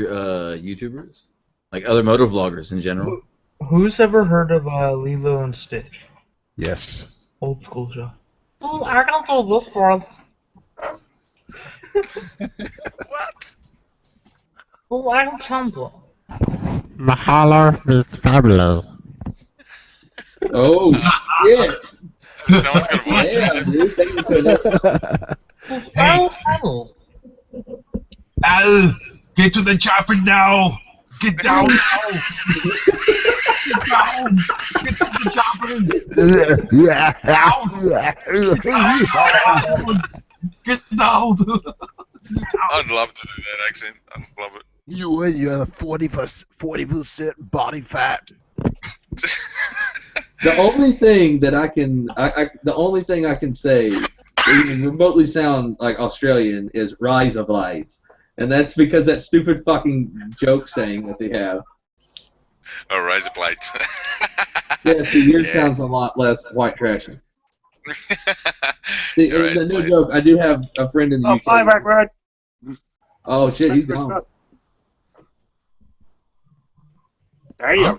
YouTubers? Like other motovloggers in general? Who's ever heard of Lilo and Stitch? Yes. Old school show. Oh, I can do this for us. What? Oh, I can Tumblr. Mahalo is fabulous. Oh shit! No one's got a voice Yeah, changer. dude, take it to another- It's very funny. Get to the chopper now. Get down now. Get down. Get to the chopper. Get down. I'd love to do that accent. I'd love it. You and your 40% body fat. The only thing that I can say, even remotely sound like Australian, is rise of lights, and that's because that stupid fucking joke saying that they have. Oh, razor blades. Yeah, see, yours sounds a lot less white trashy. See, the new joke. I do have a friend in the UK. Fly back, Red. Oh shit, he's gone. Damn.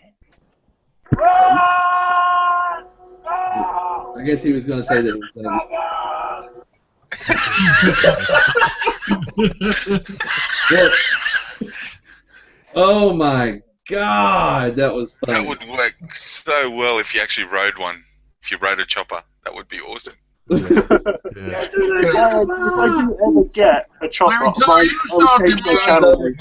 I guess he was going to say that. Oh my god, that was funny. That would work so well if you actually rode one. If you rode a chopper, that would be awesome. Yeah, dude, if I do ever get a chopper on my occasional channel,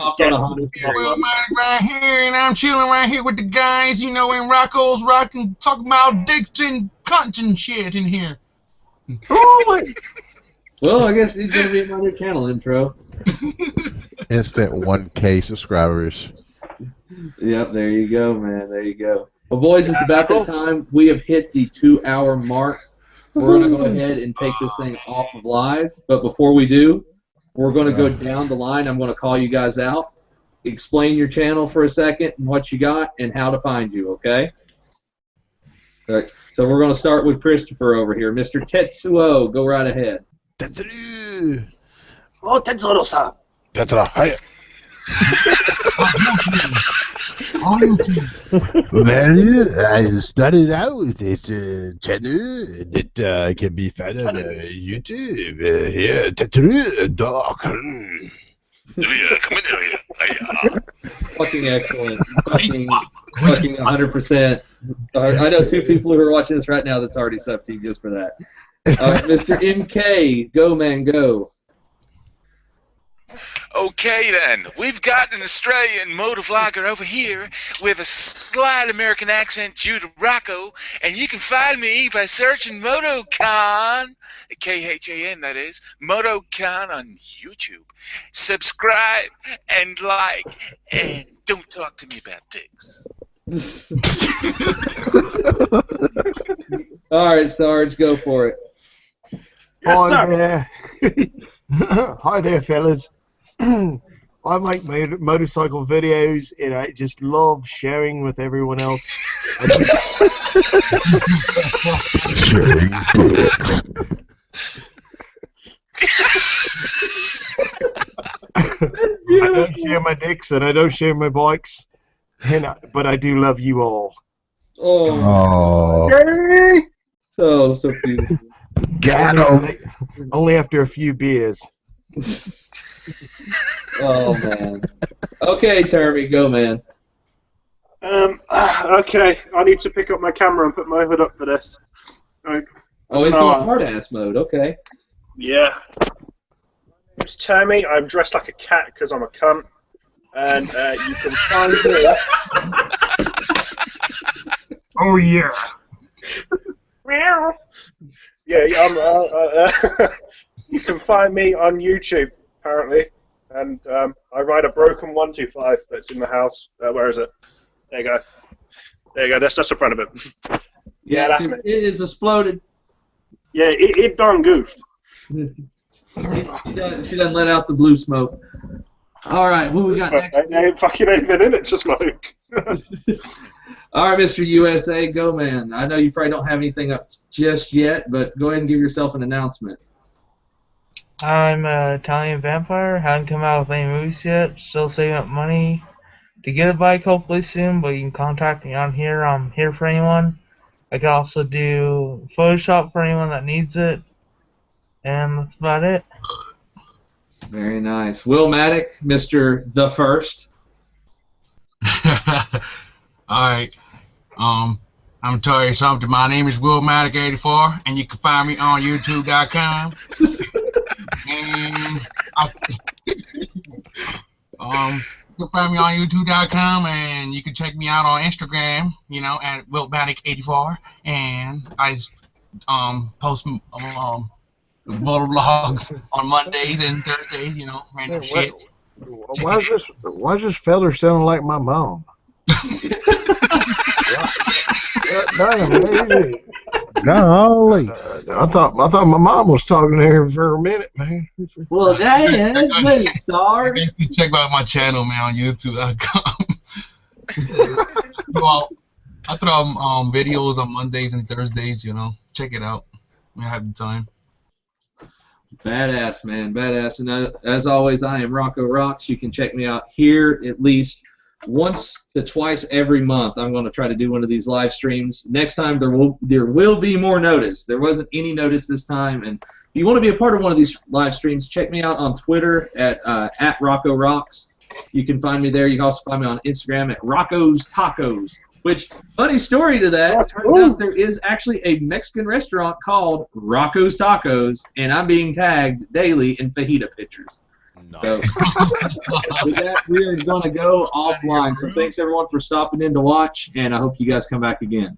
right here, and I'm chilling right here with the guys, you know, in Rocco's rocking, talking about dicks and cunts and shit in here. Well, I guess he's going to be in my new channel intro. Instant 1K subscribers. Yep, there you go, man. There you go. Well, boys, it's about that time. We have hit the 2-hour mark. We're going to go ahead and take this thing off of live. But before we do, we're going to go down the line. I'm going to call you guys out. Explain your channel for a second and what you got and how to find you, okay? All right. So we're going to start with Christopher over here. Mr. Tetsuo, go right ahead. Tetsuo. Oh, Tetsuo-san. Tetsuo. Hi. Well, I started out with this channel that can be found on YouTube. Here, Tetsuo Dog. Fucking excellent. Fucking 100%. I know 2 people who are watching this right now that's already sub team just for that. Mr. MK, go man, go. Okay then, we've got an Australian motovlogger over here with a slight American accent due to Rocco, and you can find me by searching MotoCon, K-H-A-N that is, MotoCon on YouTube. Subscribe and like, and don't talk to me about dicks. Alright, Sarge, go for it. Yes, Hi sir. there. Hi there, fellas. I make motorcycle videos, and I just love sharing with everyone else. I don't share my dicks, and I don't share my bikes, but I do love you all. Oh, so beautiful. Got him. Only after a few beers. Oh man. Okay, Termy, go man. Okay, I need to pick up my camera and put my hood up for this. Oh, he's going hard ass mode. Okay. Yeah. It's Tammy. I'm dressed like a cat because I'm a cunt, and you can find me. Oh yeah. Meow. Yeah, you can find me on YouTube apparently, and I ride a broken 125 that's in the house. Where is it? There you go. There you go. That's the front of it. Yeah, that's me. It is exploded. Yeah, it done goofed. She doesn't let out the blue smoke. All right, who we got next? There ain't fucking anything in it to smoke. All right, Mr. USA, go man. I know you probably don't have anything up just yet, but go ahead and give yourself an announcement. I'm an Italian vampire. Haven't come out with any movies yet. Still saving up money to get a bike hopefully soon, but you can contact me on here. I'm here for anyone. I can also do Photoshop for anyone that needs it. And that's about it. Very nice. Will Maddock, Mr. The First. Alright. I'm tell you something. My name is Will Maddock 84, and you can find me on YouTube.com. And You can find me on YouTube.com, and you can check me out on Instagram, at Wiltmatic84, and I post vlogs on Mondays and Thursdays, random Hey, shit. why is this feller sounding like my mom? Golly. I thought my mom was talking to her for a minute, man. Well, Dad, thanks, I Sarge. guess you check out my channel, man, on YouTube.com. Well, I throw videos on Mondays and Thursdays, Check it out when I have the time. Badass, man, badass. And as always, I am Rocco Rocks. You can check me out here at least once to twice every month. I'm going to try to do one of these live streams. Next time there will be more notice. There wasn't any notice this time. And if you want to be a part of one of these live streams, check me out on Twitter at Rocco Rocks. You can find me there. You can also find me on Instagram at Rocco's Tacos. Which, funny story to that, turns out there is actually a Mexican restaurant called Rocco's Tacos, and I'm being tagged daily in fajita pictures. So, with that, we are going to go offline. So, thanks everyone for stopping in to watch, and I hope you guys come back again.